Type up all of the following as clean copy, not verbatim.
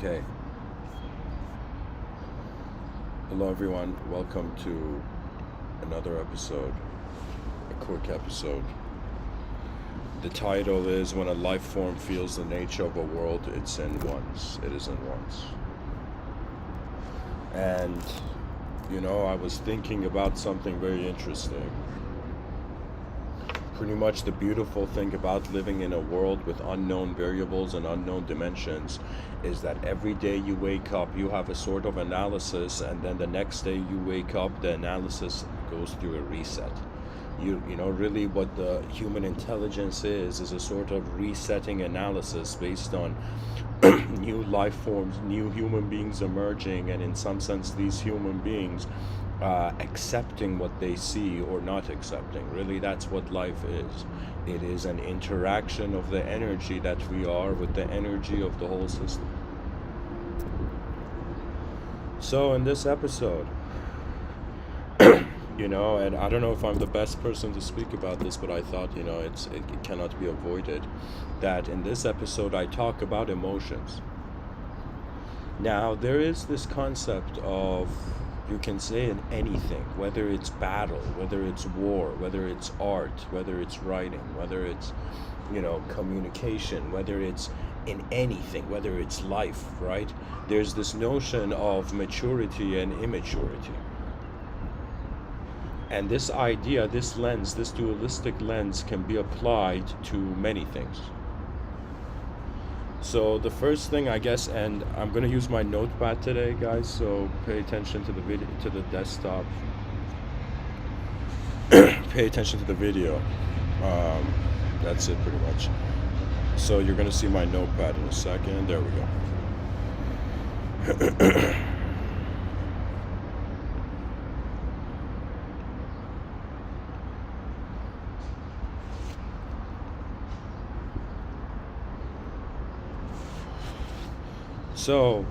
Okay. Hello, everyone. Welcome to another episode, a quick episode. The title is When a Life Form Feels the Nature of a World It's in Once. It is in once. And, I was thinking about something very interesting. Pretty much the beautiful thing about living in a world with unknown variables and unknown dimensions is that every day you wake up, you have a sort of analysis, and then the next day you wake up, the analysis goes through a reset. Really what the human intelligence is a sort of resetting analysis based on new life forms, new human beings emerging, and in some sense these human beings accepting what they see or not accepting. Really, that's what life is. It is an interaction of the energy that we are with the energy of the whole system. So in this episode, and I don't know if I'm the best person to speak about this, but I thought, it cannot be avoided, that in this episode I talk about emotions. Now, there is this concept of, you can say in anything, whether it's battle, whether it's war, whether it's art, whether it's writing, whether it's, communication, whether it's in anything, whether it's life, right? There's this notion of maturity and immaturity. And this idea, this lens, this dualistic lens can be applied to many things. So the first thing, I guess, and I'm going to use my notepad today, guys, so pay attention to the video, to the desktop. Pay attention to the video. That's it pretty much. So you're going to see my notepad in a second. There we go. So,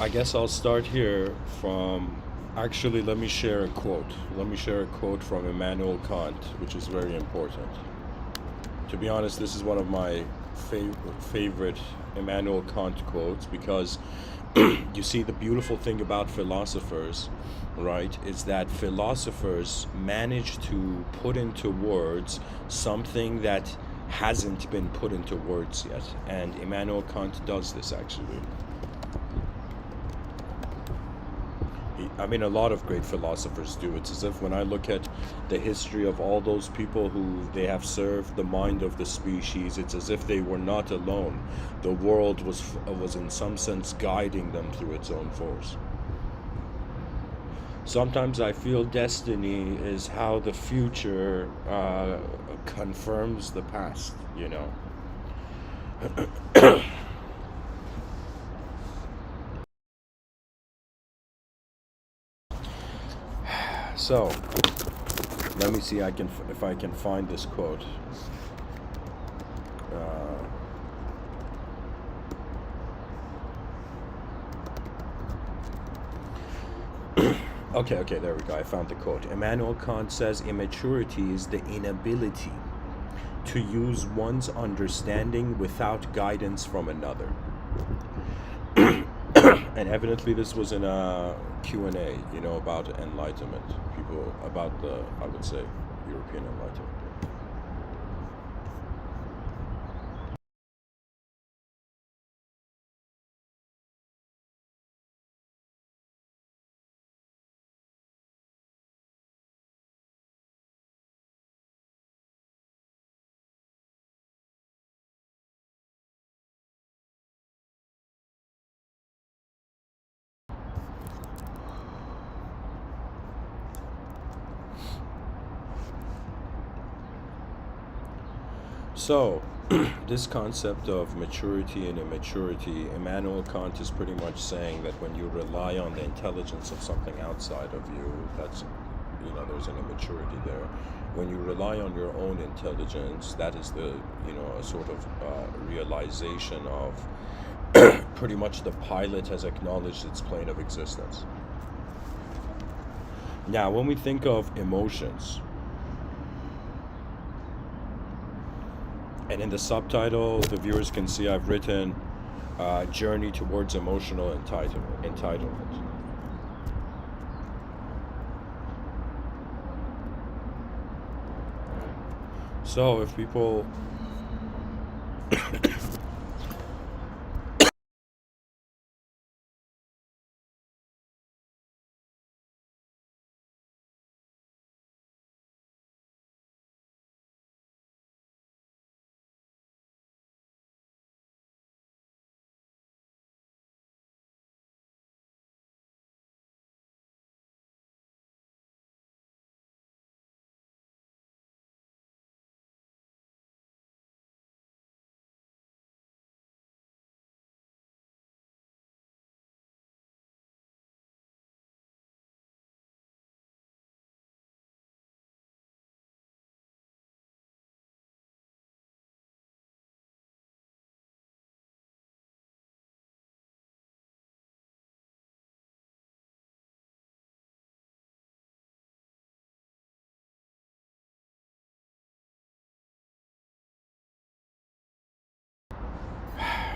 I guess I'll start here from, actually, let me share a quote. Let me share a quote from Immanuel Kant, which is very important. To be honest, this is one of my favorite Immanuel Kant quotes, because you see, the beautiful thing about philosophers, right, is that philosophers manage to put into words something that hasn't been put into words yet, and Immanuel Kant does this actually. A lot of great philosophers do. It's as if when I look at the history of all those people who they have served the mind of the species, it's as if they were not alone. The world was in some sense guiding them through its own force. Sometimes I feel destiny is how the future confirms the past, So, let me see if I can find this quote. Okay, there we go. I found the quote. Immanuel Kant says, immaturity is the inability to use one's understanding without guidance from another. And evidently this was in a Q&A, about enlightenment. People, about the, I would say, European enlightenment. So, this concept of maturity and immaturity, Immanuel Kant is pretty much saying that when you rely on the intelligence of something outside of you, that's, there's an immaturity there. When you rely on your own intelligence, that is the, a sort of realization of pretty much the pilot has acknowledged its plane of existence. Now, when we think of emotions, And in the subtitle, the viewers can see I've written Journey Towards Emotional Entitlement. So if people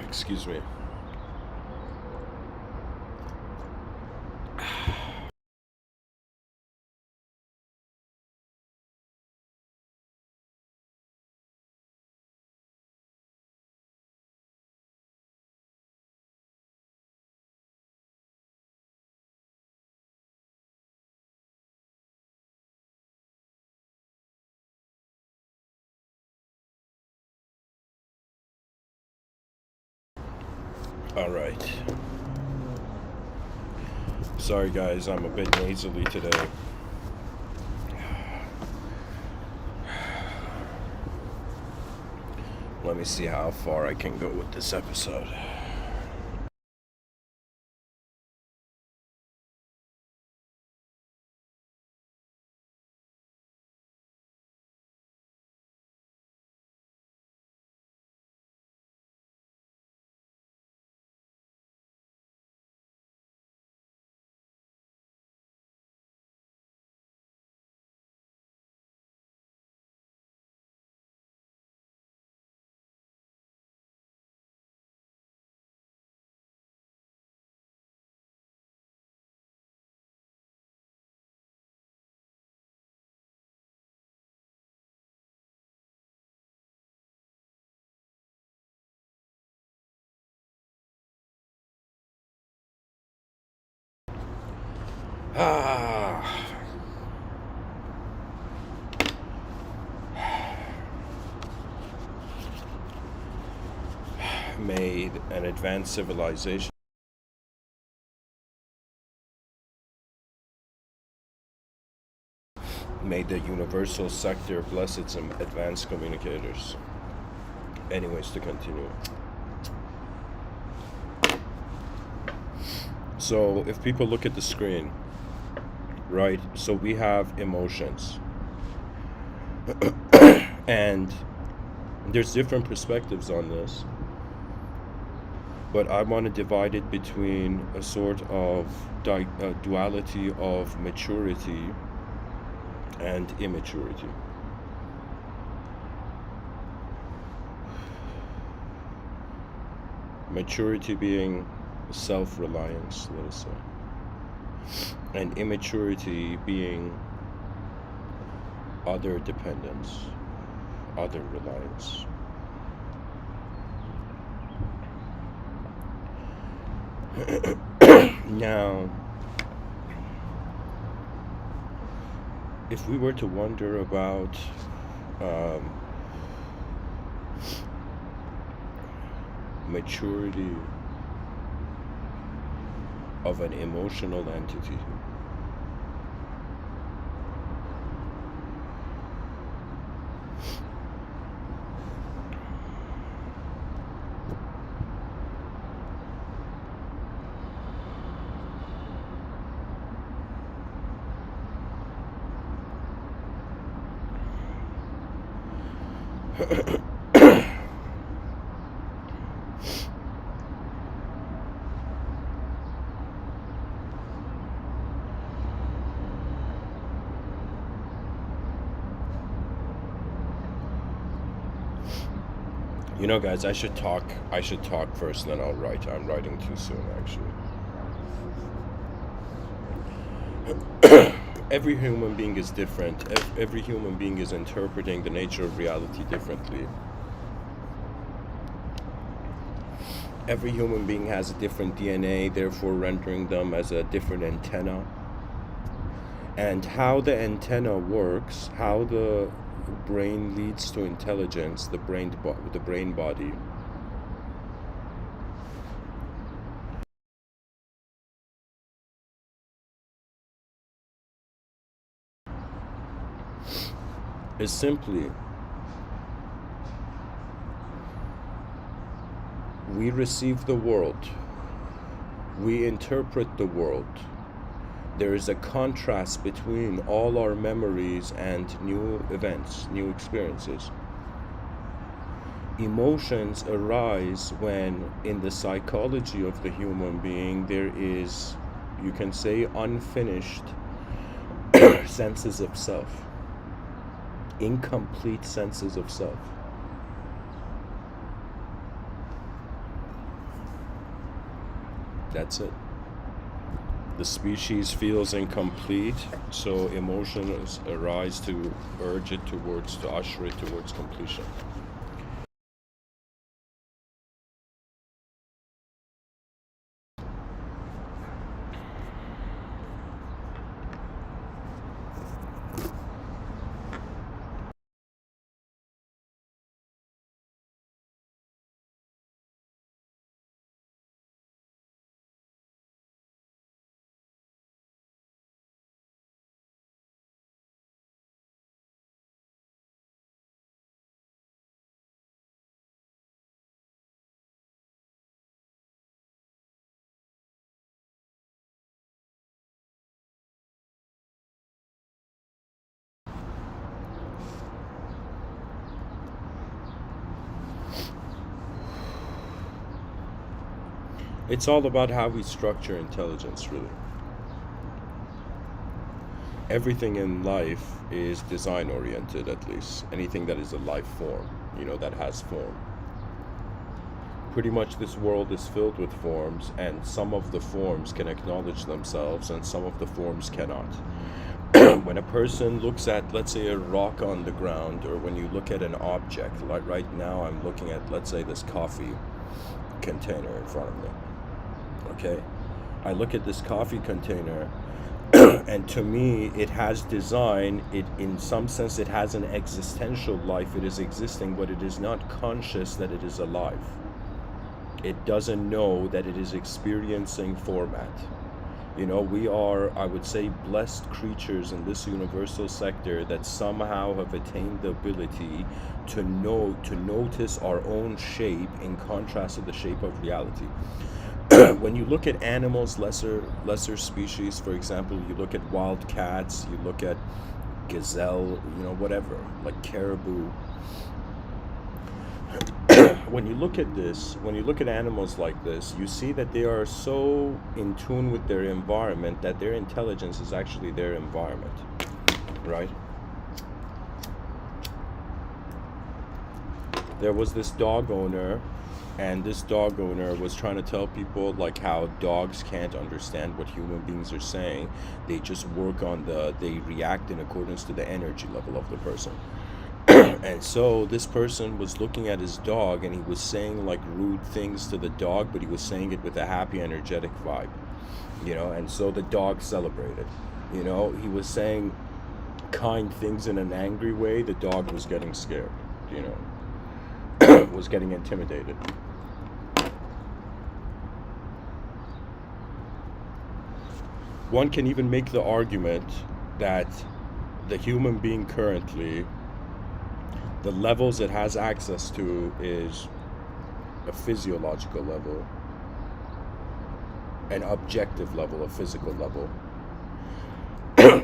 excuse me. All right. Sorry guys, I'm a bit nasally today. Let me see how far I can go with this episode. Made an advanced civilization. Made the universal sector bless its advanced communicators. Anyways, to continue. So if people look at the screen, right, so we have emotions. And there's different perspectives on this. But I want to divide it between a sort of duality of maturity and immaturity. Maturity being self-reliance, let us say, and immaturity being other dependence, other reliance. Now, if we were to wonder about maturity of an emotional entity, You know, guys, I should talk. I should talk first, then I'll write. I'm writing too soon, actually. Every human being is different. Every human being is interpreting the nature of reality differently. Every human being has a different DNA, therefore rendering them as a different antenna. And how the antenna works, how the brain leads to intelligence, the brain body. Is simply we receive the world, we interpret the world. There is a contrast between all our memories and new events, new experiences. Emotions arise when, in the psychology of the human being, there is, you can say, unfinished senses of self, incomplete senses of self. That's it. The species feels incomplete, so emotions arise to urge it towards, to usher it towards completion. It's all about how we structure intelligence, really. Everything in life is design oriented, at least. Anything that is a life form, that has form. Pretty much this world is filled with forms, and some of the forms can acknowledge themselves and some of the forms cannot. When a person looks at, let's say, a rock on the ground, or when you look at an object, like right now I'm looking at, let's say, this coffee container in front of me. Okay, I look at this coffee container and to me it has design. It, in some sense, it has an existential life. It is existing, but it is not conscious that it is alive. It doesn't know that it is experiencing format. We are, I would say, blessed creatures in this universal sector that somehow have attained the ability to notice our own shape in contrast to the shape of reality. When you look at animals, lesser species, for example, you look at wild cats, you look at gazelle, whatever, like caribou. When you look at animals like this, you see that they are so in tune with their environment that their intelligence is actually their environment, right? There was this dog owner, and this dog owner was trying to tell people like how dogs can't understand what human beings are saying. They just they react in accordance to the energy level of the person. And so this person was looking at his dog and he was saying like rude things to the dog, but he was saying it with a happy, energetic vibe, and so the dog celebrated. He was saying kind things in an angry way. The dog was getting scared, was getting intimidated. One can even make the argument that the human being currently, the levels it has access to is a physiological level, an objective level, a physical level.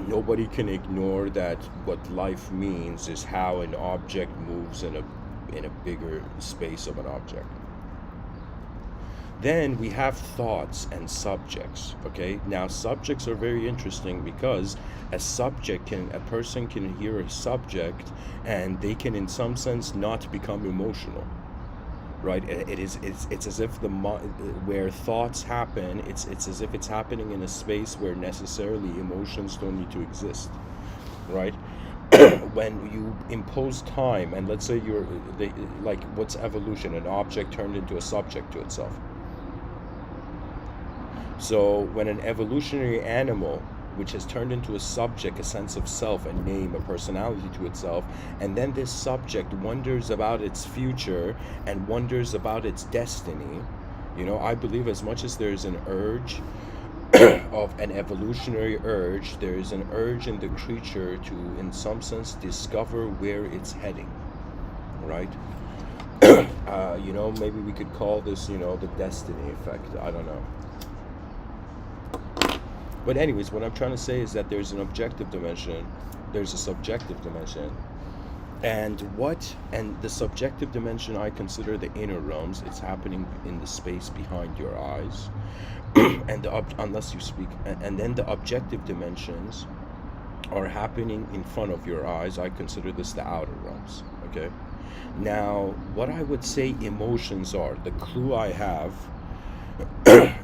Nobody can ignore that what life means is how an object moves in a bigger space of an object. Then we have thoughts and subjects. Okay, now subjects are very interesting because a person can hear a subject and they can in some sense not become emotional. right? It's as if where thoughts happen, it's as if it's happening in a space where necessarily emotions don't need to exist, right? When you impose time, and let's say like, what's evolution? An object turned into a subject to itself. So when an evolutionary animal, which has turned into a subject, a sense of self, a name, a personality to itself, and then this subject wonders about its future and wonders about its destiny, I believe as much as there's an urge, of an evolutionary urge, there is an urge in the creature to, in some sense, discover where it's heading, right? Maybe we could call this, the destiny effect. I don't know. But anyways, what I'm trying to say is that there's an objective dimension, there's a subjective dimension, and the subjective dimension I consider the inner realms. It's happening in the space behind your eyes, and unless you speak, and then the objective dimensions are happening in front of your eyes. I consider this the outer realms. Okay. Now, what I would say emotions are, the clue I have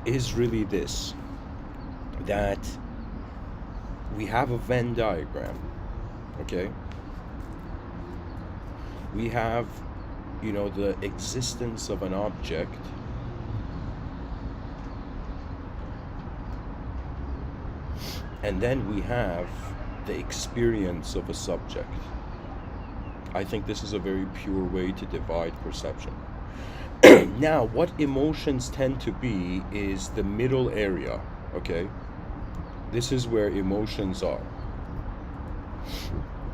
is really this, that we have a Venn diagram, okay? We have, the existence of an object, and then we have the experience of a subject. I think this is a very pure way to divide perception. Now, what emotions tend to be is the middle area, okay? This is where emotions are.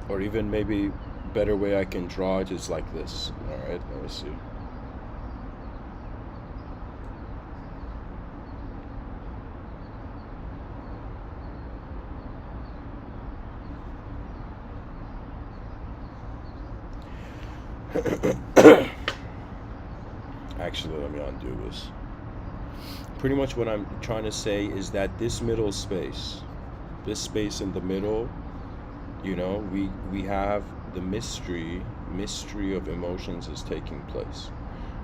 Or even maybe better way I can draw it is like this. All right, let me see. Actually, let me undo this. Pretty much what I'm trying to say is that this middle space, this space in the middle, we have the mystery of emotions is taking place.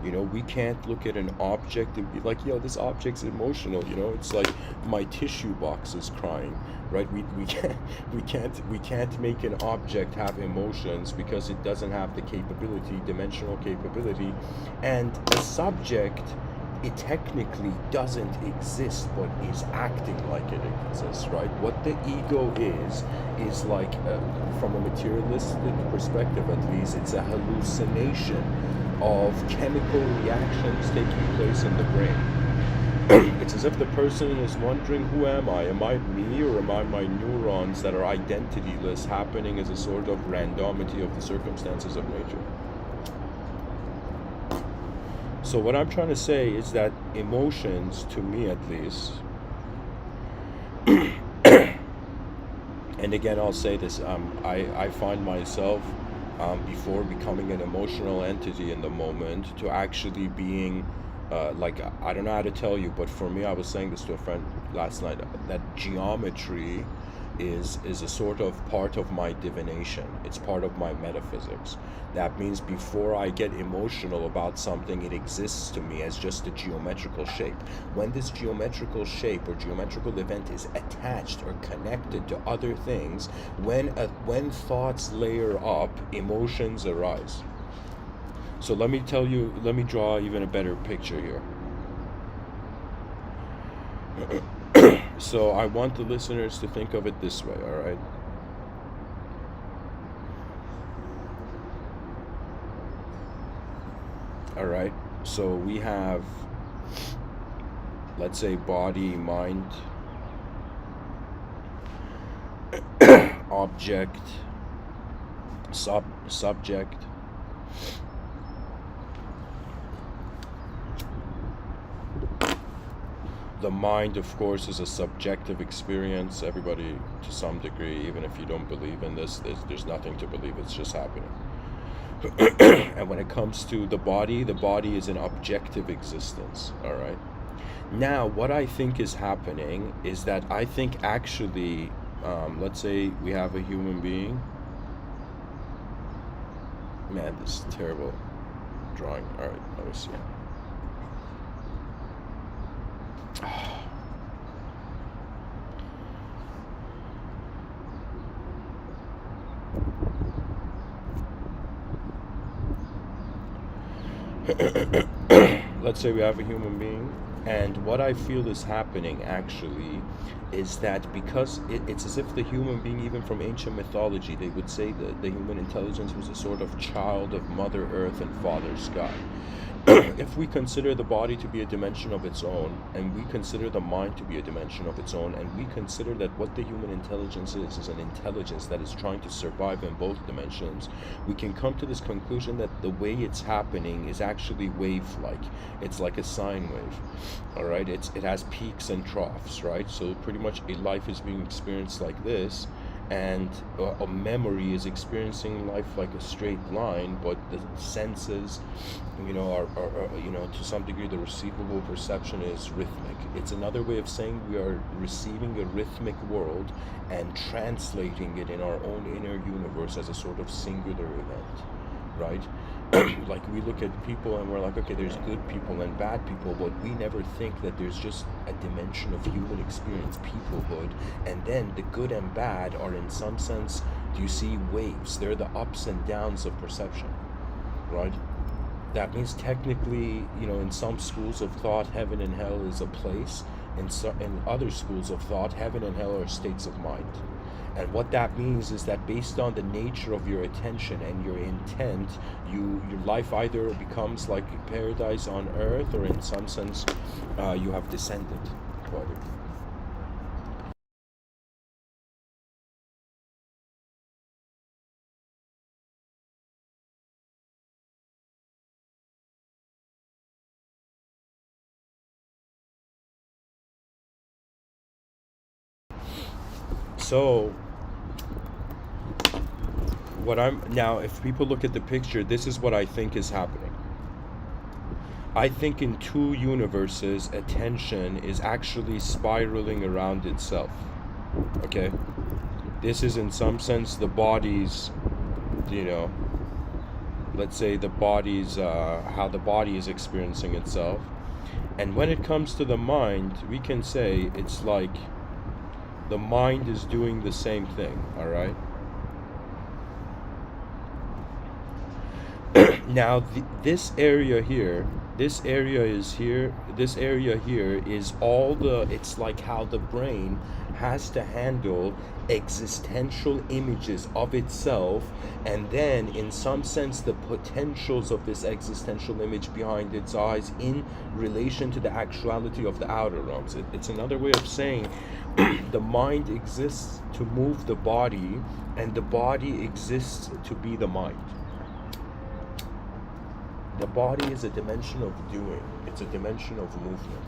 We can't look at an object and be like, yo, this object's emotional. It's like my tissue box is crying, right? We can't make an object have emotions because it doesn't have the capability, dimensional capability, and a subject, it technically doesn't exist, but is acting like it exists, right? What the ego is like, from a materialistic perspective at least, it's a hallucination of chemical reactions taking place in the brain. It's as if the person is wondering, who am I? Am I me, or am I my neurons that are identityless, happening as a sort of randomity of the circumstances of nature? So what I'm trying to say is that emotions, to me at least, and again I'll say this, I find myself, before becoming an emotional entity in the moment, to actually being, like, I don't know how to tell you, but for me, I was saying this to a friend last night, that geometry is a sort of part of my divination. It's part of my metaphysics. That means before I get emotional about something, it exists to me as just a geometrical shape. When this geometrical shape or geometrical event is attached or connected to other things, when thoughts layer up, emotions arise. So let me draw even a better picture here. So I want the listeners to think of it this way, all right? All right, so we have, let's say, body, mind, object, subject. The mind, of course, is a subjective experience. Everybody, to some degree, even if you don't believe in this, there's nothing to believe, it's just happening. And when it comes to the body is an objective existence, all right? Now, what I think is happening is that I think actually, let's say we have a human being. Man, this is terrible. drawing. All right, let me see. Let's say we have a human being, and what I feel is happening actually is that because it's as if the human being, even from ancient mythology, they would say that the human intelligence was a sort of child of Mother Earth and Father Sky. If we consider the body to be a dimension of its own, and we consider the mind to be a dimension of its own, and we consider that what the human intelligence is an intelligence that is trying to survive in both dimensions, we can come to this conclusion that the way it's happening is actually wave-like. It's like a sine wave. All right, it has peaks and troughs, right? So pretty much a life is being experienced like this, and a memory is experiencing life like a straight line, but the senses, are to some degree the receivable perception is rhythmic. It's another way of saying we are receiving a rhythmic world and translating it in our own inner universe as a sort of singular event, right? Like we look at people and we're like, okay, there's good people and bad people, but we never think that there's just a dimension of human experience, peoplehood, and then the good and bad are in some sense, do you see, waves? They're the ups and downs of perception, right? That means technically, in some schools of thought, heaven and hell is a place. In other schools of thought, heaven and hell are states of mind. And what that means is that based on the nature of your attention and your intent, your life either becomes like paradise on earth, or in some sense, you have descended. So what I'm now, if people look at the picture, this is what I think is happening. I think in two universes, attention is actually spiraling around itself. Okay? This is in some sense the body's, you know, let's say the body's, how the body is experiencing itself. And when it comes to the mind, we can say it's like the mind is doing the same thing, all right? Now this area here, this area here is all it's like how the brain has to handle existential images of itself, and then in some sense the potentials of this existential image behind its eyes in relation to the actuality of the outer realms. It's another way of saying the mind exists to move the body, and the body exists to be the mind. The body is a dimension of doing. It's a dimension of movement.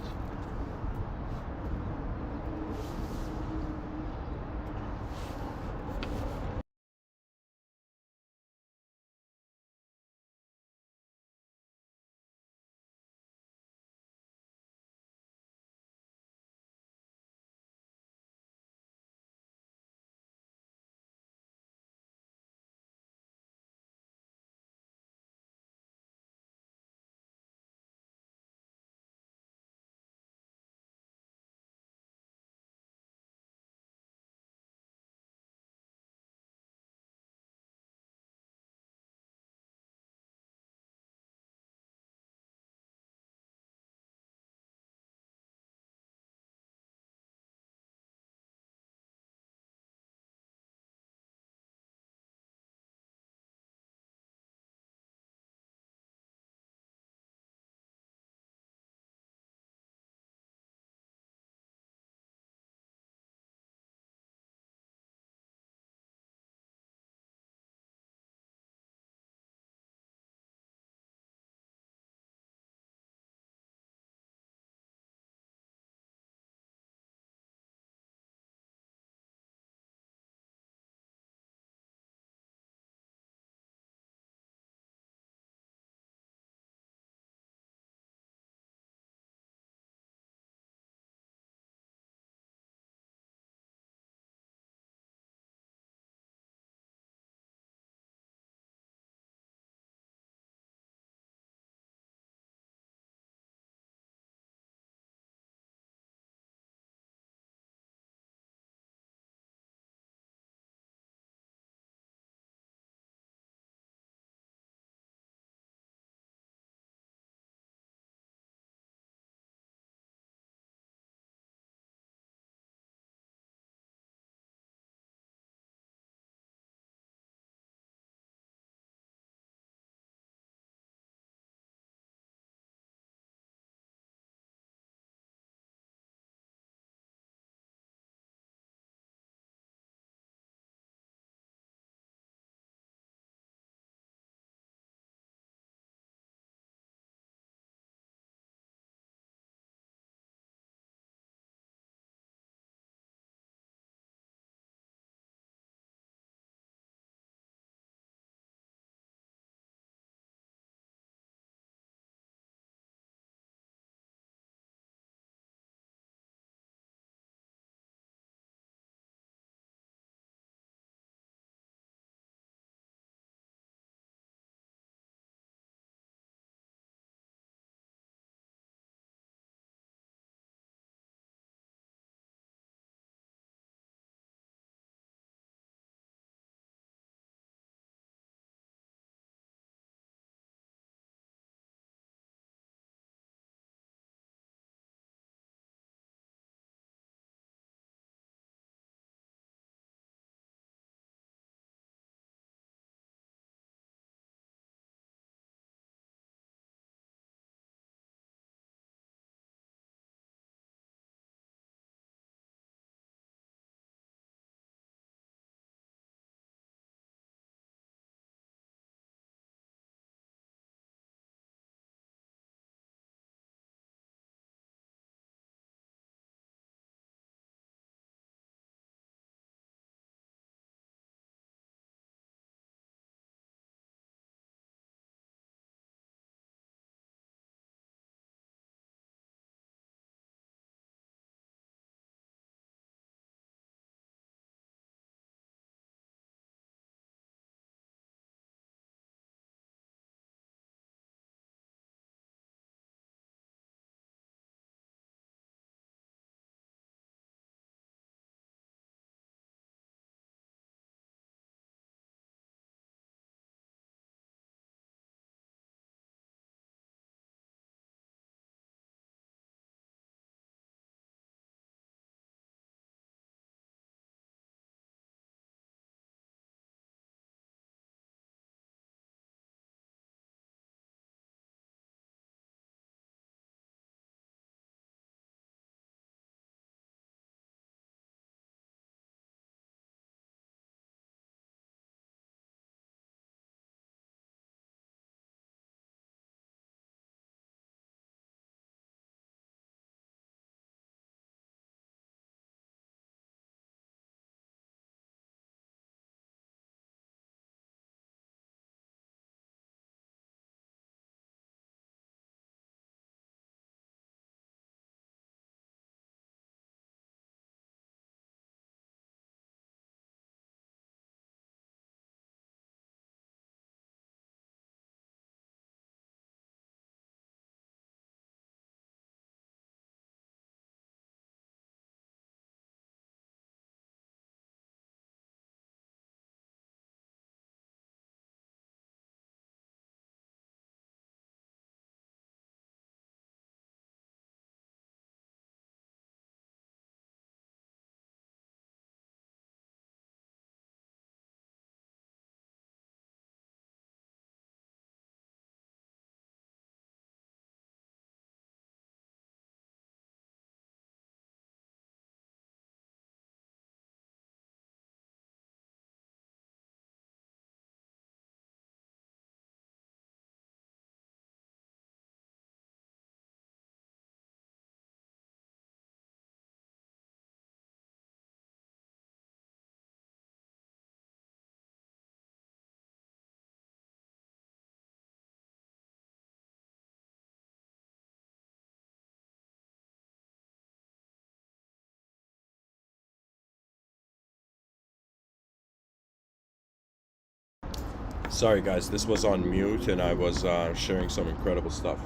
Sorry guys, this was on mute and I was sharing some incredible stuff.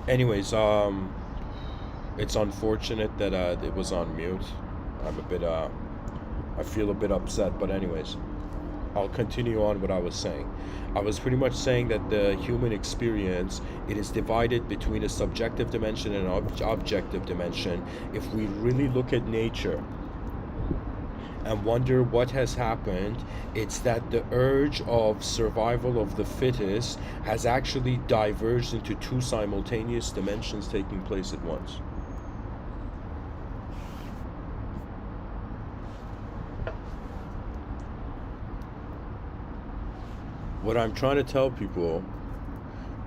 Anyways, it's unfortunate that it was on mute. I'm a bit I feel a bit upset, but anyways, I'll continue on what I was saying. I was pretty much saying that the human experience, it is divided between a subjective dimension and an objective dimension. If we really look at nature and wonder what has happened, it's that the urge of survival of the fittest has actually diverged into two simultaneous dimensions taking place at once. What I'm trying to tell people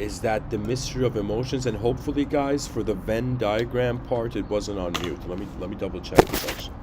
is that the mystery of emotions, and hopefully guys, for the Venn diagram part, it wasn't on mute. Let me double check this actually.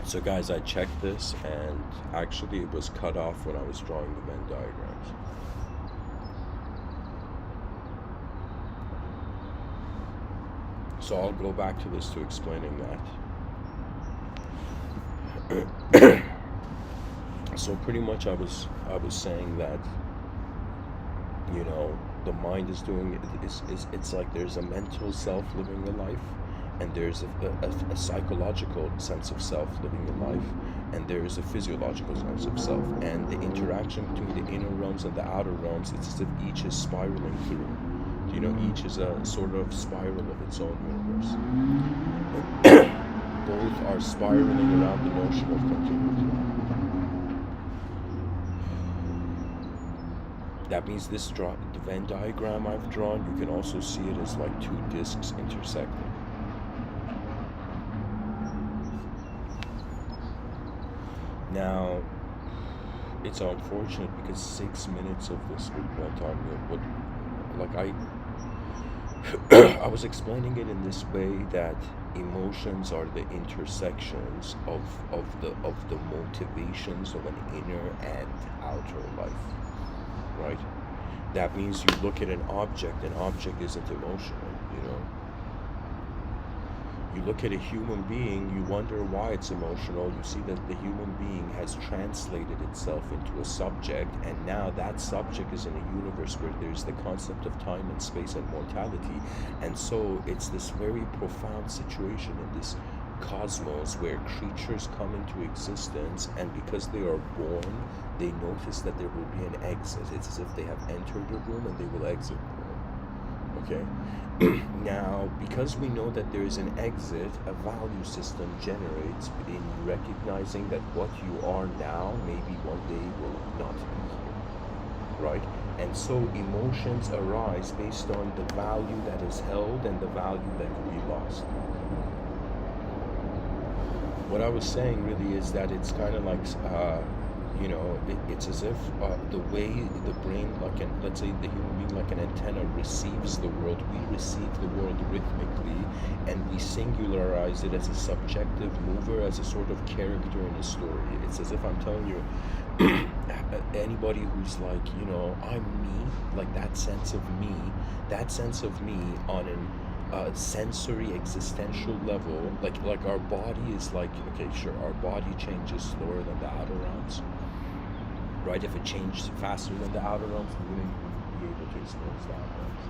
So guys, I checked this and actually it was cut off when I was drawing the Venn diagrams. So I'll go back to this to explaining that. So pretty much I was saying that, you know, the mind is doing it's like there's a mental self living a life, and there's a psychological sense of self living a life, and there's a physiological sense of self, and the interaction between the inner realms and the outer realms, it's as if each is spiraling through. You know, each is a sort of spiral of its own universe. Both are spiraling around the notion of continuity. That means the Venn diagram I've drawn, you can also see it as like two discs intersecting. Now, it's unfortunate because 6 minutes of this went on. I was explaining it in this way that emotions are the intersections of the motivations of an inner and outer life, right? That means you look at an object isn't emotional, you know. You look at a human being, you wonder why it's emotional. You see that the human being has translated itself into a subject, and now that subject is in a universe where there's the concept of time and space and mortality. And so it's this very profound situation in this cosmos where creatures come into existence, and because they are born, they notice that there will be an exit. It's as if they have entered a room and they will exit the room. Okay? Now, because we know that there is an exit, a value system generates in recognizing that what you are now, maybe one day will not be here, right? And so emotions arise based on the value that is held and the value that can be lost. What I was saying really is that it's kind of like, you know, it's as if the way the brain, let's say the human being, like an antenna, receives the world, we receive the world rhythmically, and we singularize it as a subjective mover, as a sort of character in a story. It's as if I'm telling you, anybody who's like, you know, I'm me, like that sense of me on an sensory existential level, like our body is like, okay, sure, our body changes slower than the outer realms, right? If it changed faster than the outer realms, we wouldn't be able to experience the outer realms.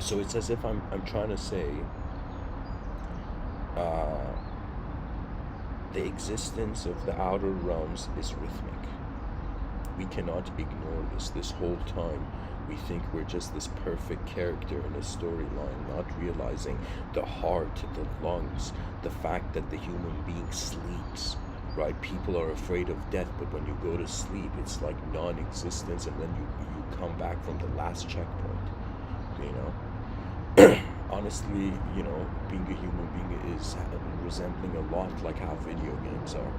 So it's as if I'm trying to say the existence of the outer realms is rhythmic. we cannot ignore this whole time. We think we're just this perfect character in a storyline, not realizing the heart, the lungs, the fact that the human being sleeps, right? People are afraid of death, but when you go to sleep, it's like non-existence, and then you come back from the last checkpoint, you know? Honestly, you know, being a human being is resembling a lot like how video games are.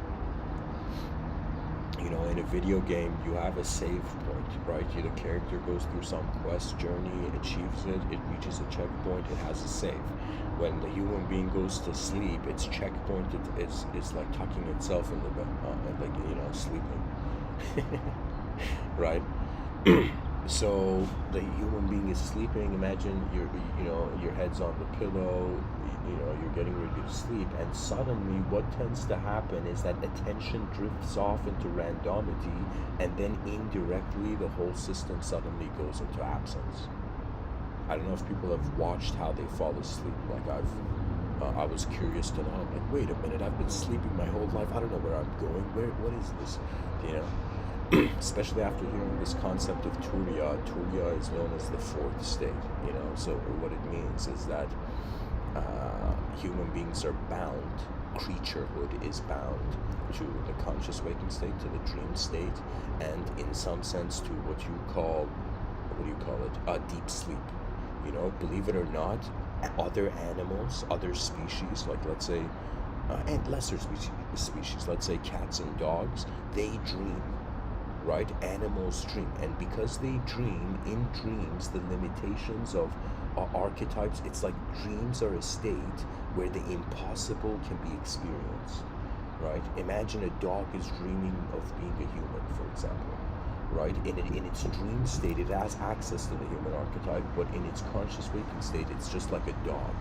You know, in a video game, you have a save point, right? The character goes through some quest journey, achieves it, it reaches a checkpoint, it has a save. When the human being goes to sleep, its checkpoint it's like tucking itself in the bed, like, you know, sleeping, right? So the human being is sleeping. Imagine your head's on the pillow, you know, you're getting ready to sleep, and suddenly what tends to happen is that attention drifts off into randomity, and then indirectly the whole system suddenly goes into absence. I don't know if people have watched how they fall asleep. Like I was curious to know. I'm like, wait a minute, I've been sleeping my whole life. I don't know where I'm going. What is this? You know. Especially after hearing this concept of Turiya. Turiya is known as the fourth state, you know. So what it means is that human beings are bound, creaturehood is bound to the conscious waking state, to the dream state, and in some sense to what do you call it, deep sleep. You know, believe it or not, other animals, other species, like let's say, and lesser species, let's say cats and dogs, they dream. Right? Animals dream, and because they dream, in dreams, the limitations of archetypes, it's like dreams are a state where the impossible can be experienced, right? Imagine a dog is dreaming of being a human, for example, right? In its dream state, it has access to the human archetype, but in its conscious waking state, it's just like a dog,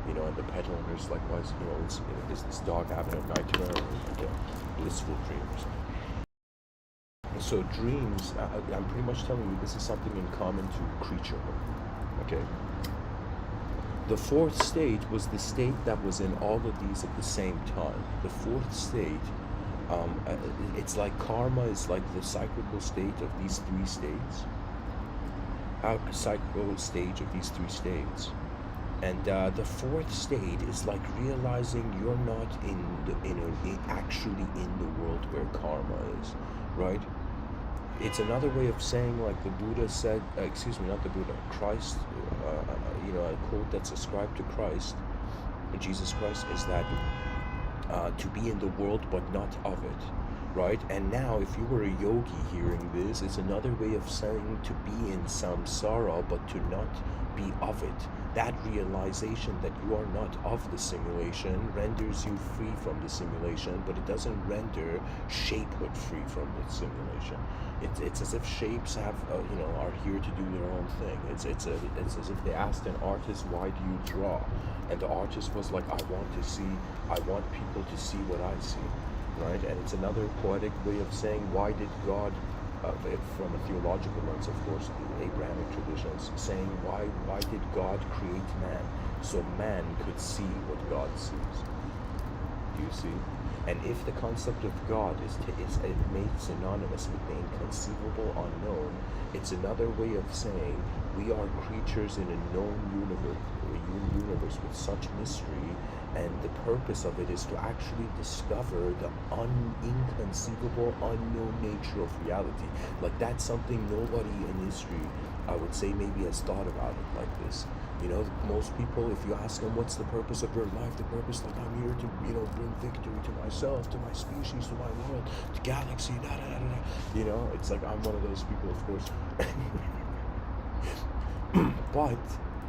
you know, and the pet owner's like, why is, you know, is this dog having a nightmare or like a blissful dream or something? So dreams, I'm pretty much telling you, this is something in common to creaturehood, okay? The fourth state was the state that was in all of these at the same time. The fourth state, it's like karma is like the cyclical state of these three states, cyclical stage of these three states. And the fourth state is like realizing you're not actually in the world where karma is, right? It's another way of saying, like the Buddha said, not the Buddha, Christ, you know, a quote that's ascribed to Christ, Jesus Christ, is that to be in the world but not of it, right? And now, if you were a yogi hearing this, it's another way of saying to be in samsara but to not be of it. That realization that you are not of the simulation renders you free from the simulation, but it doesn't render shapehood free from the simulation. It's as if shapes have, you know, are here to do their own thing. It's as if they asked an artist, why do you draw? And the artist was like, I want people to see what I see, right? And it's another poetic way of saying, why did God, from a theological lens, of course, Abrahamic traditions, saying why did God create man? So man could see what God sees. Do you see? And if the concept of God is made synonymous with the inconceivable unknown, it's another way of saying we are creatures in a known universe with such mystery, and the purpose of it is to actually discover the inconceivable, unknown nature of reality. Like that's something nobody in history, I would say, maybe has thought about it like this. You know, most people, if you ask them what's the purpose of your life, the purpose, like, I'm here to, you know, bring victory to myself, to my species, to my world, to galaxy, da da da da. You know, it's like I'm one of those people, of course. But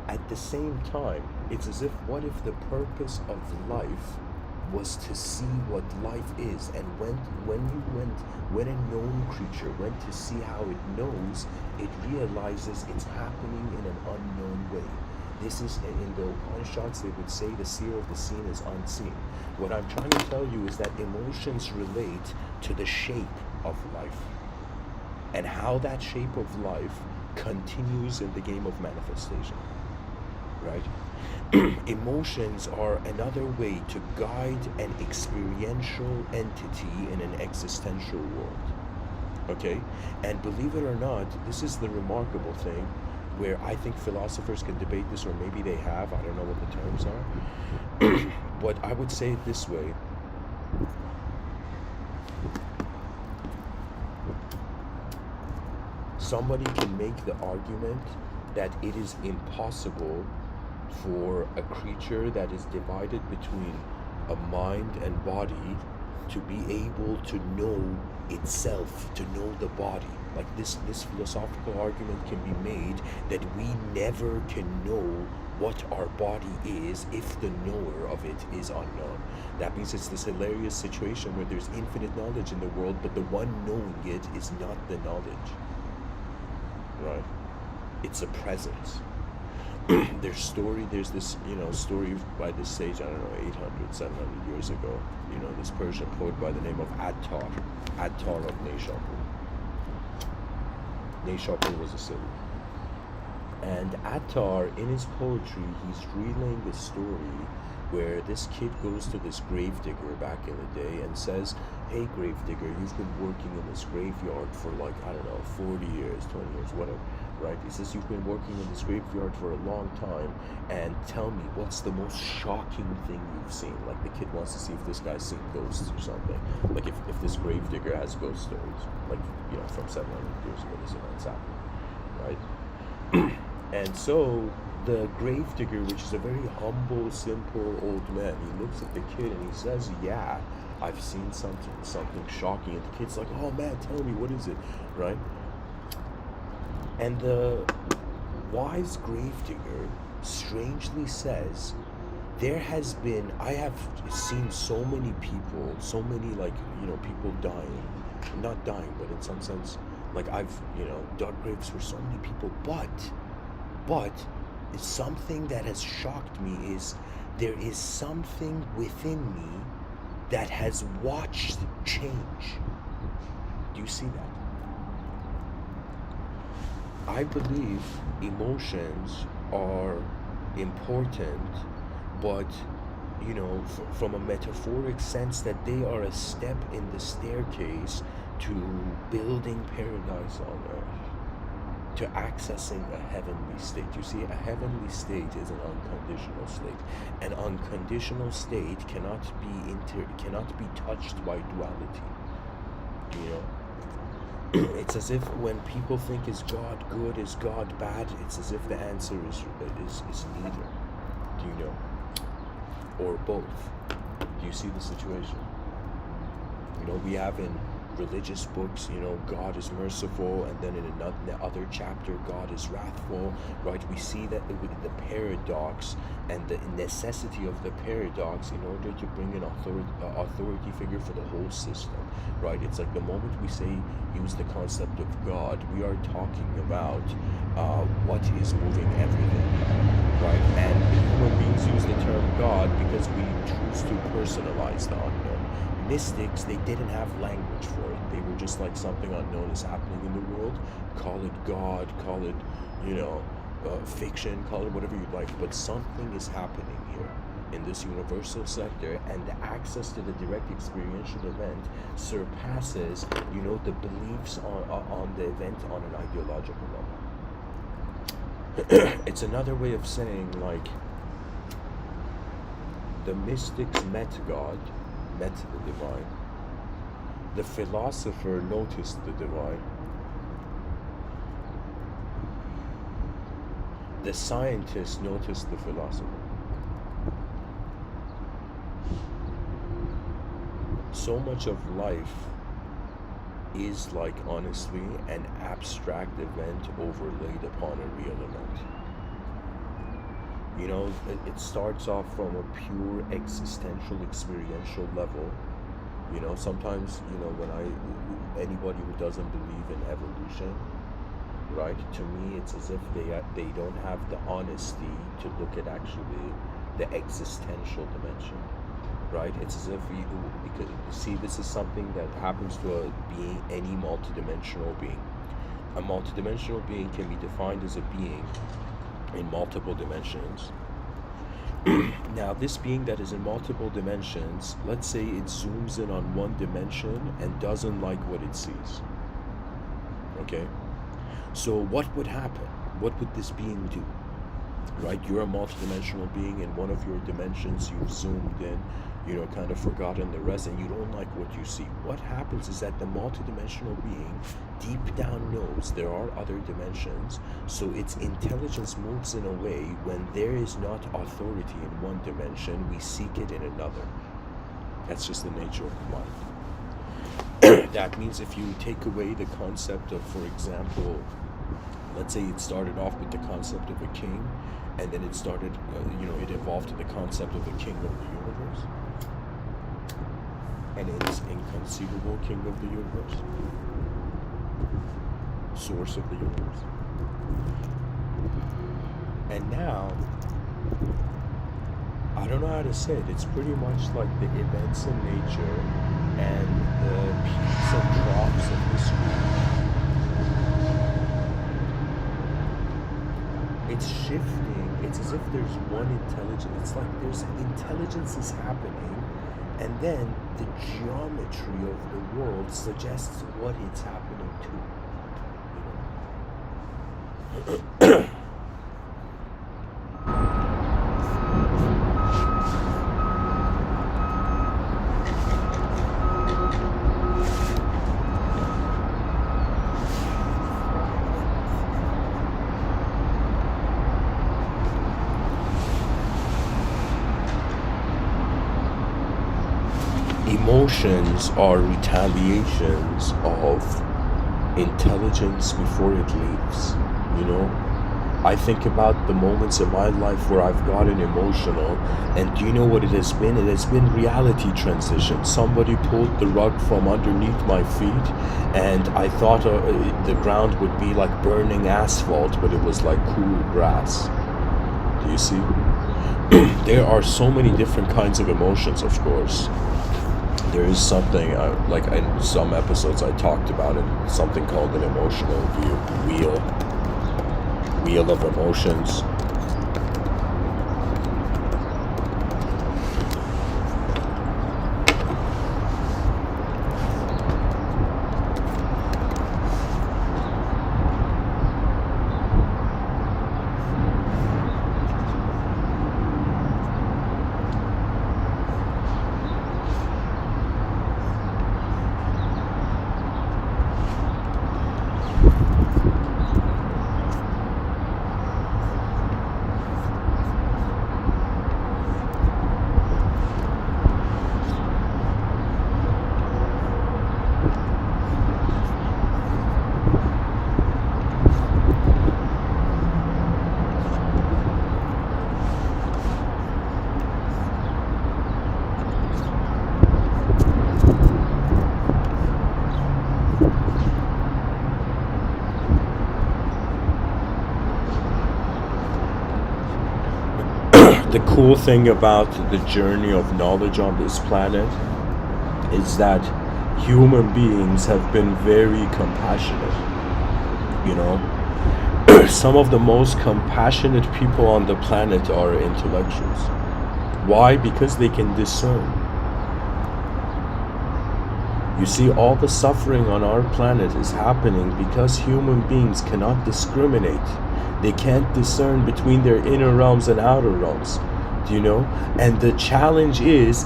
at the same time, it's as if, what if the purpose of life was to see what life is, and when a known creature went to see how it knows, it realizes it's happening in an unknown way. This is, in the Upanishads, they would say the seer of the seen is unseen. What I'm trying to tell you is that emotions relate to the shape of life, and how that shape of life continues in the game of manifestation, right? Emotions are another way to guide an experiential entity in an existential world. Okay? And believe it or not, this is the remarkable thing where I think philosophers can debate this, or maybe they have, I don't know what the terms are. But I would say it this way. Somebody can make the argument that it is impossible for a creature that is divided between a mind and body to be able to know itself, to know the body. Like this philosophical argument can be made that we never can know what our body is if the knower of it is unknown. That means it's this hilarious situation where there's infinite knowledge in the world, but the one knowing it is not the knowledge. Right? It's a presence. There's this, story by this sage, I don't know, 800, 700 years ago, this Persian poet by the name of Attar of Nishapur. Nishapur was a city. And Attar, in his poetry, he's relaying the story where this kid goes to this gravedigger back in the day and says, hey, gravedigger, you've been working in this graveyard for 40 years, 20 years, whatever, right? He says, you've been working in this graveyard for a long time, and tell me, what's the most shocking thing you've seen? Like, the kid wants to see if this guy's seen ghosts or something. Like, if this gravedigger has ghost stories, from 700 years ago, this event's happening, right? And so the gravedigger, which is a very humble, simple old man, he looks at the kid and he says, yeah, I've seen something shocking. And the kid's like, oh man, tell me, what is it, right? And the wise gravedigger strangely says, I have seen so many people, people dying, not dying, but in some sense, I've, dug graves for so many people, but something that has shocked me is there is something within me that has watched change. Do you see that? I believe emotions are important, but from a metaphoric sense, that they are a step in the staircase to building paradise on earth, to accessing a heavenly state. You see, a heavenly state is an unconditional state. An unconditional state cannot be touched by duality. It's as if when people think, is God good, is God bad, it's as if the answer is neither. Do you know? Or both. Do you see the situation? We have in religious books, God is merciful, and then in another chapter, God is wrathful, right? We see that the paradox and the necessity of the paradox in order to bring an authority figure for the whole system, right? It's like the moment we use the concept of God, we are talking about what is moving everything, right? And human beings use the term God because we choose to personalize the unknown. Mystics, they didn't have language for it. They were just like, something unknown is happening in the world. Call it God, call it, fiction, call it whatever you'd like. But something is happening here in this universal sector, and the access to the direct experiential event surpasses, the beliefs on the event on an ideological level. It's another way of saying, the mystics met God, met the divine. The philosopher noticed the divine. The scientist noticed the philosopher. So much of life is honestly, an abstract event overlaid upon a real event. It starts off from a pure existential, experiential level. Sometimes, when anybody who doesn't believe in evolution, right, to me, it's as if they don't have the honesty to look at actually the existential dimension, right? It's as if because you see, this is something that happens to a being, any multidimensional being. A multidimensional being can be defined as a being in multiple dimensions. Now, this being that is in multiple dimensions, let's say it zooms in on one dimension and doesn't like what it sees. Okay? So what would happen? What would this being do? Right? You're a multidimensional being. In one of your dimensions, you've zoomed in, kind of forgotten the rest, and you don't like what you see. What happens is that the multidimensional being deep down knows there are other dimensions, so its intelligence moves in a way when there is not authority in one dimension, we seek it in another. That's just the nature of the mind. That means if you take away the concept of, for example, let's say it started off with the concept of a king, and then it started, it evolved to the concept of the king of the universe. And it's inconceivable king of the universe. Source of the universe. And now, I don't know how to say it. It's pretty much like the events in nature and the peaks and troughs of history. It's shifting. It's as if there's one intelligence. It's like there's intelligence is happening, and then the geometry of the world suggests what it's happening to. Emotions are retaliations of intelligence before it leaves. I think about the moments in my life where I've gotten emotional, and do you know what it has been? It has been reality transition. Somebody pulled the rug from underneath my feet, and I thought the ground would be like burning asphalt, but it was like cool grass. Do you see? There are so many different kinds of emotions, of course. There is something, like in some episodes I talked about it, something called an emotional wheel of emotions. The cool thing about the journey of knowledge on this planet is that human beings have been very compassionate. Some of the most compassionate people on the planet are intellectuals. Why? Because they can discern. You see, all the suffering on our planet is happening because human beings cannot discriminate. They can't discern between their inner realms and outer realms. And the challenge is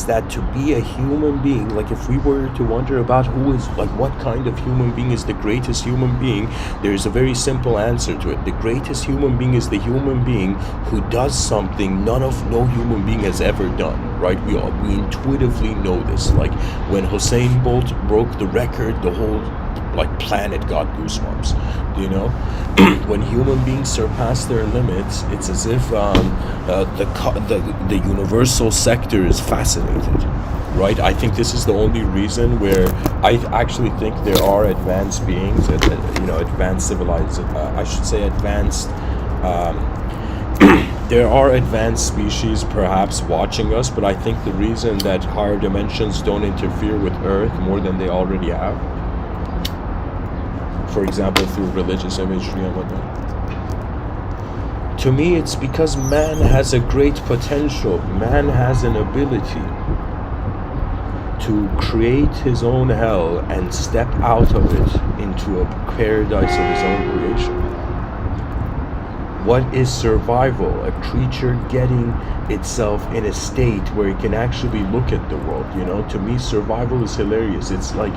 that to be a human being, like if we were to wonder about what kind of human being is the greatest human being, there is a very simple answer to it. The greatest human being is the human being who does something no human being has ever done, right? We intuitively know this. Like when Usain Bolt broke the record, the whole planet got goosebumps. When human beings surpass their limits, it's as if the universal sector is fascinated, right? I think this is the only reason where I actually think there are advanced beings, advanced civilized, I should say advanced. There are advanced species perhaps watching us, but I think the reason that higher dimensions don't interfere with Earth more than they already have, for example, through religious imagery and whatnot. To me, it's because man has a great potential. Man has an ability to create his own hell and step out of it into a paradise of his own creation. What is survival? A creature getting itself in a state where it can actually look at the world. You know, to me, survival is hilarious. It's like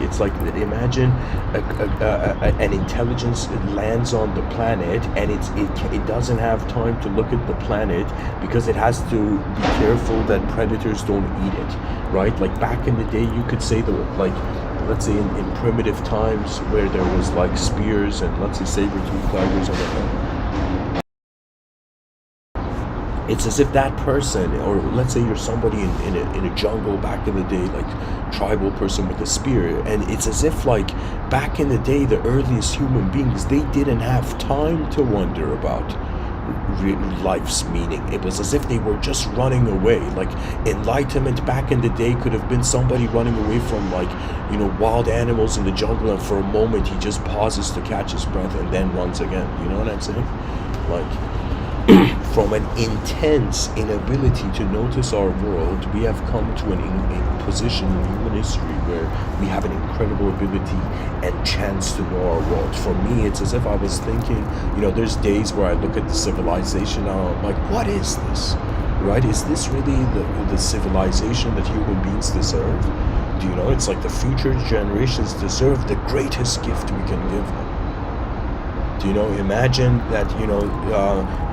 imagine an intelligence lands on the planet and it doesn't have time to look at the planet because it has to be careful that predators don't eat it, right? Like back in the day, you could say let's say in primitive times where there was like spears and let's say saber-toothed tigers and whatnot. It's as if that person, or let's say you're somebody in a jungle back in the day, like tribal person with a spear, and it's as if like back in the day, the earliest human beings, they didn't have time to wonder about life's meaning. It was as if they were just running away. Like enlightenment back in the day could have been somebody running away from like, you know, wild animals in the jungle, and for a moment he just pauses to catch his breath and then runs again. You know what I'm saying? Like from an intense inability to notice our world, we have come to a position in human history where we have an incredible ability and chance to know our world. For me, it's as if I was thinking, you know, there's days where I look at the civilization and I'm like, what is this? Right? Is this really the civilization that human beings deserve? Do you know, it's like the future generations deserve the greatest gift we can give them. You know, imagine that, you know,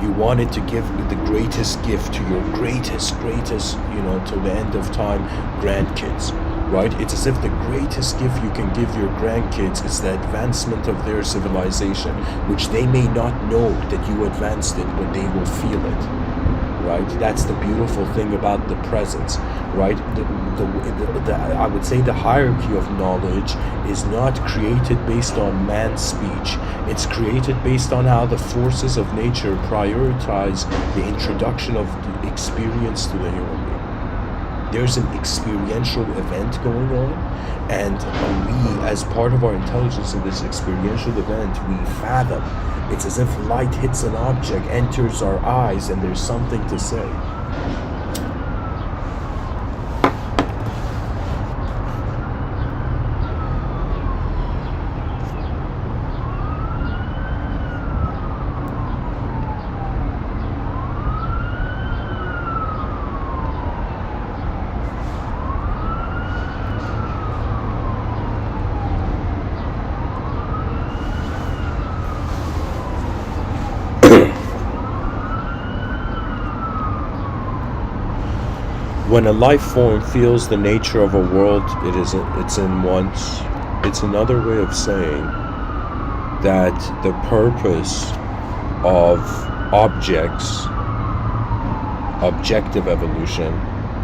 you wanted to give the greatest gift to your greatest, you know, till the end of time, grandkids, right? It's as if the greatest gift you can give your grandkids is the advancement of their civilization, which they may not know that you advanced it, but they will feel it, right? That's the beautiful thing about the presence, right? I would say the hierarchy of knowledge is not created based on man's speech. It's created based on how the forces of nature prioritize the introduction of the experience to the human being. There's an experiential event going on, and we, as part of our intelligence in this experiential event, we fathom. It's as if light hits an object, enters our eyes, and there's something to say. When a life form feels the nature of a world it's in once, it's another way of saying that the purpose of objects, objective evolution,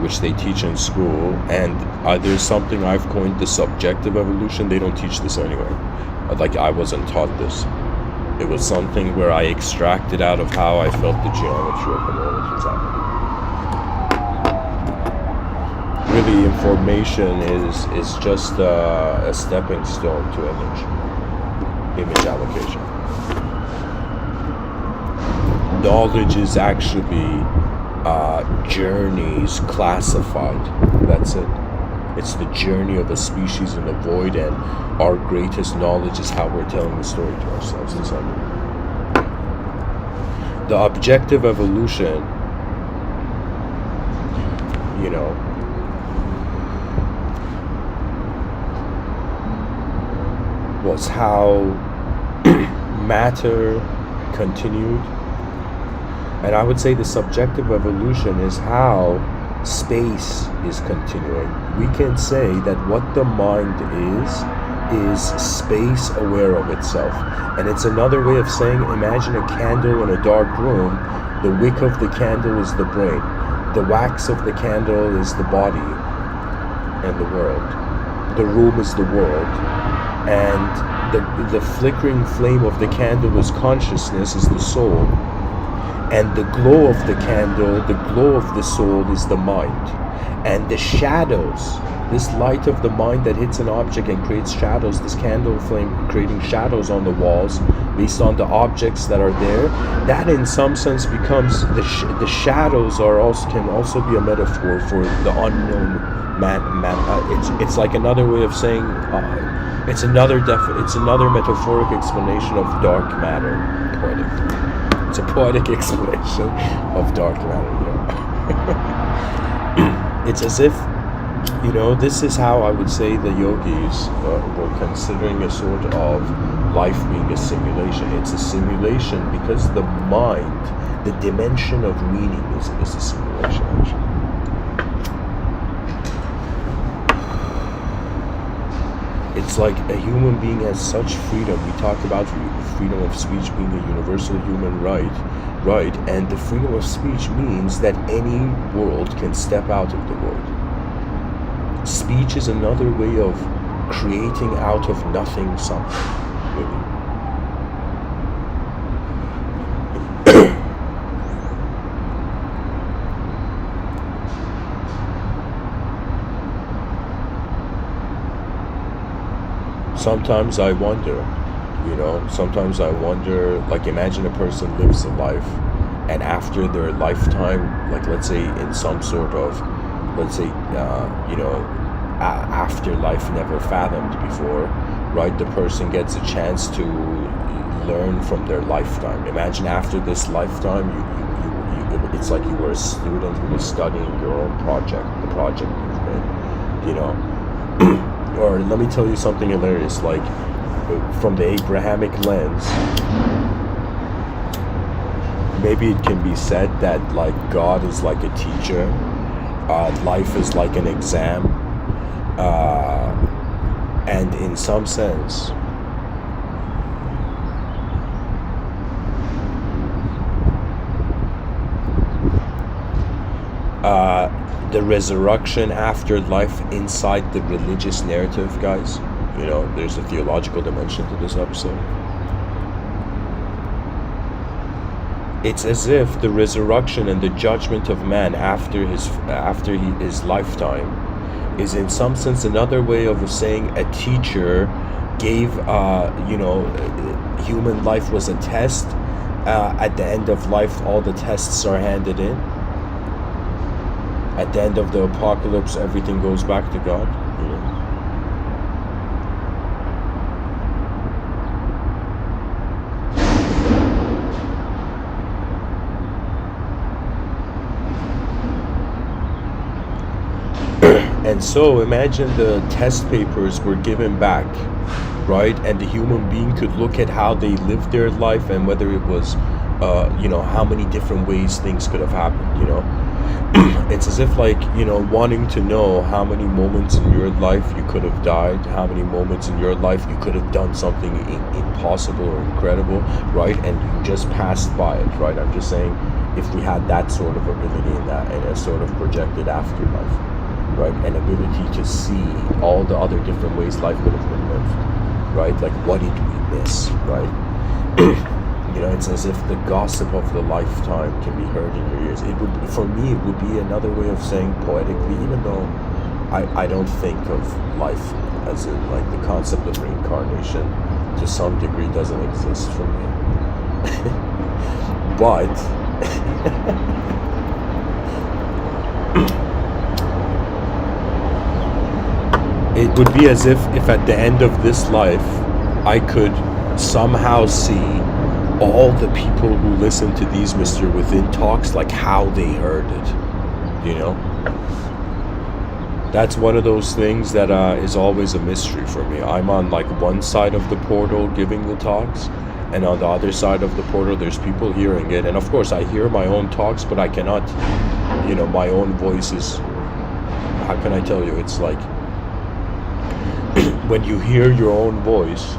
which they teach in school, and there's something I've coined the subjective evolution. They don't teach this anywhere. Like, I wasn't taught this. It was something where I extracted out of how I felt the geometry of the world was happening. Really, information is just a stepping stone to image allocation. Knowledge is actually journeys classified. That's it. It's the journey of a species in the void, and our greatest knowledge is how we're telling the story to ourselves inside. The objective evolution, you know, was how matter continued. And I would say the subjective evolution is how space is continuing. We can say that what the mind is space aware of itself. And it's another way of saying, imagine a candle in a dark room. The wick of the candle is the brain. The wax of the candle is the body and the world. The room is the world. And the flickering flame of the candle is consciousness, is the soul. And the glow of the candle, the glow of the soul, is the mind. And the shadows, this light of the mind that hits an object and creates shadows, this candle flame creating shadows on the walls based on the objects that are there, that in some sense becomes the shadows can also be a metaphor for the unknown It's like another way of saying, it's another metaphoric explanation of dark matter. Poetic. It's a poetic explanation of dark matter. It's as if, this is how I would say the yogis were considering a sort of life being a simulation. It's a simulation because the mind, the dimension of meaning is a simulation, actually. It's like a human being has such freedom. We talk about freedom of speech being a universal human right? And the freedom of speech means that any world can step out of the world. Speech is another way of creating out of nothing something, really. Sometimes I wonder, like imagine a person lives a life and after their lifetime, like let's say in some sort of, afterlife never fathomed before, right? The person gets a chance to learn from their lifetime. Imagine after this lifetime, it's like you were a student who was studying your own project, the project you've made, Or let me tell you something hilarious, like from the Abrahamic lens, maybe it can be said that like God is like a teacher, life is like an exam, and in some sense, the resurrection after life inside the religious narrative, guys. There's a theological dimension to this episode. It's as if the resurrection and the judgment of man after his lifetime is in some sense another way of saying a teacher gave, human life was a test. At the end of life, all the tests are handed in. At the end of the apocalypse, everything goes back to God. And so imagine the test papers were given back, right? And the human being could look at how they lived their life and whether it was, how many different ways things could have happened, It's as if like, wanting to know how many moments in your life you could have died, how many moments in your life you could have done something impossible or incredible, right? And you just passed by it, right? I'm just saying, if we had that sort of ability in a sort of projected afterlife, right? An ability to see all the other different ways life could have been lived, right? Like, what did we miss, right? It's as if the gossip of the lifetime can be heard in your ears. For me, it would be another way of saying poetically, even though I don't think of life as in like the concept of reincarnation to some degree doesn't exist for me. But it would be as if at the end of this life I could somehow see all the people who listen to these Mr.Within talks, like how they heard it, That's one of those things that is always a mystery for me. I'm on like one side of the portal giving the talks, and on the other side of the portal there's people hearing it. And of course I hear my own talks, but I cannot, my own voice is, how can I tell you, it's like when you hear your own voice,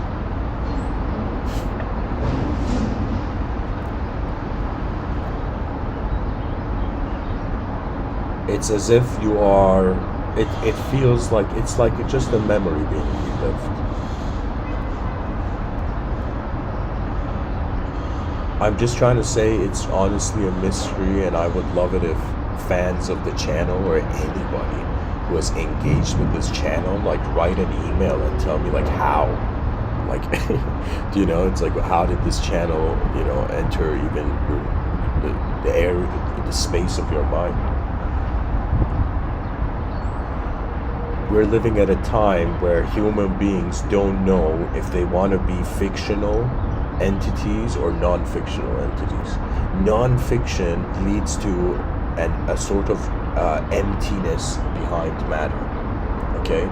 it's as if you are, it feels like, it's like just a memory being relived. I'm just trying to say it's honestly a mystery, and I would love it if fans of the channel or anybody who is engaged with this channel, like write an email and tell me like how, like, it's like, how did this channel, enter even the air, the space of your mind? we're living at a time where human beings don't know if they want to be fictional entities or non-fictional entities. Non-fiction leads to a sort of emptiness behind matter. Okay?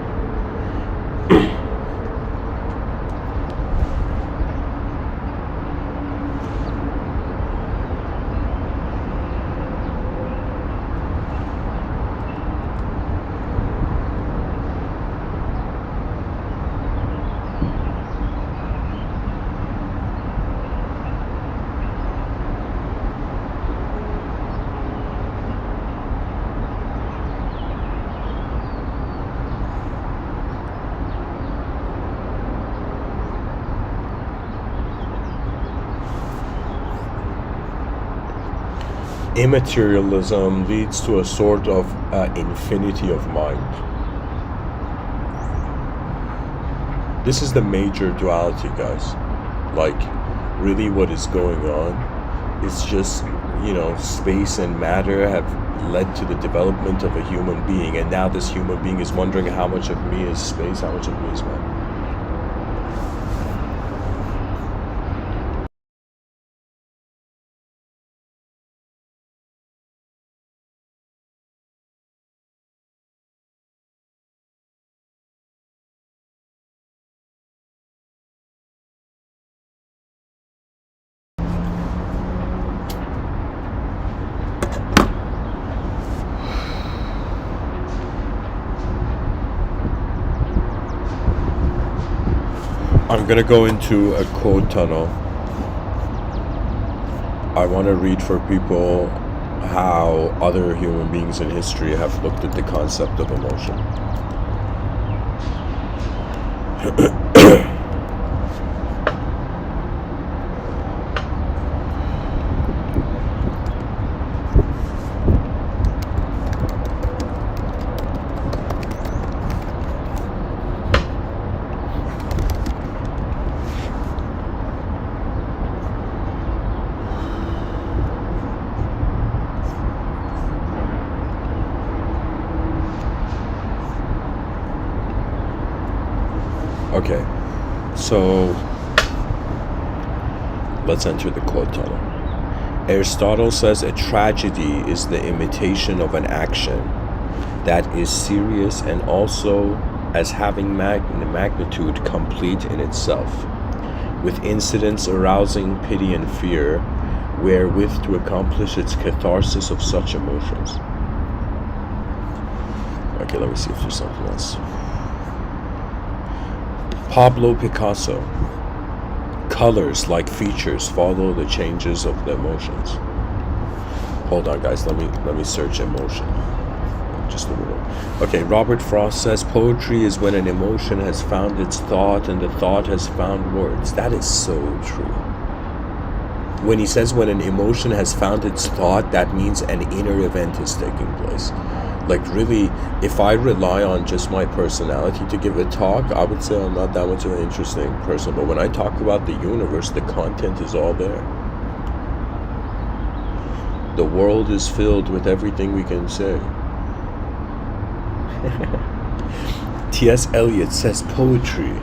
Immaterialism leads to a sort of infinity of mind. This is the major duality, guys. Like, really what is going on is just, space and matter have led to the development of a human being, and now this human being is wondering how much of me is space, how much of me is matter. I'm gonna go into a quote tunnel. I want to read for people how other human beings in history have looked at the concept of emotion. Okay, so let's enter the quote tunnel. Aristotle says a tragedy is the imitation of an action that is serious and also as having magnitude complete in itself, with incidents arousing pity and fear, wherewith to accomplish its catharsis of such emotions. Okay, let me see if there's something else. Pablo Picasso. Colors, like features, follow the changes of the emotions. Hold on, guys. Let me search emotion. Just a minute. Okay, Robert Frost says poetry is when an emotion has found its thought and the thought has found words. That is so true. When he says when an emotion has found its thought, that means an inner event is taking place. Like, really, if I rely on just my personality to give a talk, I would say I'm not that much of an interesting person. But when I talk about the universe, the content is all there. The world is filled with everything we can say. T.S. Eliot says poetry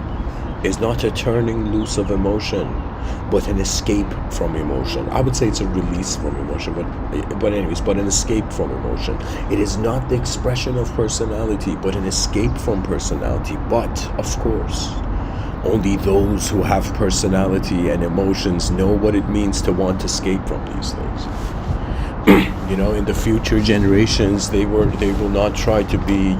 is not a turning loose of emotion, but an escape from emotion. I would say it's a release from emotion, but an escape from emotion. It is not the expression of personality, but an escape from personality. But, of course, only those who have personality and emotions know what it means to want to escape from these things. In the future generations, they will not try to be,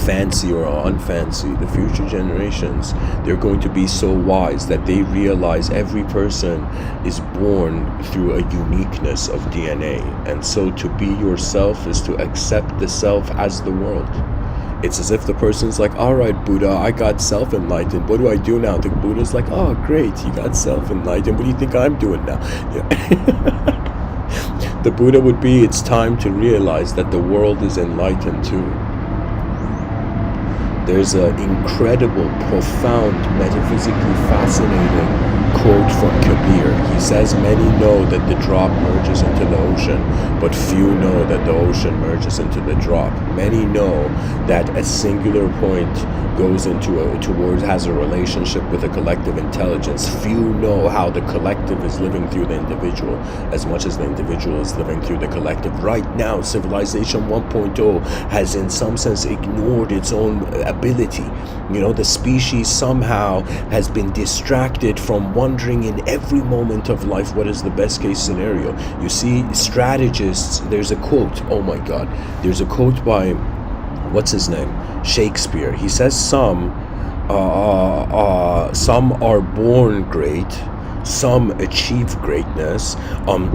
fancy or unfancy. The future generations, they're going to be so wise that they realize every person is born through a uniqueness of DNA, and so to be yourself is to accept the self as the world. It's as if the person's like, all right, Buddha, I got self-enlightened, what do I do now? The Buddha's like, oh great, you got self-enlightened, what do you think I'm doing now? The Buddha would be, it's time to realize that the world is enlightened too. There's an incredible, profound, metaphysically fascinating quote from Kabir. He says, "Many know that the drop merges into the ocean, but few know that the ocean merges into the drop. Many know that a singular point goes has a relationship with a collective intelligence. Few know how the collective is living through the individual as much as the individual is living through the collective." Right now, Civilization 1.0 has in some sense ignored its own ability. The species somehow has been distracted from wondering in every moment of life what is the best case scenario. You see, strategists, there's a quote, oh my god, there's a quote by, what's his name? Shakespeare. He says some are born great, some achieve greatness,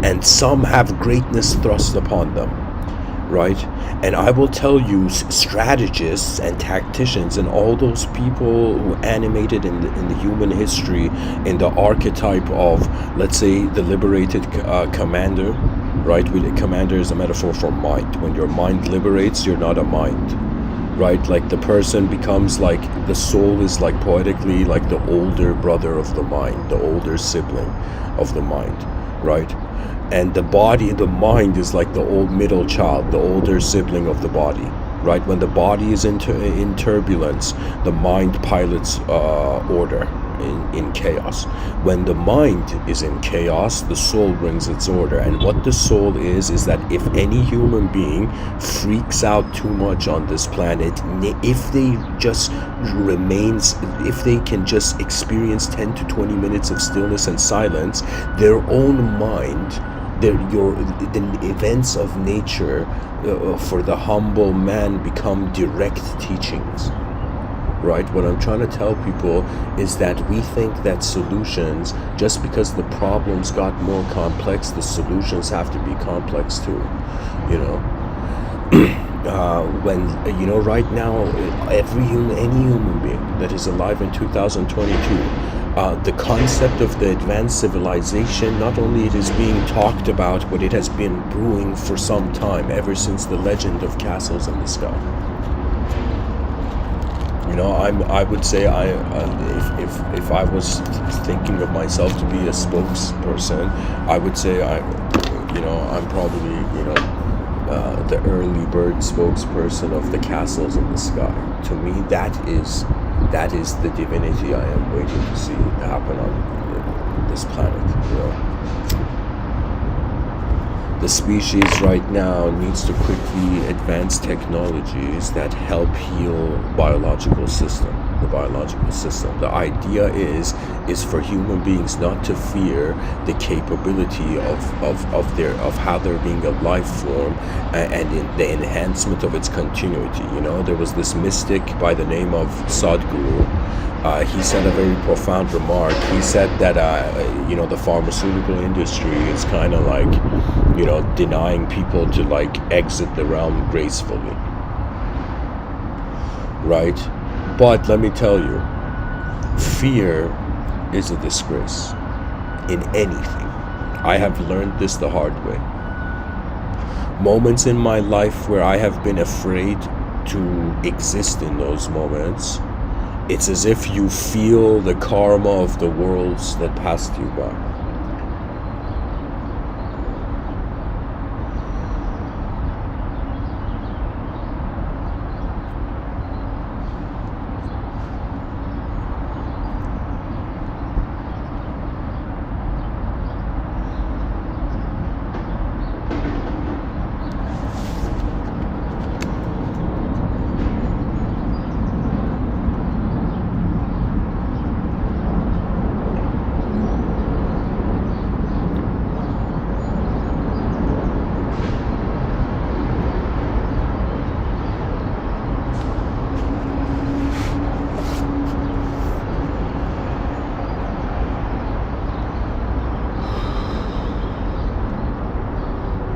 and some have greatness thrust upon them. Right? And I will tell you, strategists and tacticians and all those people who animated in the human history in the archetype of, let's say, the liberated commander, right? Commander is a metaphor for mind. When your mind liberates, you're not a mind, right? Like the person becomes like, the soul is like poetically like the older brother of the mind, the older sibling of the mind, right? And the body, the mind is like the old middle child, the older sibling of the body, right? When the body is in turbulence, the mind pilots order in chaos. When the mind is in chaos, the soul brings its order. And what the soul is that if any human being freaks out too much on this planet, if they just if they can just experience 10 to 20 minutes of stillness and silence, their own mind, the events of nature for the humble man become direct teachings, right? What I'm trying to tell people is that we think that solutions, just because the problems got more complex, the solutions have to be complex too, when right now any human being that is alive in 2022, the concept of the advanced civilization, not only it is being talked about, but it has been brewing for some time, ever since the legend of castles in the sky. I would say if I was thinking of myself to be a spokesperson, I would say I'm probably the early bird spokesperson of the castles in the sky. To me, that is the divinity I am waiting to see happen on this planet. The species right now needs to quickly advance technologies that help heal the biological system. The idea is for human beings not to fear the capability of how they're being a life form and in the enhancement of its continuity. There was this mystic by the name of Sadhguru. He said a very profound remark. He said that the pharmaceutical industry is kind of like denying people to like exit the realm gracefully, right? But let me tell you, fear is a disgrace in anything. I have learned this the hard way. Moments in my life where I have been afraid to exist in those moments, it's as if you feel the karma of the worlds that passed you by.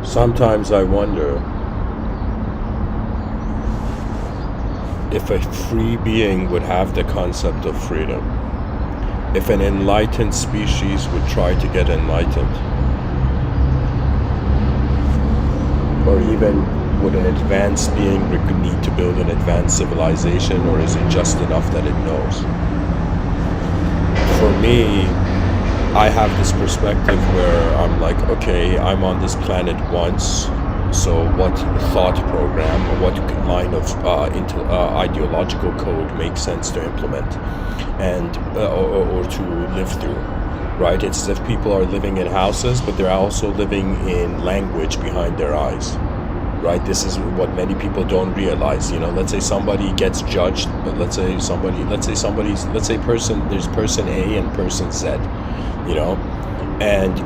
Sometimes I wonder if a free being would have the concept of freedom, if an enlightened species would try to get enlightened, or even Would an advanced being need to build an advanced civilization, or is it just enough that it knows? For me, I have this perspective where I'm like, okay, I'm on this planet once, so what thought program, or what line of ideological code makes sense to implement and or to live through, right? It's as if people are living in houses, but they're also living in language behind their eyes, right? This is what many people don't realize. Let's say somebody gets judged, but there's person A and person Z, and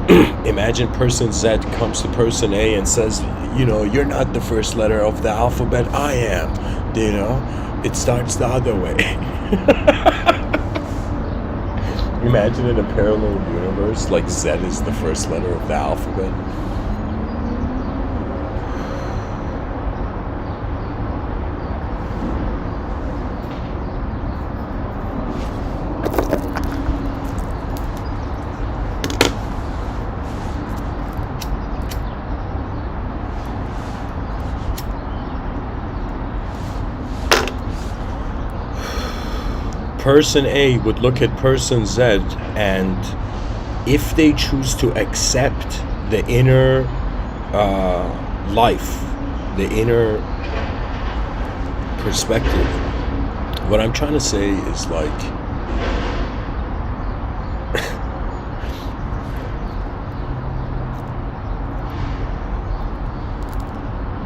imagine person Z comes to person A and says, you're not the first letter of the alphabet, I am. It starts the other way. Imagine in a parallel universe, like Z is the first letter of the alphabet. Person A would look at person Z, and if they choose to accept the inner life, the inner perspective, what I'm trying to say is like,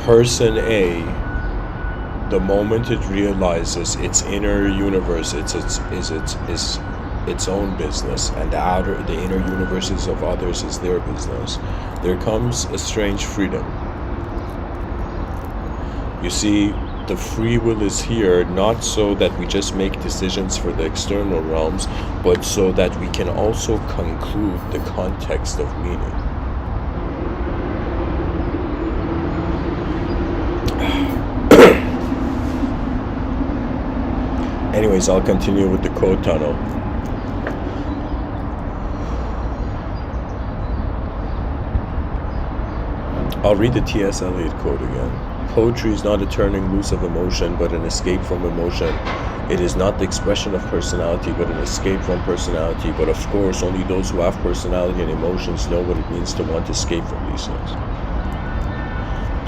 person A, the moment it realizes its inner universe is its own business, and the inner universes of others is their business, there comes a strange freedom. You see, the free will is here not so that we just make decisions for the external realms, but so that we can also conclude the context of meaning. Anyways, I'll continue with the code tunnel. I'll read the T.S. Eliot quote again. Poetry is not a turning loose of emotion, but an escape from emotion. It is not the expression of personality, but an escape from personality. But of course, only those who have personality and emotions know what it means to want to escape from these things.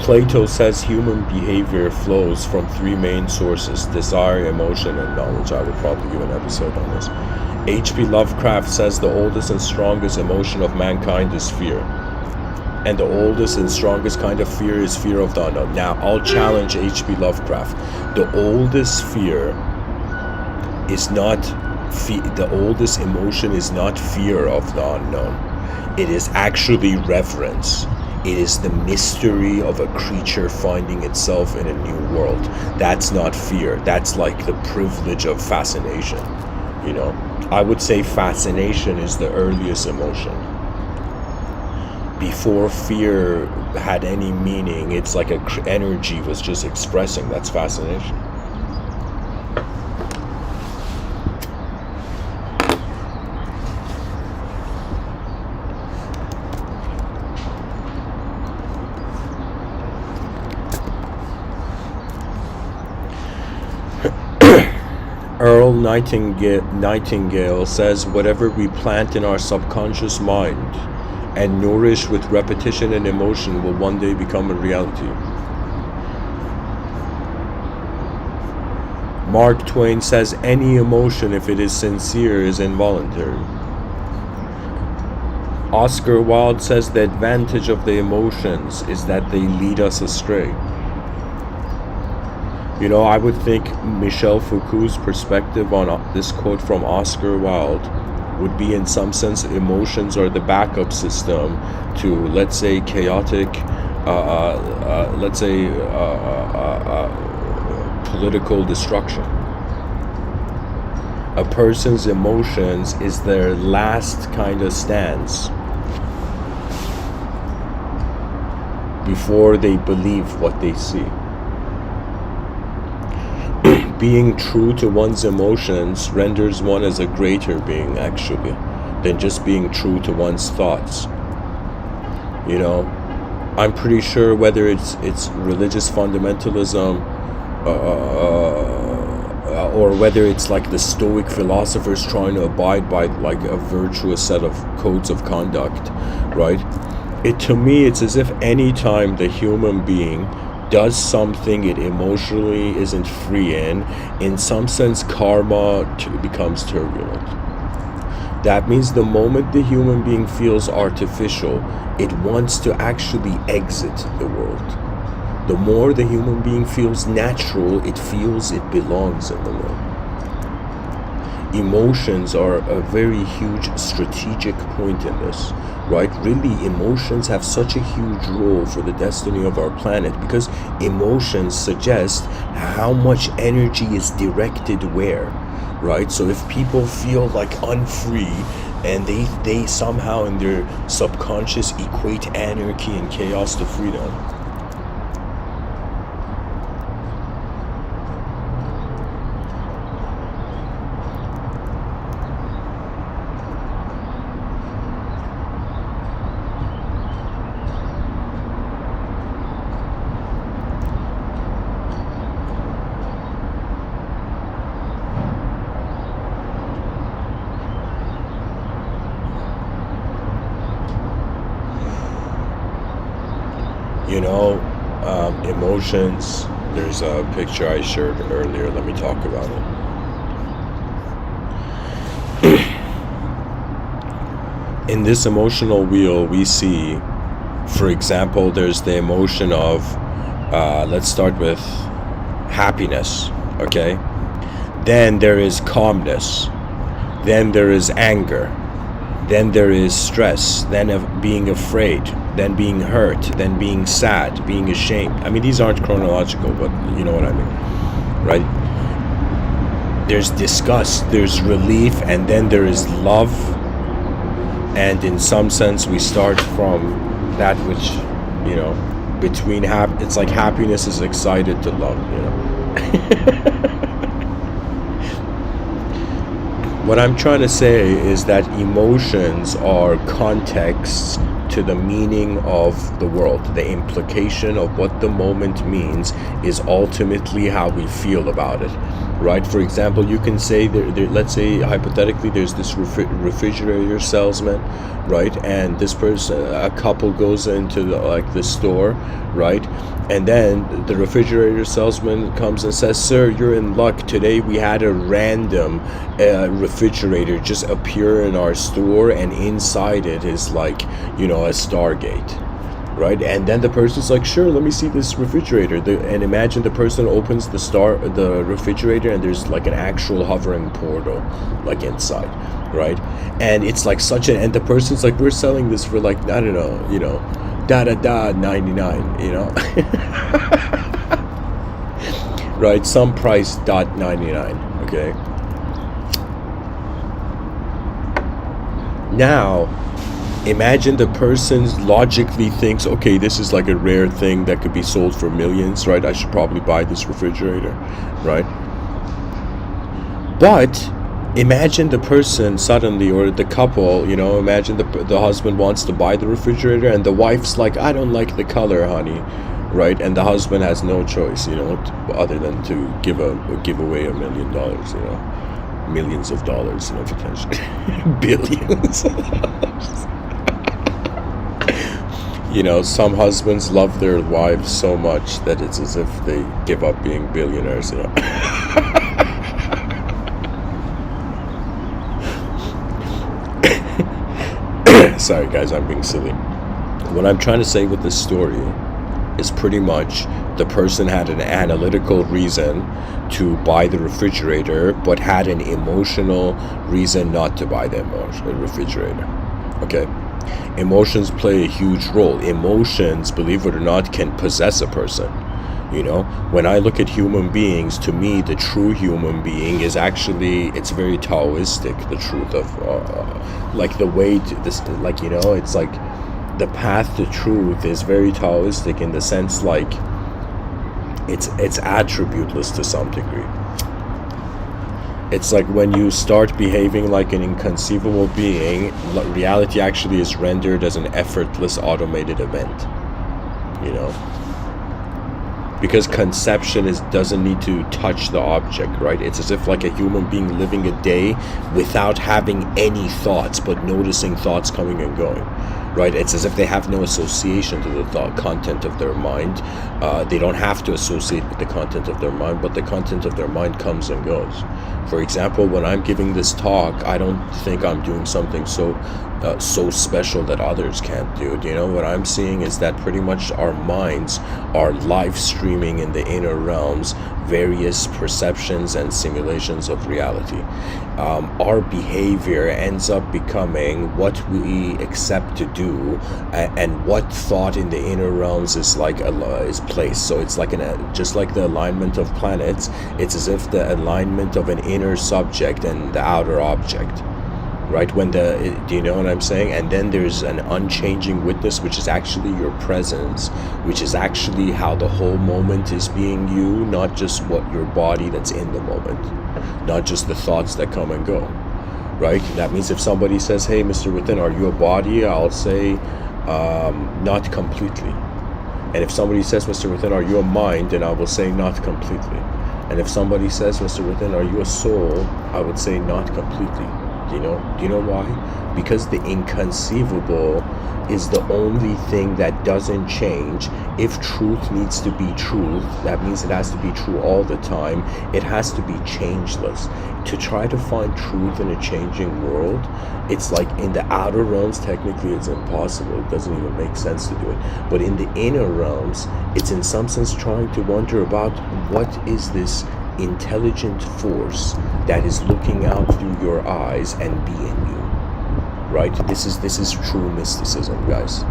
Plato says human behavior flows from three main sources: desire, emotion, and knowledge. I would probably give an episode on this. H.P. Lovecraft says the oldest and strongest emotion of mankind is fear. And the oldest and strongest kind of fear is fear of the unknown. Now, I'll challenge H.P. Lovecraft. The oldest fear is not the oldest emotion is not fear of the unknown. It is actually reverence. It is the mystery of a creature finding itself in a new world. That's not fear. That's like the privilege of fascination. I would say fascination is the earliest emotion. Before fear had any meaning, it's like energy was just expressing. That's fascination. Earl Nightingale says, whatever we plant in our subconscious mind and nourish with repetition and emotion will one day become a reality. Mark Twain says, any emotion, if it is sincere, is involuntary. Oscar Wilde says, the advantage of the emotions is that they lead us astray. I would think Michel Foucault's perspective on this quote from Oscar Wilde would be, in some sense, emotions are the backup system to, let's say, chaotic, political destruction. A person's emotions is their last kind of stance before they believe what they see. Being true to one's emotions renders one as a greater being, actually, than just being true to one's thoughts. I'm pretty sure whether it's religious fundamentalism, or whether it's like the Stoic philosophers trying to abide by like a virtuous set of codes of conduct, right? To me, it's as if any time the human being does something it emotionally isn't free in some sense, karma becomes turbulent. That means the moment the human being feels artificial, it wants to actually exit the world. The more the human being feels natural, it feels it belongs in the world. Emotions are a very huge strategic point in this, right? Really, emotions have such a huge role for the destiny of our planet because emotions suggest how much energy is directed where, right? So if people feel like unfree and they somehow in their subconscious equate anarchy and chaos to freedom, you know, emotions. There's a picture I shared earlier. Let me talk about it. In this emotional wheel, we see, for example, there's the emotion of, let's start with happiness, okay? Then there is calmness. Then there is anger. Then there is stress, then of being afraid, then being hurt, then being sad, being ashamed. I mean, these aren't chronological, but you know what I mean, right? There's disgust, there's relief, and then there is love. And in some sense, we start from that which, you know, between it's like happiness is excited to love, you know. What I'm trying to say is that emotions are contexts to the meaning of the world. The implication of what the moment means is ultimately how we feel about it, right? For example, you can say, let's say hypothetically, there's this refrigerator salesman, right? And this person, a couple goes into the store, right? And then the refrigerator salesman comes and says, "Sir, you're in luck. Today we had a random refrigerator just appear in our store, and inside it is like, you know, a Stargate." Right? And then the person's like, "Sure, let me see this refrigerator." And imagine the person opens the refrigerator, and there's like an actual hovering portal like inside, right? And it's like and the person's like, "We're selling this for like, I don't know, you know, 99, you know." Right? Some price .99, okay? Now, imagine the person logically thinks, okay, this is like a rare thing that could be sold for millions, right? I should probably buy this refrigerator, right? But imagine the person suddenly, or the couple, you know, imagine the husband wants to buy the refrigerator and the wife's like, "I don't like the color, honey," right? And the husband has no choice, you know, other than to give away $1 million, you know, millions of dollars, you know, potentially billions of dollars. You know, some husbands love their wives so much that it's as if they give up being billionaires, you know. Sorry guys, I'm being silly. What I'm trying to say with this story is pretty much the person had an analytical reason to buy the refrigerator, but had an emotional reason not to buy the refrigerator. Okay? Emotions play a huge role. Emotions, believe it or not, can possess a person. You know, when I look at human beings, to me, the true human being is actually, it's very Taoistic, the truth of, like the way to this, like, you know, it's like the path to truth is very Taoistic in the sense like it's attributeless to some degree. It's like when you start behaving like an inconceivable being, reality actually is rendered as an effortless automated event. you know, because conception doesn't need to touch the object, right? It's as if like a human being living a day without having any thoughts, but noticing thoughts coming and going, right? It's as if they have no association to the thought content of their mind. They don't have to associate with the content of their mind, but the content of their mind comes and goes. For example, when I'm giving this talk, I don't think I'm doing something so special that others can't do it. You know, what I'm seeing is that pretty much our minds are live streaming in the inner realms various perceptions and simulations of reality. Our behavior ends up becoming what we accept to do, and what thought in the inner realms is like is placed. So it's like just like the alignment of planets, it's as if the alignment of an inner subject and the outer object, right? Do you know what I'm saying? And then there's an unchanging witness, which is actually your presence, which is actually how the whole moment is being you, not just what your body that's in the moment, not just the thoughts that come and go, right? That means if somebody says, hey, Mr. Within, are you a body? I'll say, not completely. And if somebody says, Mr. Within, are you a mind? Then I will say, not completely. And if somebody says, Mr. Within, are you a soul? I would say, not completely. Do you know why? Because the inconceivable is the only thing that doesn't change. If truth needs to be truth, that means it has to be true all the time. It has to be changeless. To try to find truth in a changing world, it's like in the outer realms, technically it's impossible. It doesn't even make sense to do it. But in the inner realms, it's in some sense trying to wonder about what is this intelligent force that is looking out through your eyes and being you, right? This is true mysticism, guys.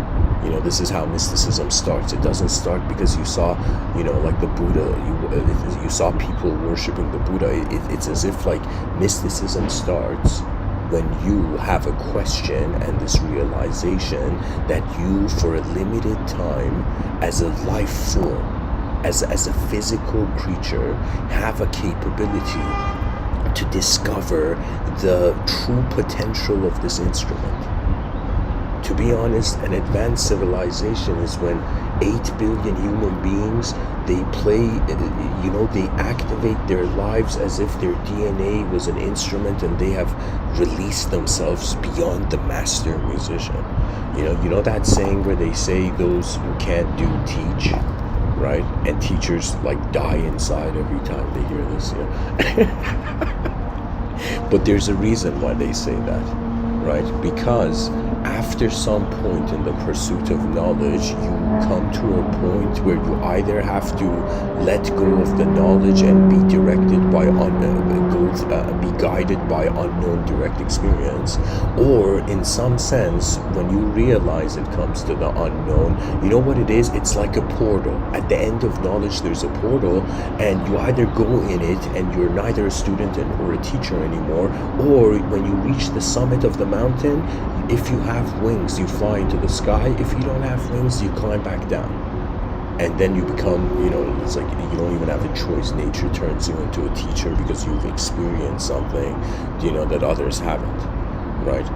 You know, this is how mysticism starts. It doesn't start because you saw, you know, like the Buddha, you saw people worshiping the Buddha. It's as if like mysticism starts when you have a question and this realization that you, for a limited time, as a life form, as a physical creature, have a capability to discover the true potential of this instrument. To be honest, an advanced civilization is when 8 billion human beings, they play, you know, they activate their lives as if their DNA was an instrument, and they have released themselves beyond the master musician. You know that saying where they say those who can't do teach, right? And teachers like die inside every time they hear this, you know? But there's a reason why they say that, right? Because after some point in the pursuit of knowledge, you come to a point where you either have to let go of the knowledge and be directed by be guided by unknown direct experience, or in some sense, when you realize it comes to the unknown, you know what it is? It's like a portal. At the end of knowledge, there's a portal, and you either go in it and you're neither a student or a teacher anymore, or when you reach the summit of the mountain, if you have wings, you fly into the sky. If you don't have wings, you climb back down. And then you become, you know, it's like you don't even have a choice. Nature turns you into a teacher because you've experienced something, you know, that others haven't, right?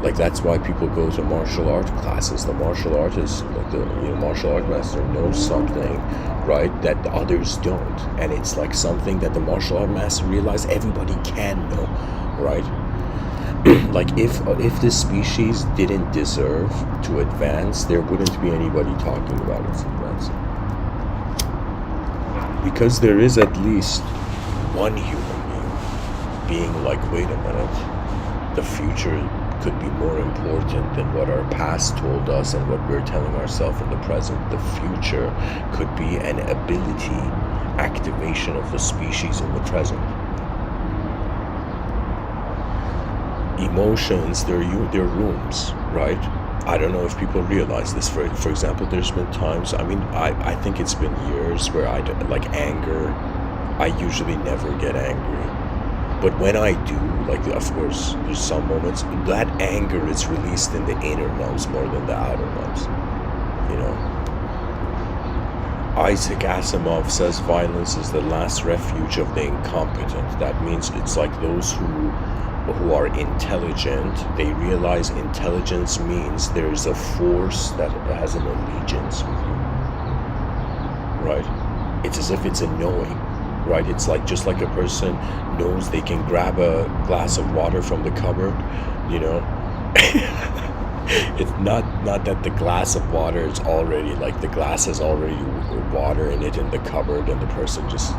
Like that's why people go to martial art classes. The martial artist, like the martial art master knows something, right, that the others don't. And it's like something that the martial art master realized everybody can know, right? Like if this species didn't deserve to advance, there wouldn't be anybody talking about its advancing. Because there is at least one human being like, wait a minute, the future could be more important than what our past told us and what we're telling ourselves in the present. The future could be an ability activation of the species in the present. Emotions, they're rooms, right? I don't know if people realize this. For example, there's been times, I mean, I think it's been years where like anger, I usually never get angry. But when I do, like, of course, there's some moments, that anger is released in the inner realms more than the outer realms, you know? Isaac Asimov says violence is the last refuge of the incompetent. That means it's like those who are intelligent, they realize intelligence means there's a force that has an allegiance with you. right? It's as if it's a knowing, right? It's like just like a person knows they can grab a glass of water from the cupboard, you know. It's not that the glass of water is already like the glass has already water in it in the cupboard, and the person just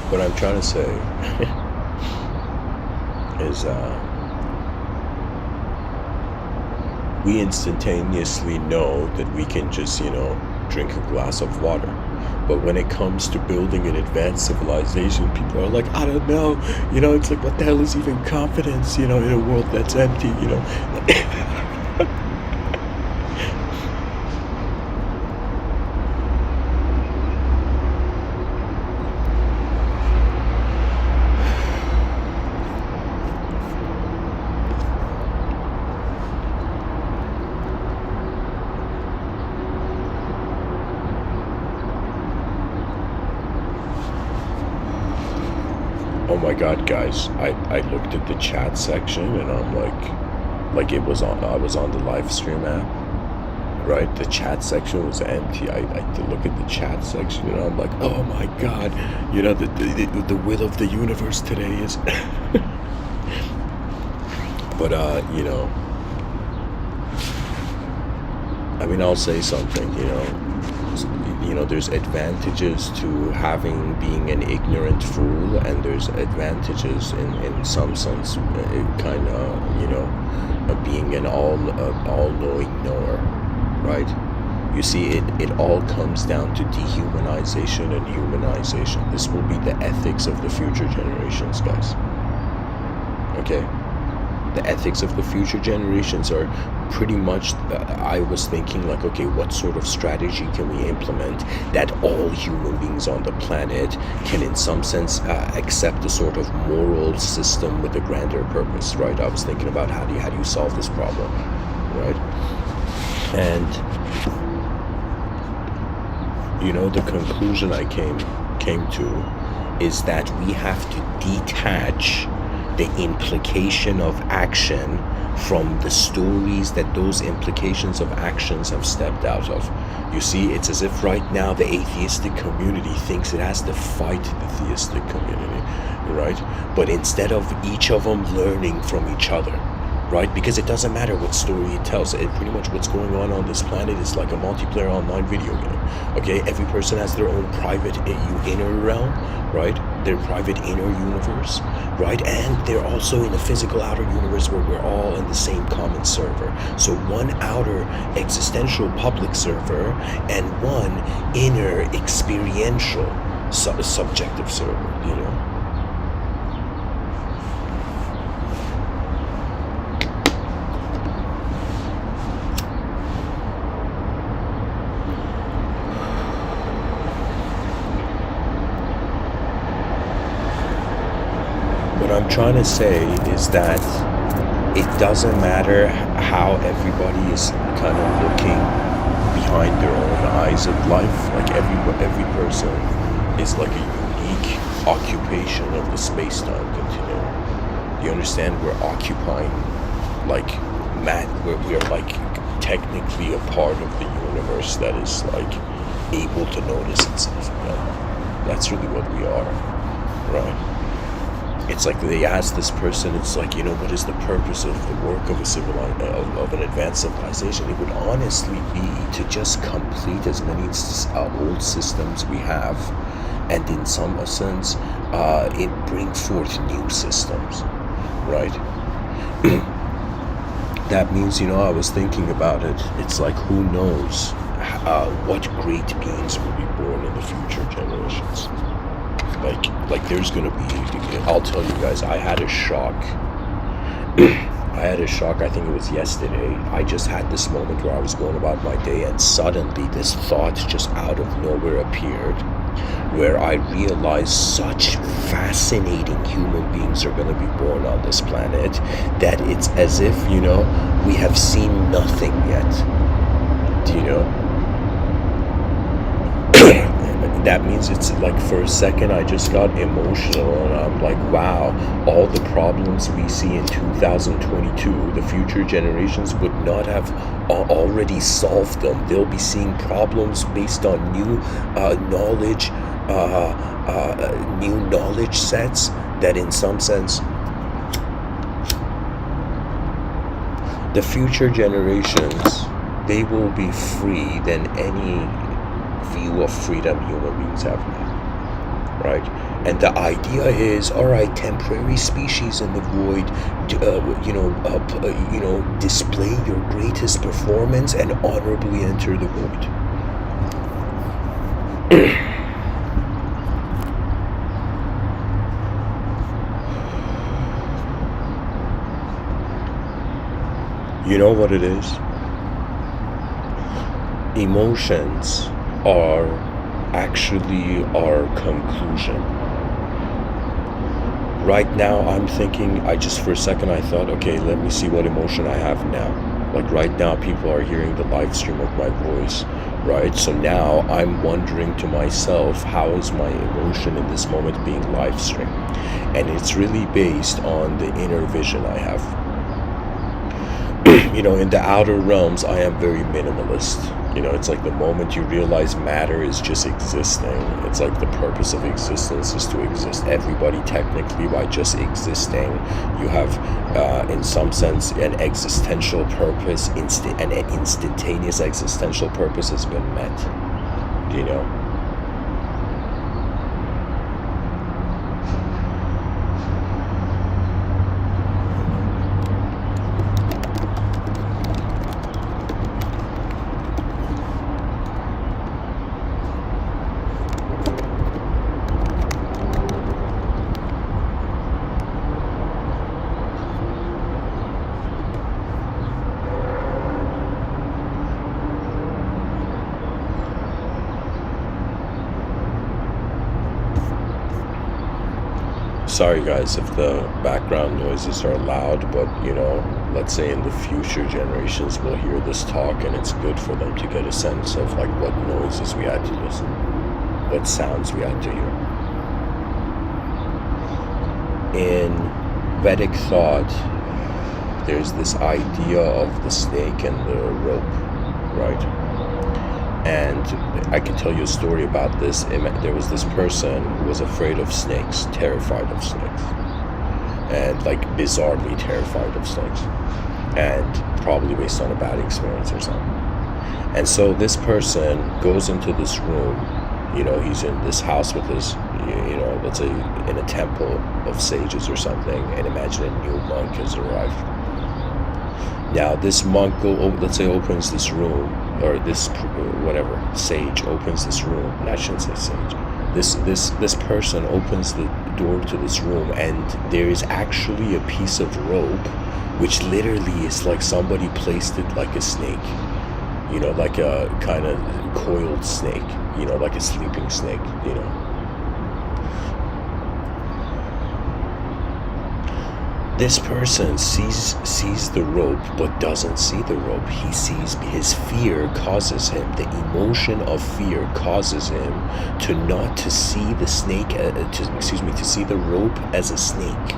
what I'm trying to say is we instantaneously know that we can just, drink a glass of water. But when it comes to building an advanced civilization, people are like, I don't know, it's like, what the hell is even confidence, in a world that's empty, Oh my god, guys, I looked at the chat section and I'm like it was on, I was on the live stream app, right? The chat section was empty. I look at the chat section and I'm like, oh my god, the will of the universe today is but I mean, I'll say something, there's advantages to being an ignorant fool, and there's advantages in some sense, kind of, being an all-knowing knower, right? You see, it all comes down to dehumanization and humanization. This will be the ethics of the future generations, guys. Okay? The ethics of the future generations are pretty much, I was thinking like, okay, what sort of strategy can we implement that all human beings on the planet can in some sense accept a sort of moral system with a grander purpose, right? I was thinking about how do you solve this problem, right? And the conclusion I came to is that we have to detach the implication of action from the stories that those implications of actions have stepped out of. You see, it's as if right now the atheistic community thinks it has to fight the theistic community, right? But instead of each of them learning from each other, right? Because it doesn't matter what story it tells. Pretty much what's going on this planet is like a multiplayer online video game. Okay, every person has their own private inner realm, right? Their private inner universe, right? And they're also in a physical outer universe where we're all in the same common server. So one outer existential public server and one inner experiential subjective server, What I'm trying to say is that it doesn't matter how everybody is kind of looking behind their own eyes of life. Like every person is like a unique occupation of the space-time continuum. You understand? We're occupying we're like technically a part of the universe that is like able to notice itself. That's really what we are, right? It's like they asked this person, it's like, what is the purpose of the work of of an advanced civilization? It would honestly be to just complete as many old systems we have, and in some sense, it bring forth new systems, right? That means, I was thinking about it. It's like, who knows what great beings will be born in the future generations. Like there's gonna be, I'll tell you guys, I had a shock, I think it was yesterday. I just had this moment where I was going about my day and suddenly this thought just out of nowhere appeared, where I realized such fascinating human beings are gonna be born on this planet that it's as if, we have seen nothing yet. Do you know? that means it's like for a second I just got emotional and I'm like, wow, all the problems we see in 2022, the future generations would not have already solved them. They'll be seeing problems based on new knowledge, new knowledge sets that in some sense the future generations, they will be free than any view of freedom human beings have now, right? And the idea is, all right, temporary species in the void, display your greatest performance and honorably enter the void. You know what it is? Emotions are actually our conclusion. Right now I'm thinking, for a second I thought, okay, let me see what emotion I have now. Like right now people are hearing the live stream of my voice, right? So now I'm wondering to myself, how is my emotion in this moment being live streamed? And it's really based on the inner vision I have. In the outer realms, I am very minimalist. It's like the moment you realize matter is just existing. It's like the purpose of existence is to exist. Everybody technically, by just existing, you have, in some sense, an existential purpose, an instantaneous existential purpose has been met. Sorry guys if the background noises are loud, but let's say in the future generations will hear this talk and it's good for them to get a sense of like what noises we had to listen, what sounds we had to hear. In Vedic thought, there's this idea of the snake and the rope, right? And I can tell you a story about this. There was this person who was afraid of snakes, terrified of snakes, and like bizarrely terrified of snakes, and probably based on a bad experience or something. And so this person goes into this room, he's in this house with his, let's say in a temple of sages or something, and imagine a new monk has arrived. Now this monk, let's say, opens this room, or this sage opens this room. I shouldn't say sage. This person opens the door to this room, and there is actually a piece of rope, which literally is like somebody placed it like a snake, like a kind of coiled snake, like a sleeping snake, This person sees the rope but doesn't see the rope. He sees, his fear causes him, the emotion of fear causes him to see the snake, to see the rope as a snake.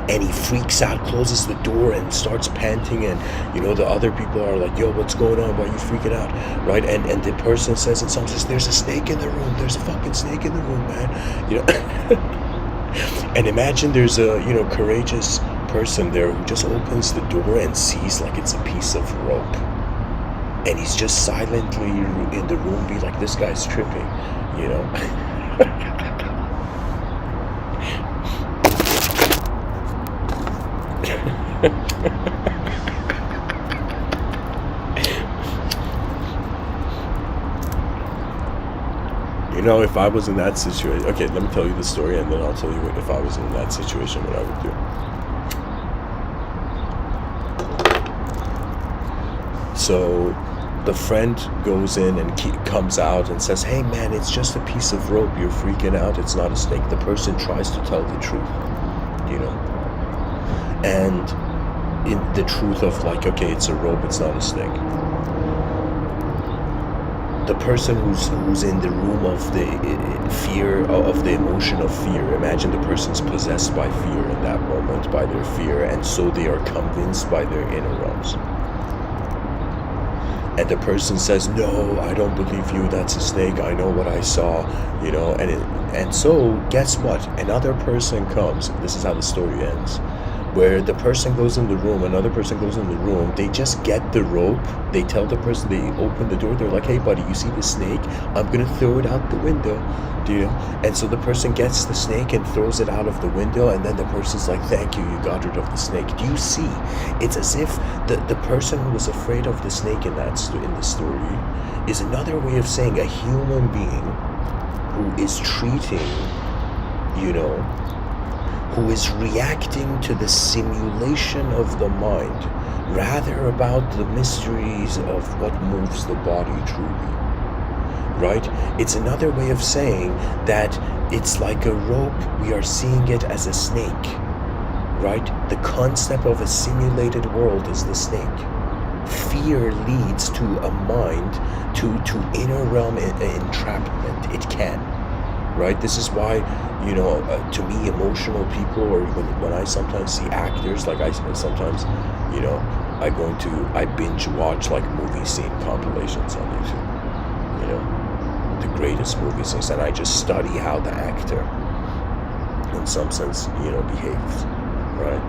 And he freaks out, closes the door and starts panting, and the other people are like, yo, what's going on? Why are you freaking out? Right? And the person says in some sense, there's a snake in the room, there's a fucking snake in the room, man. And imagine there's a courageous person there who just opens the door and sees like it's a piece of rope, and he's just silently in the room be like, this guy's tripping. If I was in that situation, okay, let me tell you the story, and then I'll tell you if I was in that situation, what I would do. So the friend goes in and comes out and says, hey man, it's just a piece of rope, you're freaking out, it's not a snake. The person tries to tell the truth, and in the truth of like, okay, it's a rope, it's not a snake. the person who's in the room of the fear, of the emotion of fear. Imagine the person's possessed by fear in that moment, by their fear, and so they are convinced by their inner realms. And the person says, no, I don't believe you, that's a snake, I know what I saw, you know. And so guess what, another person comes. This is how the story ends, where the person goes in the room, another person goes in the room, they just get the rope, they tell the person, they open the door, they're like, hey buddy, you see the snake? I'm gonna throw it out the window, do you know? And so the person gets the snake and throws it out of the window, and then the person's like, thank you, you got rid of the snake. Do you see? It's as if the person who was afraid of the snake in the story is another way of saying a human being who is treating, you know, who is reacting to the simulation of the mind, rather about the mysteries of what moves the body truly, right? It's another way of saying that it's like a rope, we are seeing it as a snake, right? The concept of a simulated world is the snake. Fear leads to a mind, to inner realm entrapment. It can. Right? This is why, you know, to me, emotional people, or even when I sometimes see actors, like I sometimes, you know, I binge watch like movie scene compilations on YouTube, you know, the greatest movie scenes, and I just study how the actor, in some sense, you know, behaves, right?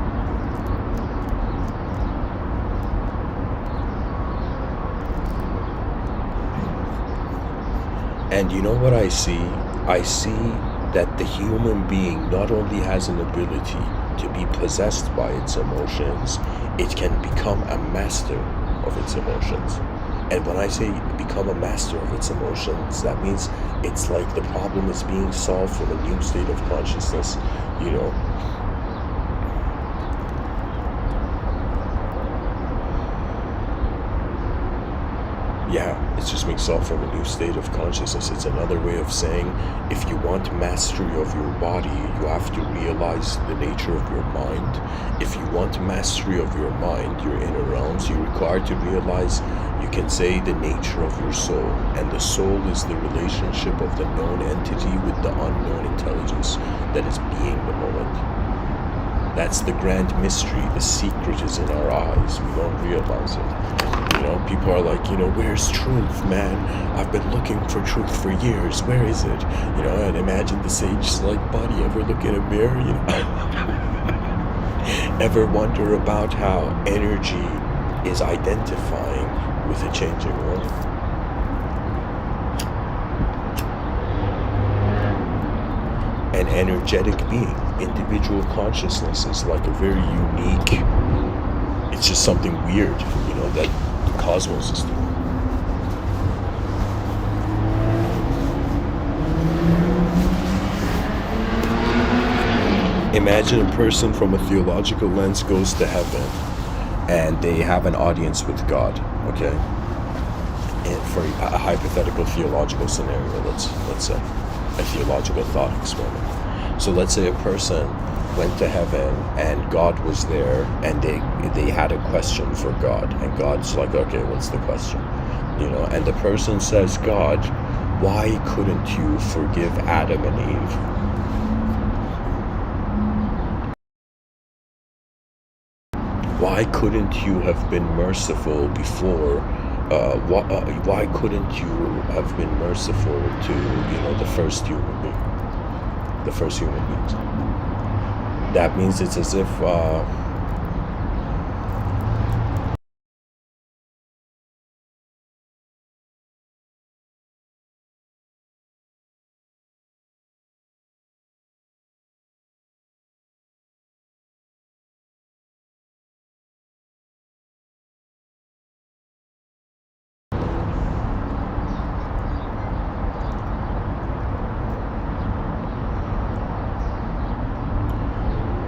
And you know what I see? I see that the human being not only has an ability to be possessed by its emotions, it can become a master of its emotions. And when I say become a master of its emotions, that means it's like the problem is being solved from a new state of consciousness, you know. Yeah, it's just being solved from a new state of consciousness. It's another way of saying, if you want mastery of your body, you have to realize the nature of your mind. If you want mastery of your mind, your inner realms, you're required to realize, you can say, the nature of your soul. And the soul is the relationship of the known entity with the unknown intelligence that is being the moment. That's the grand mystery. The secret is in our eyes. We don't realize it. You know, people are like, you know, where's truth, man? I've been looking for truth for years. Where is it? You know, and imagine the sage's like, buddy, ever look in a mirror? You know, ever wonder about how energy is identifying with a changing world? An energetic being, individual consciousness is like a very unique, it's just something weird, you know, that the cosmos is doing. Imagine a person from a theological lens goes to heaven and they have an audience with God, okay? And for a hypothetical theological scenario, let's say, a theological thought experiment. So let's say a person went to heaven and God was there and they had a question for God, and God's like, okay, what's the question? You know, and the person says, God, why couldn't you forgive Adam and Eve? Why couldn't you have been merciful before? Why couldn't you have been merciful to, you know, the first human being? The first human beings. That means it's as if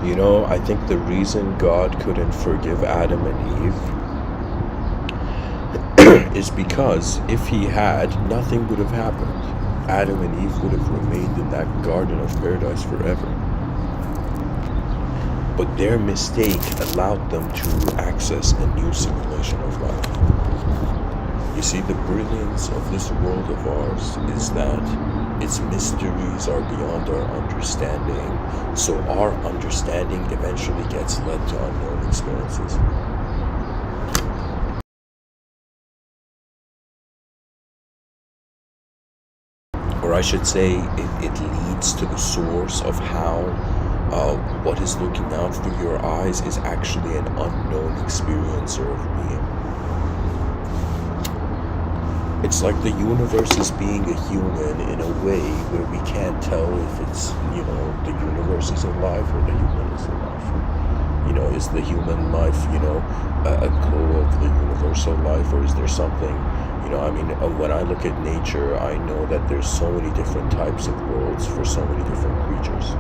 you know, I think the reason God couldn't forgive Adam and Eve is because if he had, nothing would have happened. Adam and Eve would have remained in that garden of paradise forever. But their mistake allowed them to access a new simulation of life. You see, the brilliance of this world of ours is that its mysteries are beyond our understanding, so our understanding eventually gets led to unknown experiences. Or I should say, it leads to the source of how what is looking out through your eyes is actually an unknown experiencer of being. It's like the universe is being a human in a way where we can't tell if it's, the universe is alive or the human is alive. Is the human life, a echo of the universal life, or is there something, when I look at nature, I know that there's so many different types of worlds for so many different creatures.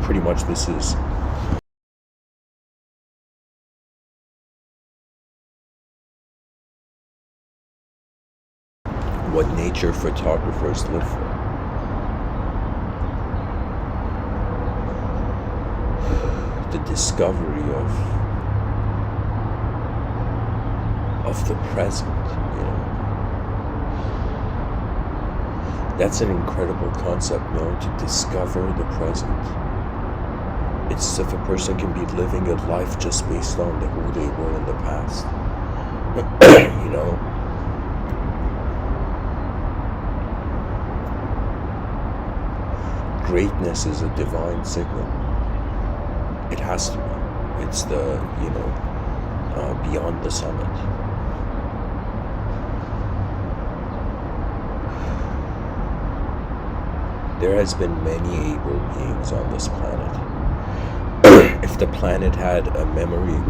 Pretty much this is what nature photographers live for. The discovery of the present, That's an incredible concept, to discover the present. It's as if a person can be living a life just based on who they were in the past. Greatness is a divine signal. It has to be. It's the, beyond the summit. There has been many able beings on this planet. If the planet had a memory,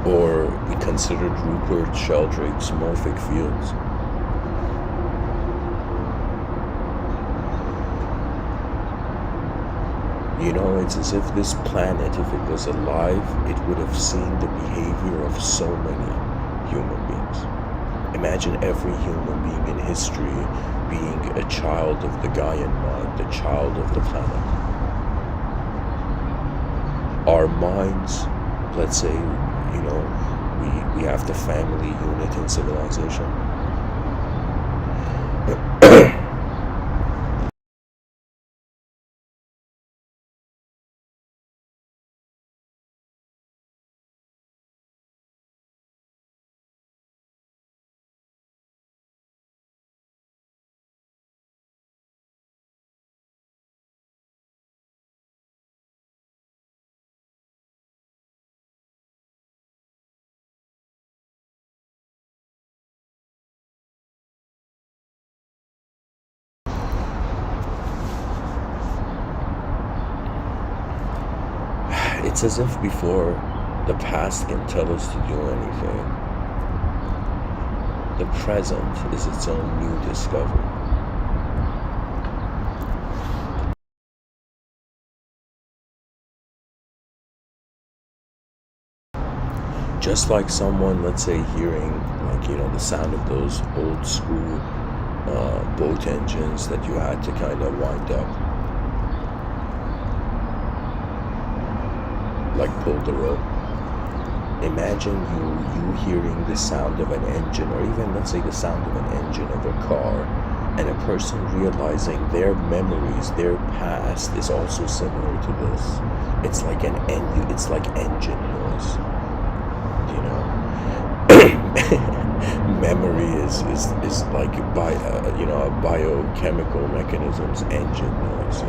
or we considered Rupert Sheldrake's morphic fields, it's as if this planet, if it was alive, it would have seen the behavior of so many human beings. Imagine every human being in history being a child of the Gaian mind, a child of the planet. Our minds, let's say, we have the family unit in civilization. It's as if before the past can tell us to do anything, the present is its own new discovery. Just like someone, let's say, hearing, the sound of those old school boat engines that you had to kind of wind up, like pull the rope. Imagine you hearing the sound of an engine, or even, let's say, the sound of an engine of a car, and a person realizing their memories, their past is also similar to this. It's like it's like engine noise. Memory is like a biochemical mechanism's engine noise.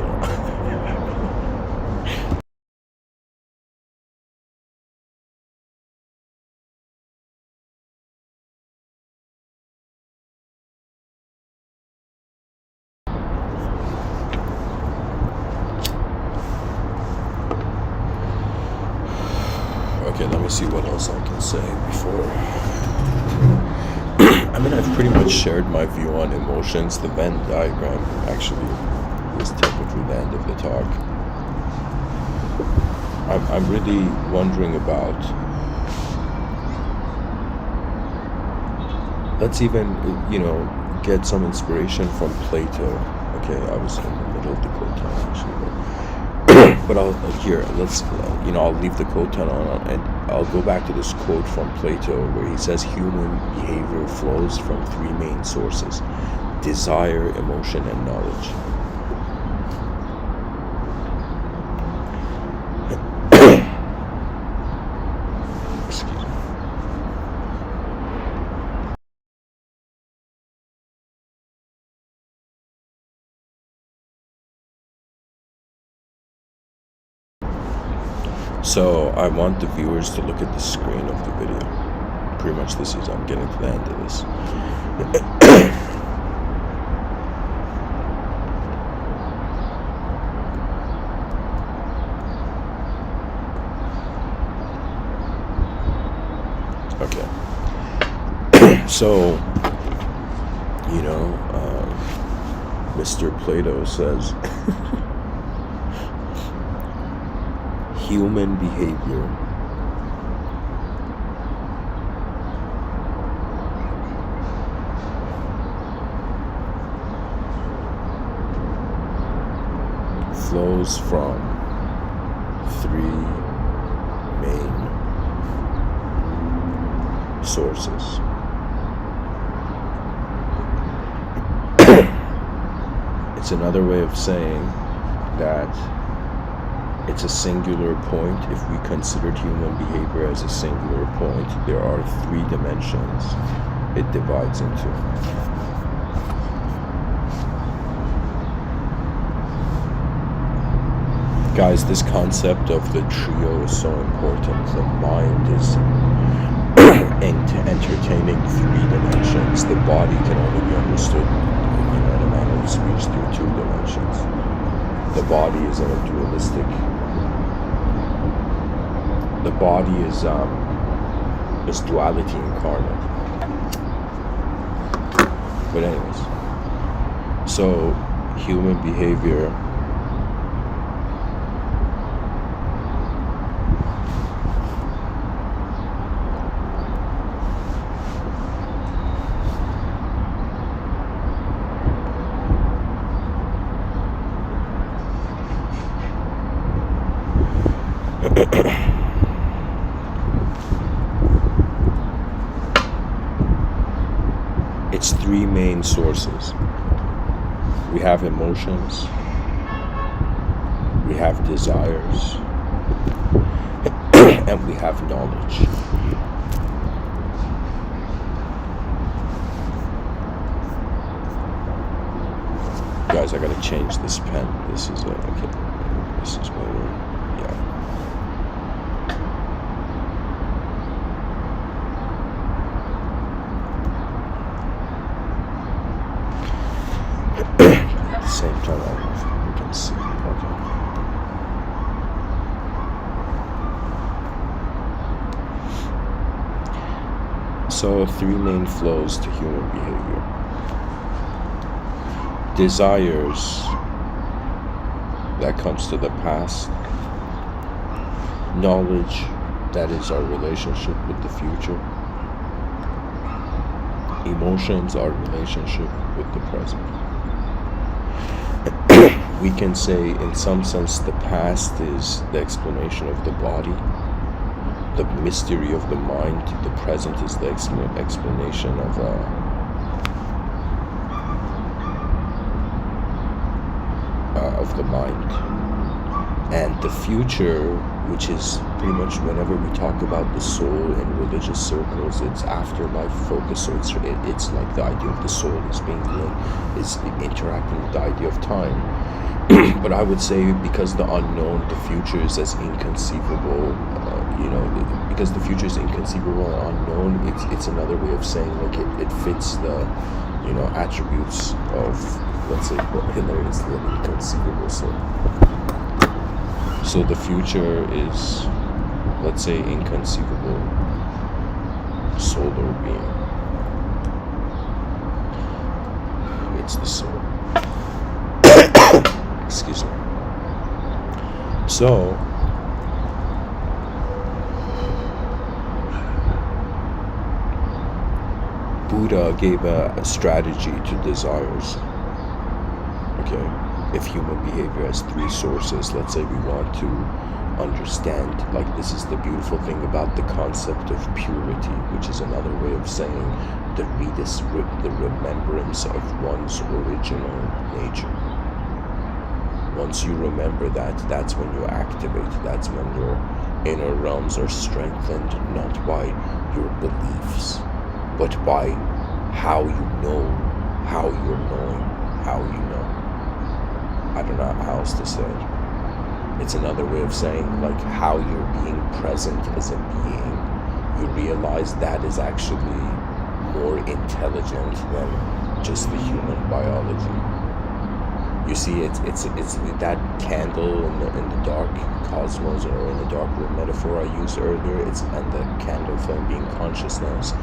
Okay, let me see what else I can say before. I've pretty much shared my view on emotions. The Venn diagram actually is typically the end of the talk. I'm really wondering about, let's even, get some inspiration from Plato. Okay, I was in the middle of the quote time actually. But here, let's, I'll leave the quote on, and I'll go back to this quote from Plato where he says human behavior flows from three main sources: desire, emotion, and knowledge. Excuse me. So I want the viewers to look at the screen of the video. Pretty much I'm getting to the end of this. Okay. So, Mr. Plato says human behavior flows from three main sources. It's another way of saying that it's a singular point. If we considered human behavior as a singular point, there are three dimensions it divides into. Guys, this concept of the trio is so important. The mind is entertaining three dimensions. The body can only be understood in a manner of speech through two dimensions. The body is in a dualistic. The body is duality incarnate. But anyways, so human behavior it's three main sources. We have emotions, we have desires, and we have knowledge. Guys, I gotta change this pen. This is okay. This is better. Yeah. At the same time, I don't know if you can see. Okay. So, three main flows to human behavior. Desires, that comes to the past. Knowledge, that is our relationship with the future. Emotions, our relationship with the present. We can say, in some sense, the past is the explanation of the body, the mystery of the mind. The present is the explanation of the mind. And the future, which is pretty much whenever we talk about the soul in religious circles, it's afterlife focus. So it's like the idea of the soul is interacting with the idea of time. But I would say, because the unknown, the future is as inconceivable. Because the future is inconceivable and unknown, it's another way of saying like it fits the attributes of, let's say, hilariously inconceivable. So the future is, let's say, inconceivable solar being. It's the soul. Excuse me. So Buddha gave a strategy to desires. Okay. if human behavior has three sources, let's say we want to understand, like, this is the beautiful thing about the concept of purity, which is another way of saying the remembrance of one's original nature. Once you remember that, that's when you activate. That's when your inner realms are strengthened, not by your beliefs, but by how you know, how you're knowing, how you know. I don't know how else to say it. It's another way of saying, like, how you're being present as a being. You realize that is actually more intelligent than just the human biology. You see, it's that candle in the dark cosmos, or in the dark room metaphor I used earlier. And the candle flame being consciousness.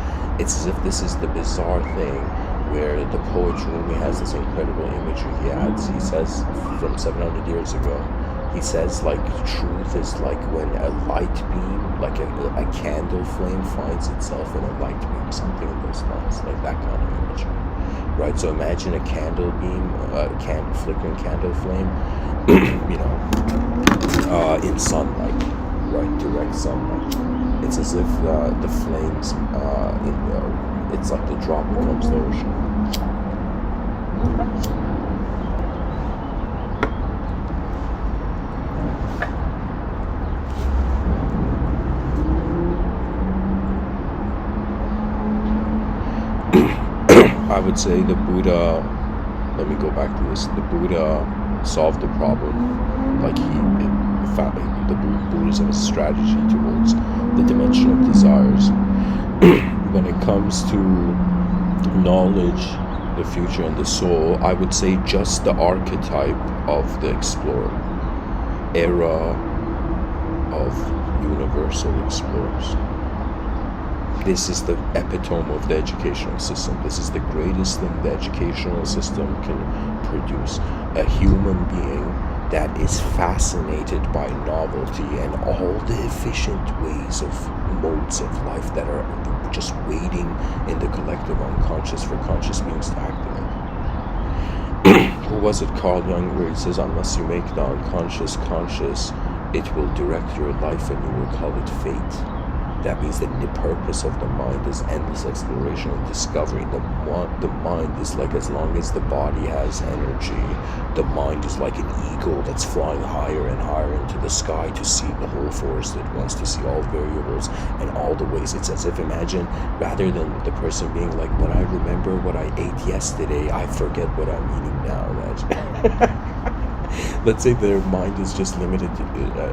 It's as if this is the bizarre thing where the poet Rumi has this incredible imagery he adds. He says from 700 years ago. He says, like, truth is like when a light beam, like a candle flame finds itself in a light beam, something in those lines, like that kind of imagery. Right, so imagine a candle beam, flickering candle flame, in sunlight, right, direct sunlight. It's as if the flames, it's like the drop becomes the ocean. I would say the Buddha, let me go back to this, the Buddha solved the problem, like the Buddhism is a strategy towards the dimension of desires. When it comes to knowledge, the future, and the soul, I would say just the archetype of the explorer, era of universal explorers. This is the epitome of the educational system. This is the greatest thing the educational system can produce. A human being that is fascinated by novelty and all the efficient ways of modes of life that are just waiting in the collective unconscious for conscious beings to activate. Who was it, Carl Jung, where he says, unless you make the unconscious conscious, it will direct your life and you will call it fate. That means that the purpose of the mind is endless exploration and discovery. The mind is like, as long as the body has energy, the mind is like an eagle that's flying higher and higher into the sky to see the whole forest. It wants to see all variables and all the ways. It's as if, imagine, rather than the person being like, but I remember what I ate yesterday, I forget what I'm eating now. Let's say their mind is just limited to,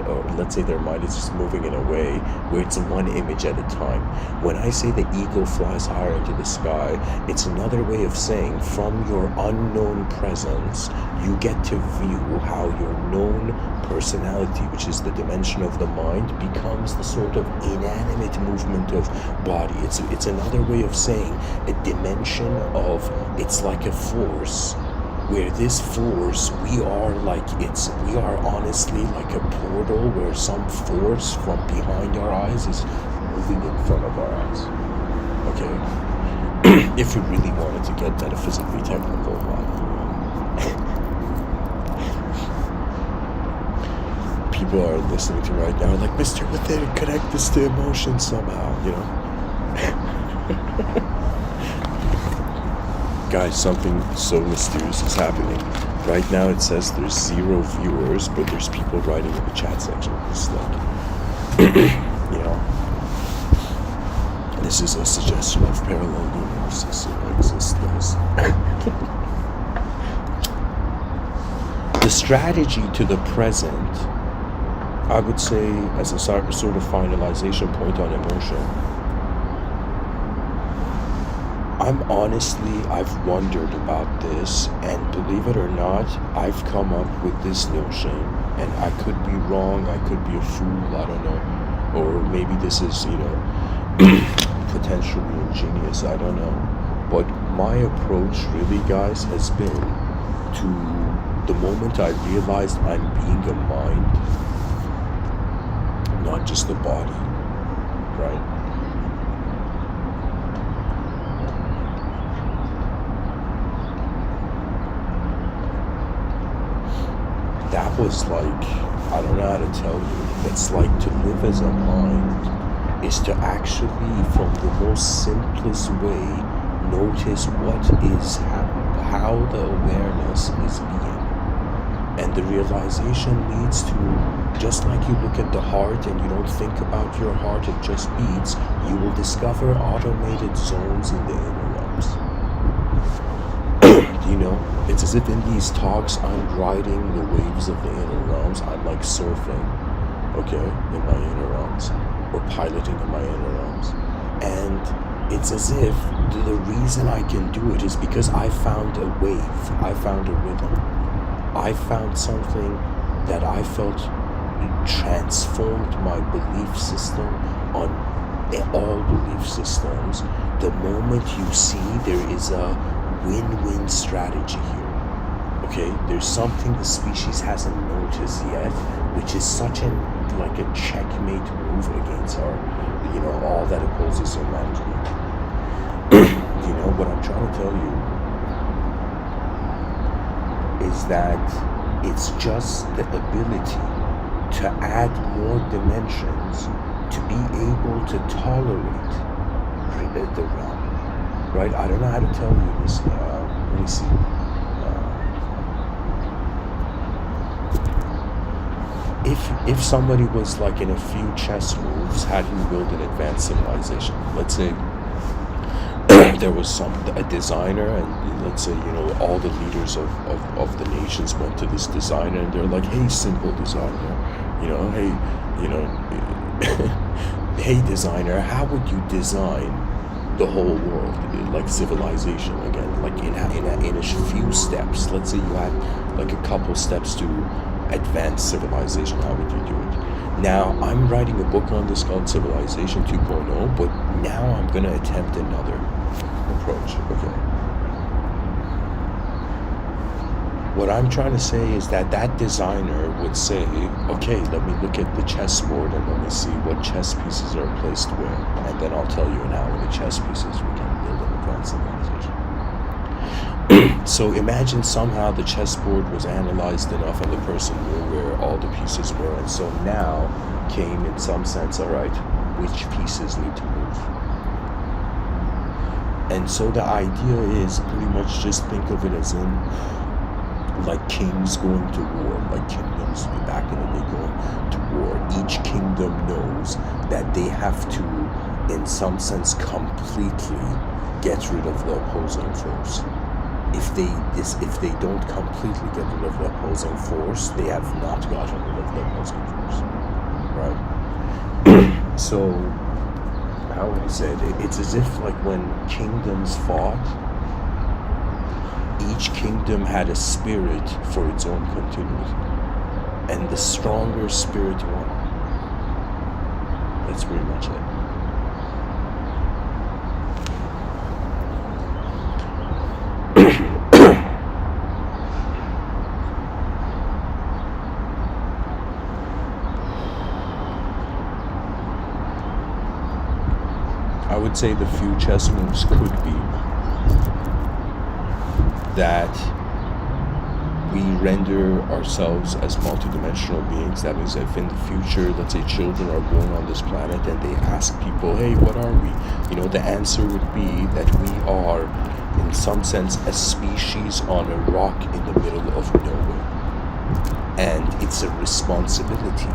or let's say their mind is just moving in a way where it's one image at a time. When I say the eagle flies higher into the sky, it's another way of saying from your unknown presence, you get to view how your known personality, which is the dimension of the mind, becomes the sort of inanimate movement of body. It's another way of saying a dimension of, it's like a force, where this force, we are honestly like a portal where some force from behind our eyes is moving in front of our eyes. Okay? If we really wanted to get metaphysically technical, people are listening to right now like, Mr. Within, connect this to emotion somehow, Guys, something so mysterious is happening. Right now it says there's 0 viewers, but there's people writing in the chat section. It's like, this is a suggestion of parallel universes that exist, guys. The strategy to the present, I would say, as a sort of finalization point on emotion, I've wondered about this, and believe it or not, I've come up with this notion, and I could be wrong, I could be a fool, I don't know, or maybe this is, potentially ingenious, I don't know, but my approach really, guys, has been to the moment I realized I'm being a mind, not just a body, right? that was like, I don't know how to tell you. It's like to live as a mind is to actually, from the most simplest way, notice what is how the awareness is being. And the realization leads to, just like you look at the heart and you don't think about your heart, it just beats, you will discover automated zones in the inner realms. You know, it's as if in these talks I'm riding the waves of the inner realms. I'm like surfing, okay, in my inner realms, or piloting in my inner realms. And it's as if the reason I can do it is because I found a wave, I found a rhythm, I found something that I felt transformed my belief system on all belief systems. The moment you see there is a win-win strategy here, okay, there's something the species hasn't noticed yet, which is such like a checkmate move against our, you know, all that opposes humanity. You know what I'm trying to tell you is that it's just the ability to add more dimensions to be able to tolerate the realm. Right? I don't know how to tell you this. Let me see. If somebody was like in a few chess moves, how do you build an advanced civilization? Let's say there was a designer, and let's say, you know, all the leaders of the nations went to this designer, and they're like, hey, simple designer, you know, hey, you know, hey designer, how would you design the whole world, like civilization again, like in a few steps? Let's say you had like a couple steps to advanced civilization. How would you do it? Now I'm writing a book on this called Civilization 2.0, but now I'm gonna attempt another approach. Okay, what I'm trying to say is that that designer would say, okay, let me look at the chessboard and let me see what chess pieces are placed where, and then I'll tell you how many chess pieces we can build an advanced civilization. So imagine somehow the chessboard was analyzed enough and the person knew where all the pieces were, and so now came in some sense, all right, which pieces need to move. And so the idea is pretty much just think of it as in like kings going to war, like kingdoms back in the day going to war. Each kingdom knows that they have to, in some sense, completely get rid of the opposing force. If they don't completely get rid of the opposing force, they have not gotten rid of the opposing force, right? So, how would I say it? It's as if like when kingdoms fought, each kingdom had a spirit for its own continuity, and the stronger spirit won. That's pretty much it. I would say the few chess moves could be that we render ourselves as multidimensional beings. That means if in the future, let's say children are born on this planet and they ask people, hey, what are we? You know, the answer would be that we are, in some sense, a species on a rock in the middle of nowhere. And it's a responsibility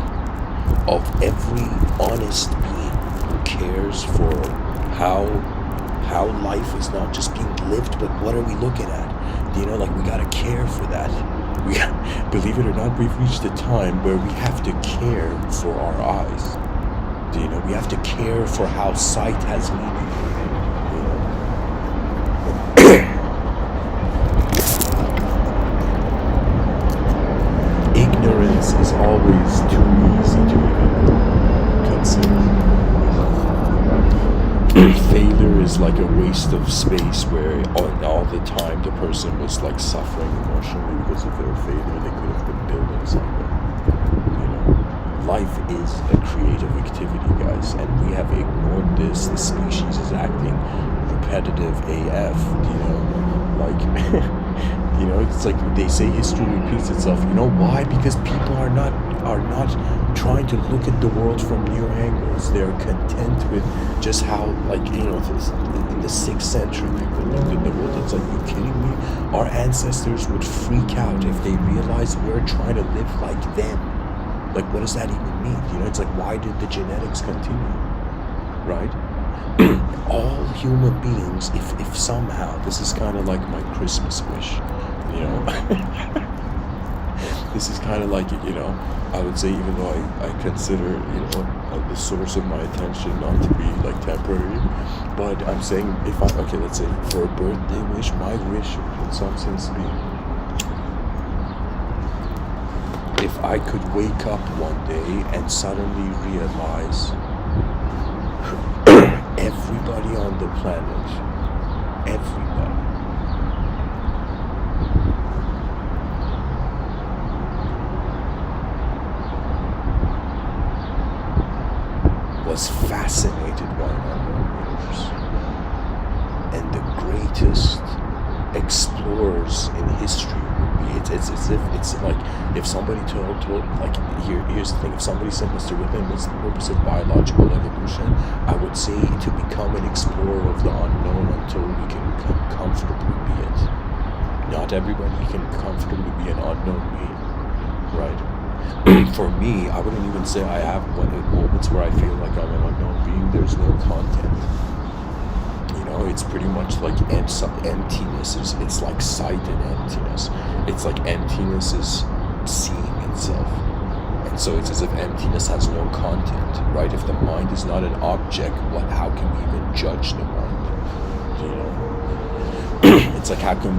of every honest being who cares for how life is not just being lived, but what are we looking at? You know, like we gotta care for that. Believe it or not, we've reached a time where we have to care for our eyes. Do you know, we have to care for how sight has meaning. You know? Ignorance is always too easy to even consider. Failure is like a waste of space where all the time the person was like suffering emotionally because of their failure. They could have been building something. You know, life is a creative activity, guys, and we have ignored this. The species is acting repetitive AF. You know, like You know, it's like they say history repeats itself. You know why? Because people are not trying to look at the world from new angles. They're content with just how, like, you know, in the 6th century people looked at the world. It's like, you kidding me? Our ancestors would freak out if they realized we're trying to live like them. Like, what does that even mean? You know, it's like, why did the genetics continue? Right? All human beings, if somehow, this is kind of like my Christmas wish, you know. This is kind of like, you know, I would say, even though I consider, you know, the source of my attention not to be like temporary, but I'm saying, if I, okay, let's say for a birthday wish, my wish would in some sense be, if I could wake up one day and suddenly realize everybody on the planet, everybody, was fascinated by an unknown universe. And the greatest explorers in history would be, it's as if, it's like, if somebody told like, here's the thing, if somebody said, Mr. Within, what's the purpose of biological evolution, I would say to become an explorer of the unknown until we can comfortably be it. Not everybody can comfortably be an unknown being, right? For me, I wouldn't even say I have moments where I feel like I'm an unknown being. There's no content. You know, it's pretty much like emptiness. It's like sight and emptiness. It's like emptiness is seeing itself. And so it's as if emptiness has no content, right? If the mind is not an object, how can we even judge the mind? You know? It's like, how can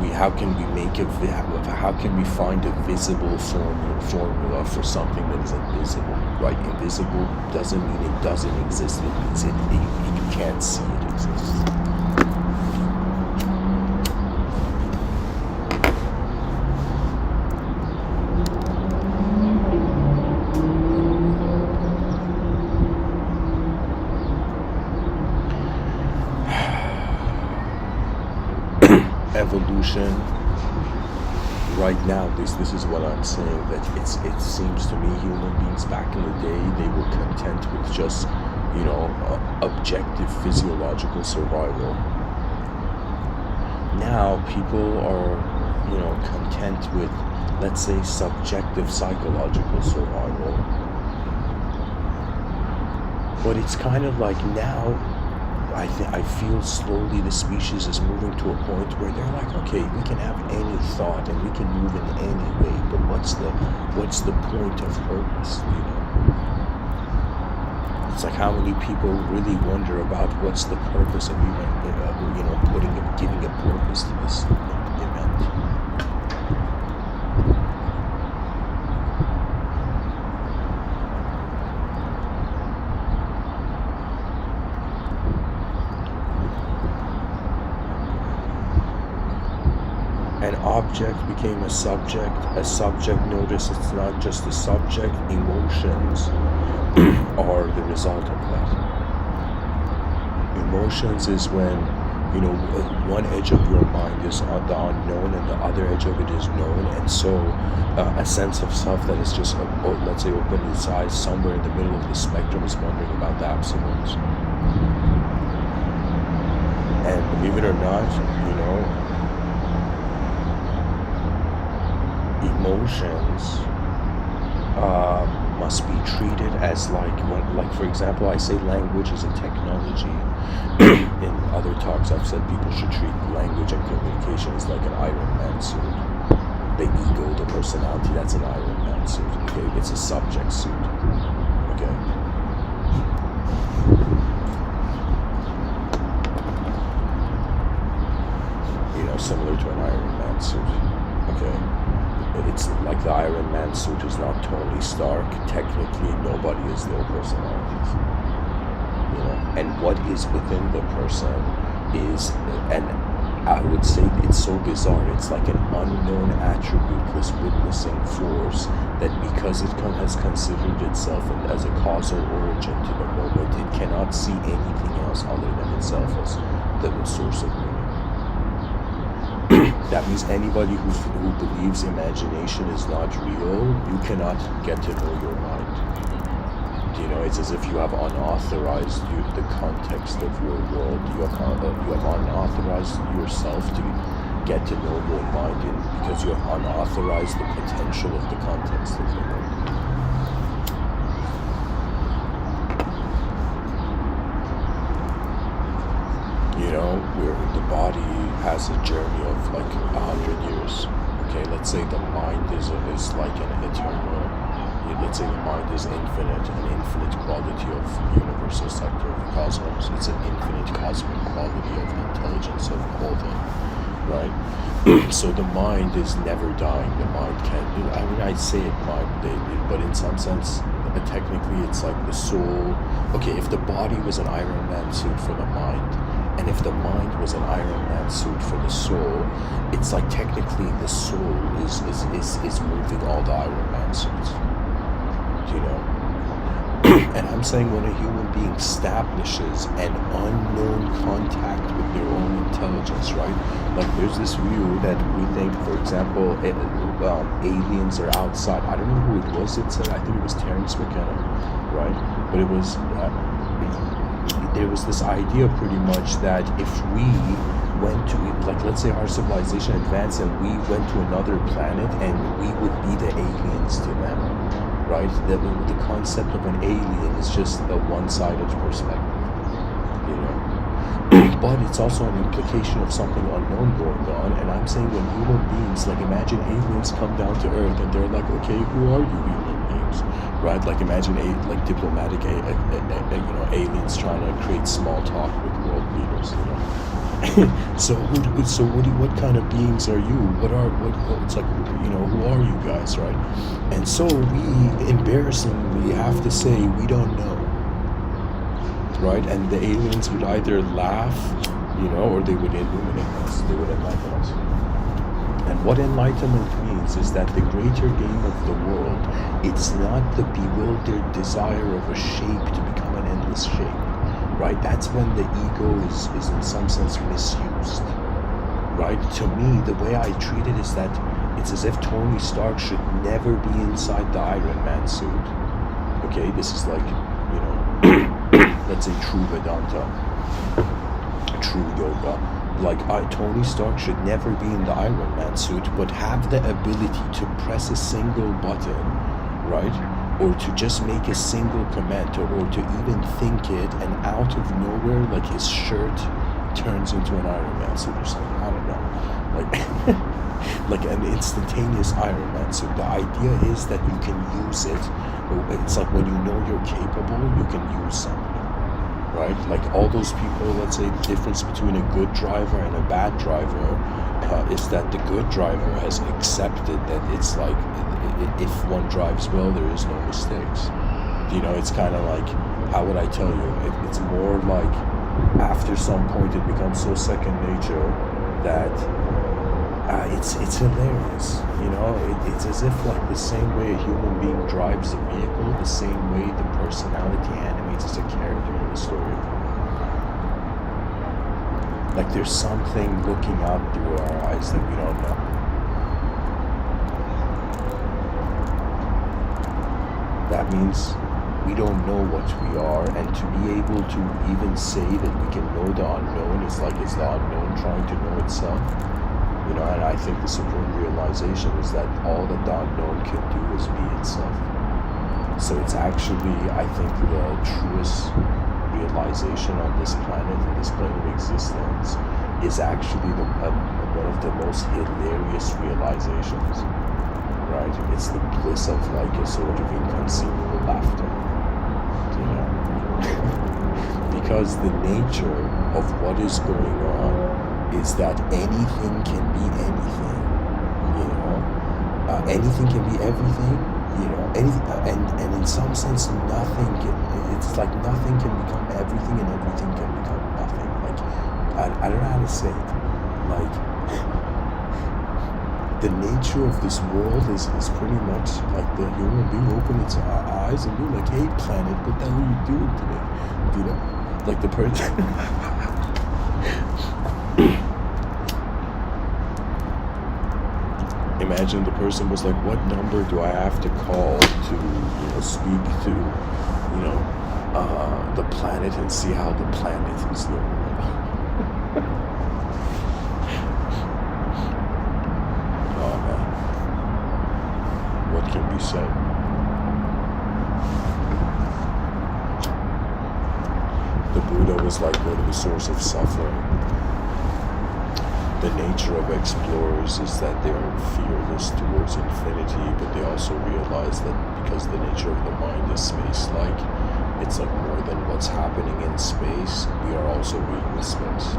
we find a visible formula for something that is invisible, right? Invisible doesn't mean it doesn't exist. It means you can't see it exists. Evolution, right now, this is what I'm saying, that it seems to me human beings back in the day, they were content with just, you know, objective physiological survival. Now people are, you know, content with, let's say, subjective psychological survival. But it's kind of like now, I feel slowly the species is moving to a point where they're like, okay, we can have any thought and we can move in any way, but what's the point of purpose, you know? It's like, how many people really wonder about what's the purpose of even, you know, giving a purpose to this event. An object became a subject. A subject, notice it's not just a subject. Emotions are the result of that. Emotions is when, you know, one edge of your mind is on the unknown and the other edge of it is known, and so a sense of self that is just, let's say, open its eyes somewhere in the middle of the spectrum is wondering about the absolutes. And believe it or not, you know, emotions must be treated as like for example, I say language is a technology. In other talks I've said people should treat language and communication as like an Iron Man suit. The ego, the personality, that's an Iron Man suit. Okay, it's a subject suit. Okay. You know, similar to an Iron Man suit. Okay. It's like the Iron Man suit is not Tony Stark. Technically, nobody is their personalities. You know, and what is within the person is, and I would say it's so bizarre. It's like an unknown attributeless witnessing force that, because it has considered itself as a causal origin to the moment, it cannot see anything else other than itself as the source of meaning. That means anybody who believes imagination is not real, you cannot get to know your mind. You know, it's as if you have unauthorized the context of your world. You have unauthorized yourself to get to know your mind because you have unauthorized the potential of the context of the world. You know, where the body has a journey of like 100 years. Okay, let's say the mind is like an eternal. Let's say the mind is infinite, an infinite quality of universal sector of the cosmos. It's an infinite cosmic quality of intelligence of the whole thing, right? So the mind is never dying. The mind can't. I mean, I say it mind, but in some sense, technically, it's like the soul. Okay, if the body was an Iron Man suit for the mind, and if the mind was an Iron Man suit for the soul, it's like technically the soul is moving all the Iron Man suits. You know, and I'm saying when a human being establishes an unknown contact with their own intelligence, right? Like there's this view that we think, for example, aliens are outside. I don't know who it was. I think it was Terence McKenna, right? But it was there was this idea pretty much that if we went to, like, let's say our civilization advanced and we went to another planet and we would be the aliens to them, right? The concept of an alien is just a one-sided perspective, you know. But it's also an implication of something unknown going on. And I'm saying when human beings, like imagine aliens come down to Earth and they're like, okay, who are you human beings, right? Like imagine like diplomatic, you know, aliens trying to create small talk with world leaders, you know. So what kind of beings are you? It's like, you know, who are you guys, right? And so we embarrassingly have to say we don't know, right? And the aliens would either laugh, you know, or they would illuminate us. They would enlighten us. And what enlightenment means is that the greater game of the world, it's not the bewildered desire of a shape to become an endless shape. Right? That's when the ego is in some sense misused. Right? To me, the way I treat it is that it's as if Tony Stark should never be inside the Iron Man suit. Okay? This is like, you know, let's say true Vedanta, true yoga. Like Tony Stark should never be in the Iron Man suit, but have the ability to press a single button, right? Or to just make a single comment, or to even think it, and out of nowhere, like his shirt turns into an Iron Man suit or something. I don't know, like like an instantaneous Iron Man suit. The idea is that you can use it. It's like when you know you're capable, you can use something, right? Like all those people. Let's say the difference between a good driver and a bad driver is that the good driver has accepted that it's like, if one drives well, there is no mistakes. You know, it's kind of like, how would I tell you? It's more like after some point it becomes so second nature that it's hilarious. You know, it's as if like the same way a human being drives a vehicle, the same way the personality animates as a character in the story. Like there's something looking out through our eyes that we don't know. That means we don't know what we are, and to be able to even say that we can know the unknown is like it's the unknown trying to know itself. You know, and I think the supreme realization is that all that the unknown can do is be itself. So it's actually, I think, the truest realization on this planet, in this plane of existence, is actually one of the most hilarious realizations. Right? It's the bliss of like a sort of inconceivable laughter, you know. Because the nature of what is going on is that anything can be anything, you know. Anything can be everything, you know. And in some sense, nothing can. It's like nothing can become everything, and everything can become nothing. Like I don't know how to say it. Like. The nature of this world is pretty much like the human being open its eyes and be like, hey planet, what the hell are you doing today? You know? Like the person Imagine the person was like, what number do I have to call to, speak to, the planet and see how the planet is doing? Oh man, what can be said? The Buddha was like, go to the source of suffering. The nature of explorers is that they are fearless towards infinity, but they also realize that because the nature of the mind is space-like, it's like more than what's happening in space, we are also being in space.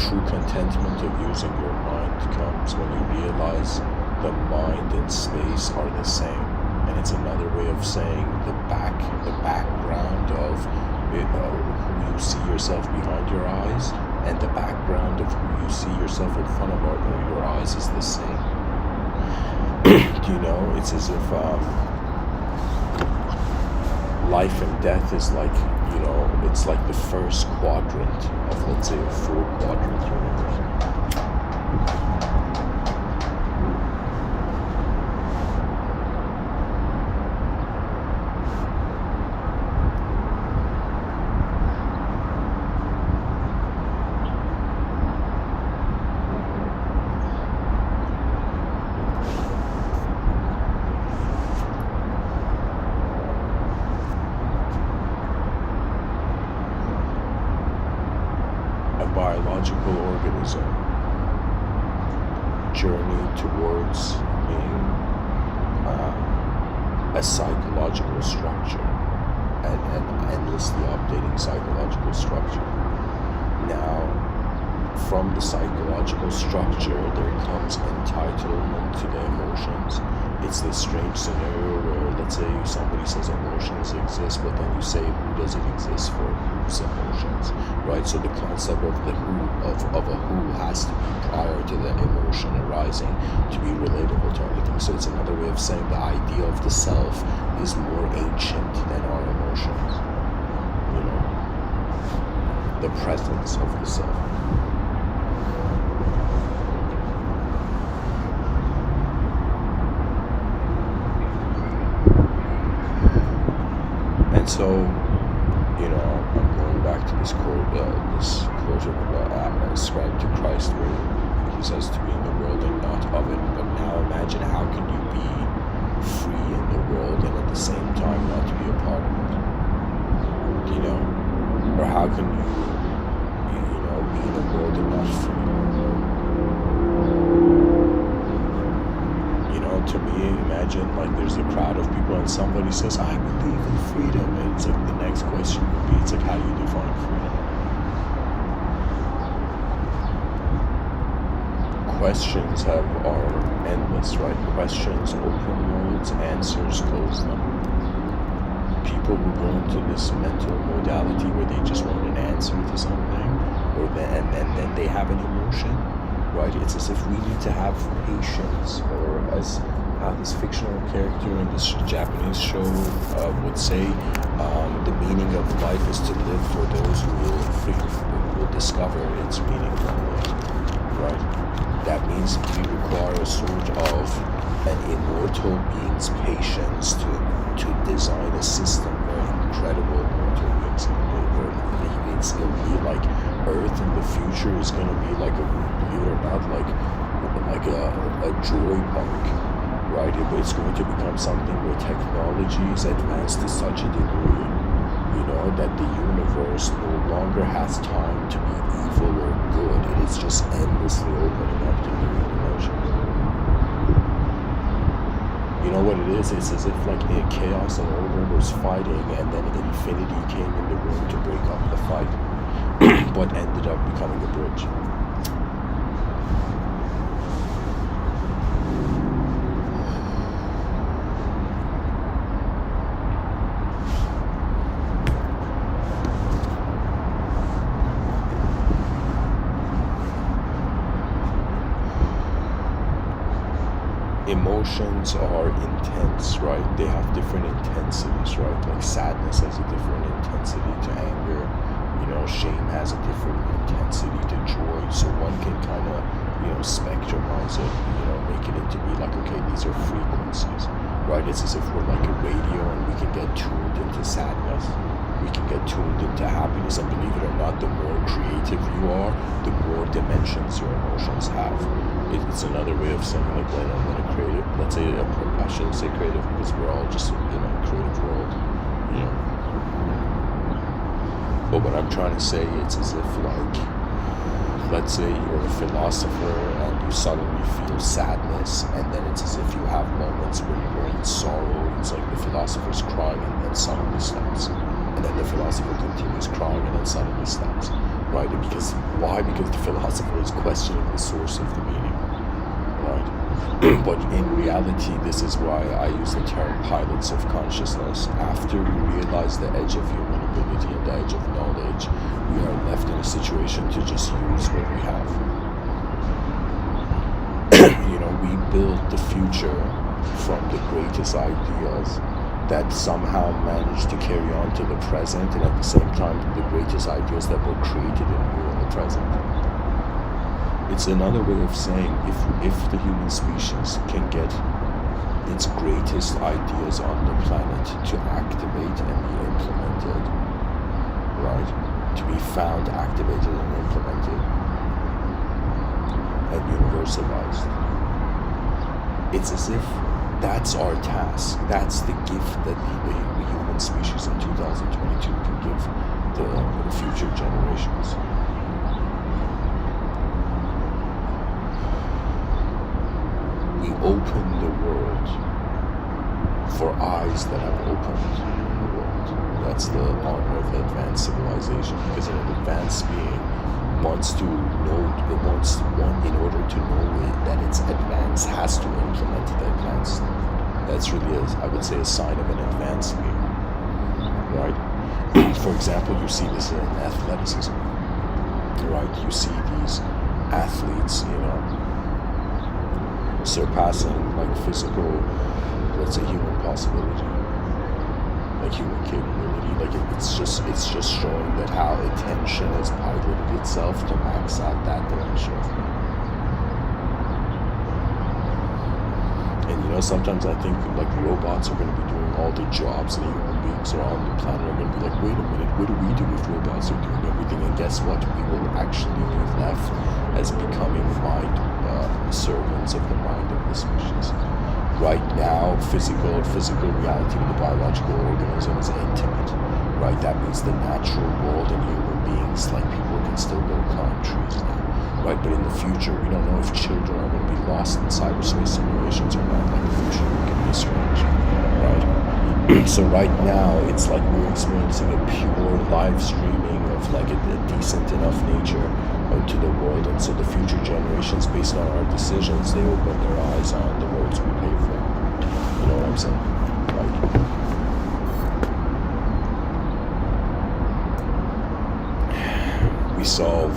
True contentment of using your mind comes when you realize the mind and space are the same. And it's another way of saying the background of who you see yourself behind your eyes and the background of who you see yourself in front of your eyes is the same. It's as if life and death is like, it's like the first quadrant of, let's say, a 4-quadrant universe. Biological organism journey towards being a psychological structure and endlessly updating psychological structure. Now, from the psychological structure, there comes entitlement to the emotions. It's this strange scenario where, let's say, somebody says emotions exist, but then you say, who does it exist for? Whose emotions, right? So the concept of the who, of a who has to be prior to the emotion arising to be relatable to everything. So it's another way of saying the idea of the self is more ancient than our emotions. The presence of the self. And so, I'm going back to this quote ascribed to Christ, where he says to be in the world and not of it. But now imagine, how can you be free in the world and at the same time not to be a part of it? Or how can you, be in the world and not free? To me, imagine like there's a crowd of people and somebody says, I believe in freedom. And it's like the next question would be, it's like, how do you define freedom? Questions are endless, right? Questions open worlds, answers close them. People who go into this mental modality where they just want an answer to something, and then they have an emotion, right? It's as if we need to have patience, or as this fictional character in this Japanese show would say, the meaning of life is to live for those who will discover its meaning one day, right? That means we require a sort of an immortal being's patience to design a system where incredible immortal beings it'll be like Earth in the future is going to be like believe it or not, like a joy park, right? It's going to become something where technology is advanced to such a degree, that the universe no longer has time to be evil or good. It is just endlessly opening up to new dimensions. You know what it is? It's as if like chaos and order was fighting, and then infinity came in the room to break up the fight, but ended up becoming a bridge. Emotions are intense, right? They have different intensities, right? Like sadness has a different intensity to anger, shame has a different intensity to joy. So one can kind of, spectrumize it, make it to be like, okay, these are frequencies, right? It's as if we're like a radio and we can get tuned into sadness, we can get tuned into happiness, and believe it or not, the more creative you are, the more dimensions your emotions have. It's another way of saying, like, when a creative, let's say, I shouldn't say creative because we're all just in a creative world, you know. But what I'm trying to say, it's as if, like, let's say you're a philosopher and you suddenly feel sadness, and then it's as if you have moments where you're in sorrow. It's like the philosopher's crying and then suddenly stops, and then the philosopher continues crying and then suddenly stops, right? And because why? Because the philosopher is questioning the source of the meaning, right? But in reality, this is why I use the term pilots of consciousness. After we realize the edge of human ability and the edge of knowledge, we are left in a situation to just use what we have. You know, we build the future from the greatest ideas that somehow manage to carry on to the present, and at the same time, the greatest ideas that were created in you in the present. It's another way of saying, if the human species can get its greatest ideas on the planet to activate and be implemented, right? To be found, activated, and implemented, and universalized. It's as if that's our task. That's the gift that the human species in 2022 can give the future generations. We open the world for eyes that have opened the world. That's the honor of the advanced civilization, because an advanced being wants to know, in order to know that it's advanced, has to implement the advanced. That's really, I would say, a sign of an advanced being, right? For example, you see this in athleticism, right? You see these athletes, you know, surpassing like physical, let's say, human possibility, like human capability. Like it's just showing that how attention has piloted itself to max out that dimension of me. And you know, sometimes I think like robots are going to be doing all the jobs, and human beings are on the planet are going to be like, wait a minute, what do we do if robots are doing everything? And guess what? We will actually be left as becoming mind servants of the mind of the species. Right now, physical reality of the biological organism is intimate, right? That means the natural world and human beings, like people can still go climb trees now, right? But in the future, we don't know if children are going to be lost in cyberspace simulations or not. Like the future can be strange, right? So right now, it's like we're experiencing a pure live streaming of like a decent enough nature to the world, and so the future generations, based on our decisions, they open their eyes on the roads we pave for. You know what I'm saying? Like, we solve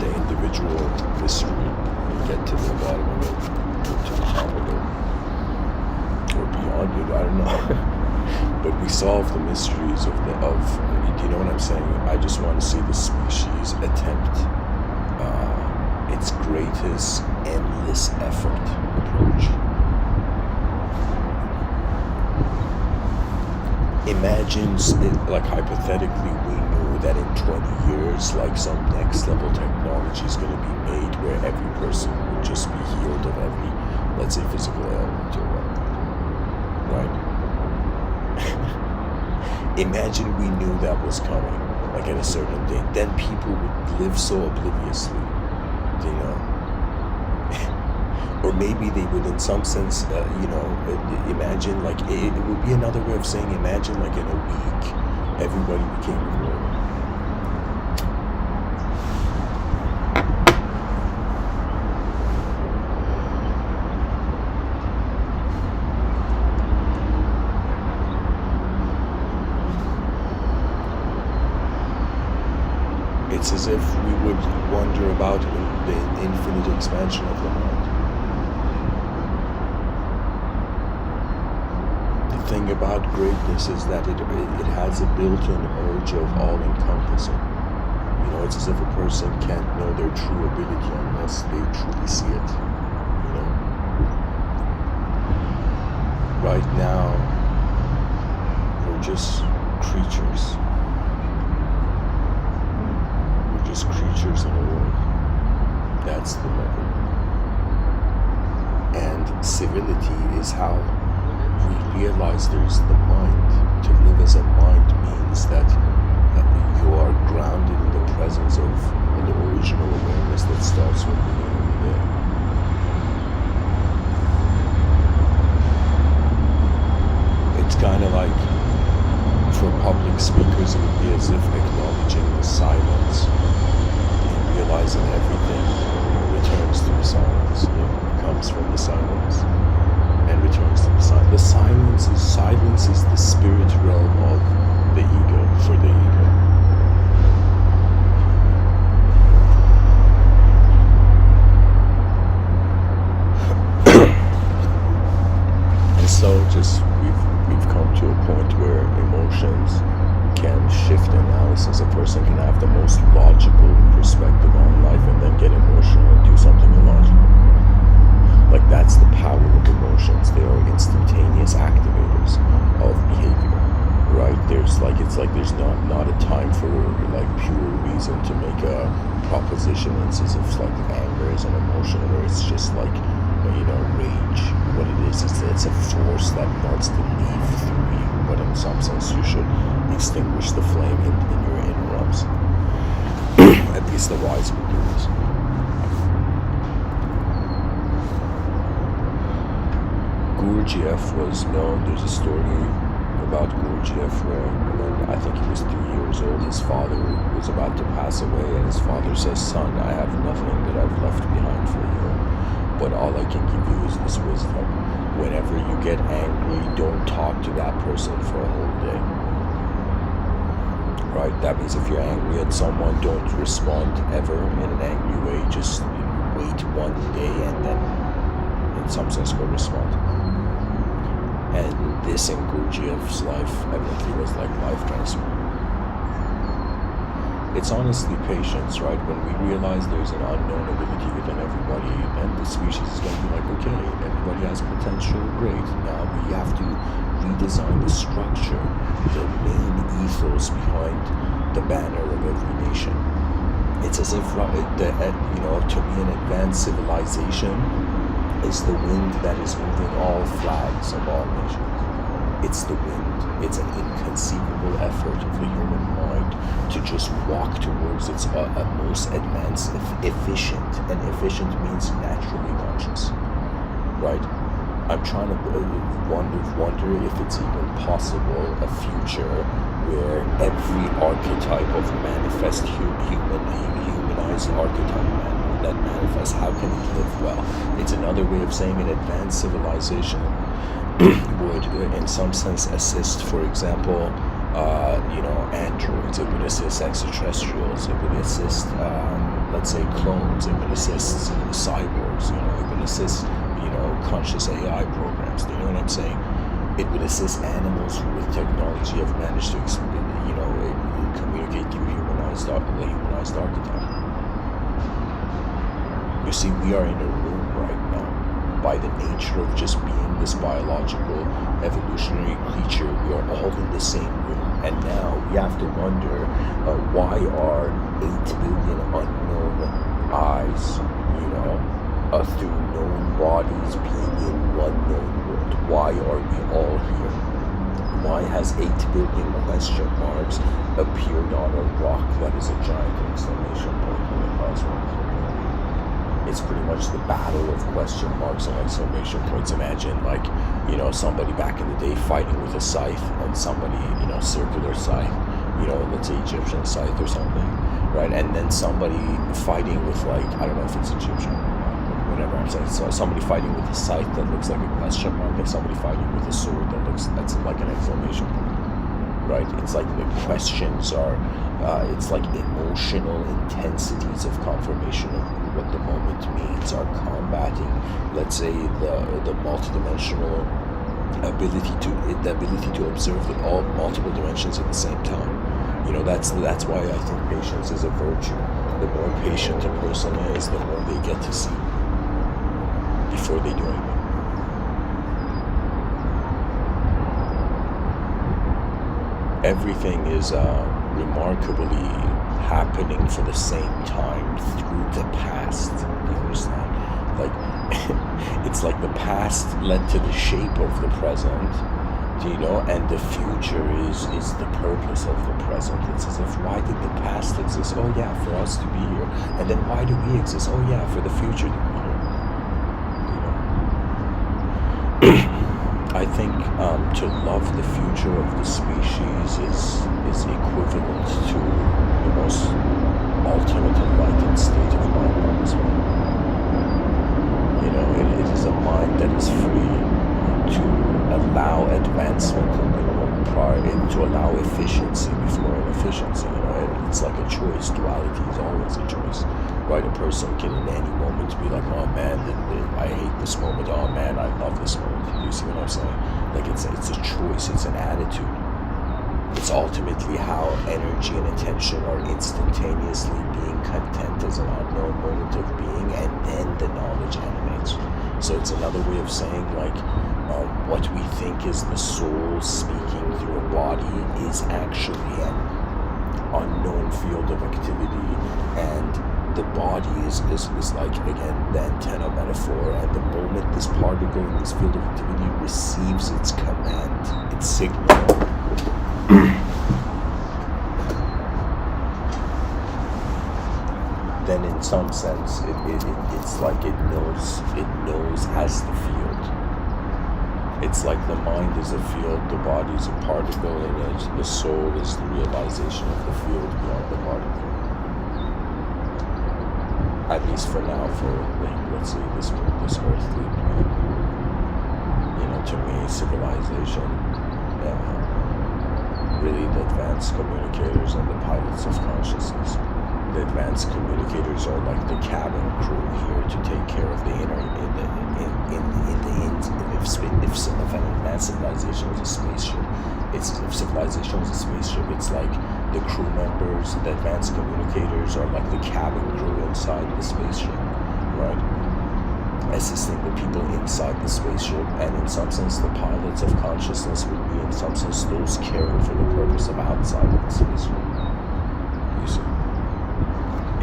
the individual mystery and get to the bottom of it, or to the top of it, or beyond it, I don't know. But we solve the mysteries of you know what I'm saying? I just want to see the species attempt its greatest endless effort approach. Imagine, like hypothetically, we knew that in 20 years, like some next level technology is going to be made where every person would just be healed of every, let's say, physical ailment or whatever, right? Imagine we knew that was coming, like at a certain date. Then people would live so obliviously, you know. Or maybe they would, in some sense, you know, imagine, like, it would be another way of saying, imagine, like, in a week, everybody became immortal. It's as if we would wonder about the infinite expansion of the mind. The thing about greatness is that it has a built-in urge of all-encompassing. You know, it's as if a person can't know their true ability unless they truly see it. You know, Right now, we're just creatures. We're just creatures in a world. That's the level. And civility is how we realize there's the mind. To live as a mind means that you are grounded in the presence of the original awareness that starts from the beginning of the day. It's kind of like, for public speakers, it would be as if acknowledging the silence and realizing everything returns to the silence. Comes from the silence and returns to the silence. The silence is the spirit realm of the ego, for the ego. And so we've come to a point where emotions can shift analysis. A person can have the most logical perspective on life and then get emotional and do something illogical. Like, that's the power of emotions. They are instantaneous activators of behavior, right? There's not a time for like pure reason to make a proposition. It's as if like anger is an emotion, or it's just like, rage. What it is it's a force that wants to leave through you, but in some sense you should extinguish the flame in your inner realms. At least the wise would do this. Gurdjieff was known. There's a story about Gurdjieff where, when I think he was 3 years old, his father was about to pass away, and his father says, "Son, I have nothing that I've left behind for you, but all I can give you is this wisdom. Whenever you get angry, don't talk to that person for a whole day." Right? That means if you're angry at someone, don't respond ever in an angry way. Just wait one day and then, in some sense, go respond. And this in Gurdjieff's life evidently was like life transforming. It's honestly patience, right? When we realize there's an unknown ability within everybody, and the species is going to be like, okay, everybody has potential, great. Now we have to redesign the structure, the main ethos behind the banner of every nation. It's as if, to me, an advanced civilization is the wind that is moving all flags of all nations. It's the wind. It's an inconceivable effort of the human mind to just walk towards its most advanced, efficient. And efficient means naturally conscious, right? I'm trying to wonder if it's even possible a future where every archetype of manifest humanized archetype that manifests, how can it live well? It's another way of saying an advanced civilization would, in some sense, assist, for example, androids. It would assist extraterrestrials. It would assist, let's say, clones. It would assist cyborgs. It would assist, conscious AI programs. Do you know what I'm saying? It would assist animals who, with technology, have managed to, communicate through the humanized archetype. You see, we are in a room right now. By the nature of just being this biological, evolutionary creature, we are all in the same room. And now we have to wonder, why are 8 billion unknown eyes, through known bodies being in one known world? Why are we all here? Why has 8 billion question marks appeared on a rock that is a giant exclamation point in the cosmos? It's pretty much the battle of question marks and exclamation points. Imagine, somebody back in the day fighting with a scythe, and somebody, circular scythe, let's say Egyptian scythe or something, right? And then somebody fighting with, I don't know if it's Egyptian or not, but whatever I'm saying. So somebody fighting with a scythe that looks like a question mark, and somebody fighting with a sword that's like an exclamation point, right? It's like the questions are, it's like emotional intensities of confirmation of what the moment means are combating, let's say, the multidimensional ability to observe all multiple dimensions at the same time. That's why I think patience is a virtue. The more patient a person is, the more they get to see before they do anything. everything is remarkably happening for the same time through the past. Do you understand? Like, it's like the past led to the shape of the present, you know, and the future is the purpose of the present. It's as if, why did the past exist? Oh yeah, for us to be here. And then why do we exist? Oh yeah, for the future to be here. You know, I think to love the future of the species is equivalent to the most ultimate enlightened state of mind on this one. You know, it is a mind that is free to allow advancement in the world to allow efficiency before inefficiency. You know, it's like a choice. Duality is always a choice, right? A person can in any moment be like, oh man, I hate this moment. Oh man, I love this moment. You see what I'm saying? Like it's a choice. It's an attitude. It's ultimately how energy and attention are instantaneously being content as an unknown moment of being, and then the knowledge animates. So it's another way of saying, like, what we think is the soul speaking through a body is actually an unknown field of activity, and the body is like, again, the antenna metaphor, and the moment this particle in this field of activity receives its command, its signal, then in some sense it's like it knows as the field. It's like the mind is a field, the body is a particle in it, the soul is the realization of the field beyond the particle. At least for now, for like, let's say this earthly plane. You know, to me, civilization, really the advanced communicators and the pilots of consciousness. The advanced communicators are like the cabin crew here to take care of the inner, if an advanced civilization was a spaceship, if civilization was a spaceship, it's like the crew members, the advanced communicators are like the cabin crew inside the spaceship, right? Assisting the people inside the spaceship, and in some sense the pilots of consciousness would be in some sense those caring for the purpose of outside of the spaceship. You see?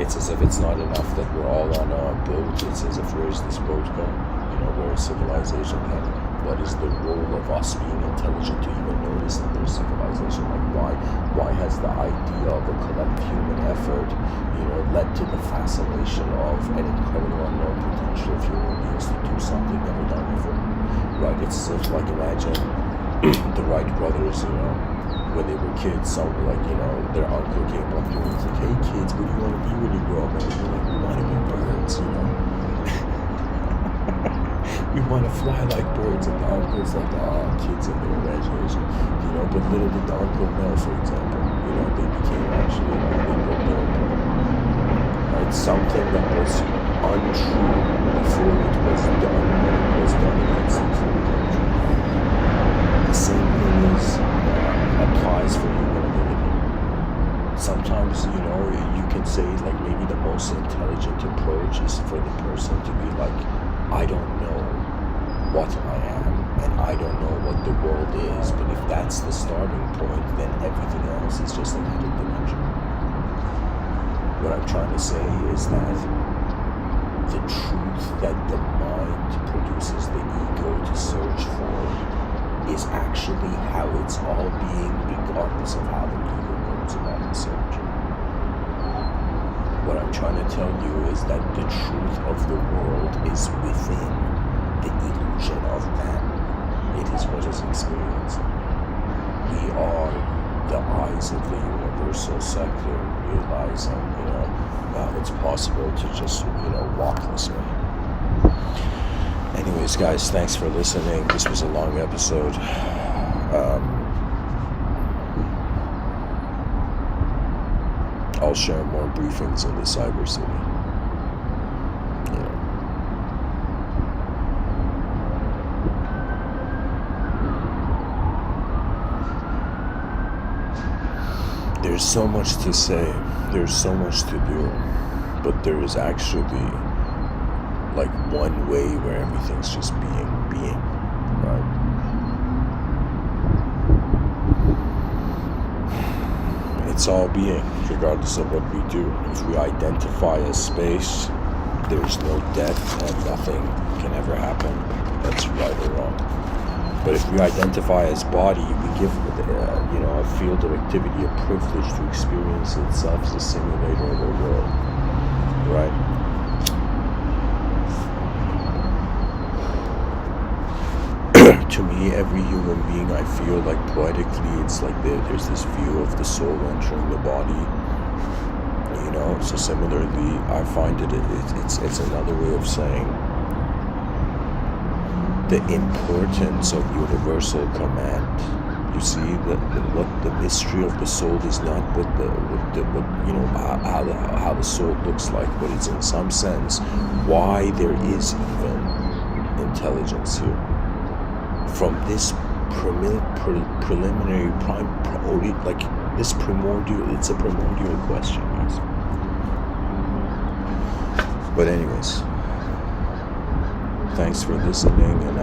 It's as if it's not enough that we're all on a boat. It's as if, where's this boat going? You know, where is civilization heading? What is the role of us being intelligent to even notice that there's civilization? Like, why has the idea of a collective human effort, you know, led to the fascination of an incredible unknown potential of human beings to do something never done before? Right? It's as if, like, imagine the Wright brothers, you know, when they were kids, some like, you know, their uncle came up to them and was like, hey kids, what do you want to be when you grow up? And they were like, we want to be birds, you know. We want to fly like birds. And the uncle's like, kids and their imagination, you know. But little did the uncle know, for example, you know, they became actually like, they built their own, right? Something that was untrue before it was done, when it was done against it. The same thing applies for human ability. Sometimes, you know, you can say like maybe the most intelligent approach is for the person to be like, I don't know what I am and I don't know what the world is, but if that's the starting point, then everything else is just an added dimension. What I'm trying to say is that the truth that the mind produces the ego to search for is actually how it's all being, regardless of how the ego goes about the search. What I'm trying to tell you is that the truth of the world is within the illusion of man. It is what is experienced. We are the eyes of the universal sector, realizing, you know, it's possible to just, you know, walk this way. Anyways, guys, thanks for listening. This was a long episode. I'll share more briefings in the Cyber City. Yeah. There's so much to say. There's so much to do. But there is actually like one way where everything's just being, right? it's all being, regardless of what we do. If we identify as space, there's no death and nothing can ever happen. That's right or wrong. But if we identify as body, we give a field of activity a privilege to experience itself as a simulator of a world, right? To me, every human being, I feel like poetically, it's like there's this view of the soul entering the body. So similarly, I find it's another way of saying the importance of universal command. You see, what the mystery of the soul is not how the soul looks like, but it's in some sense why there is even intelligence here. From this preliminary this primordial, it's a primordial question, guys. But anyways, thanks for listening, and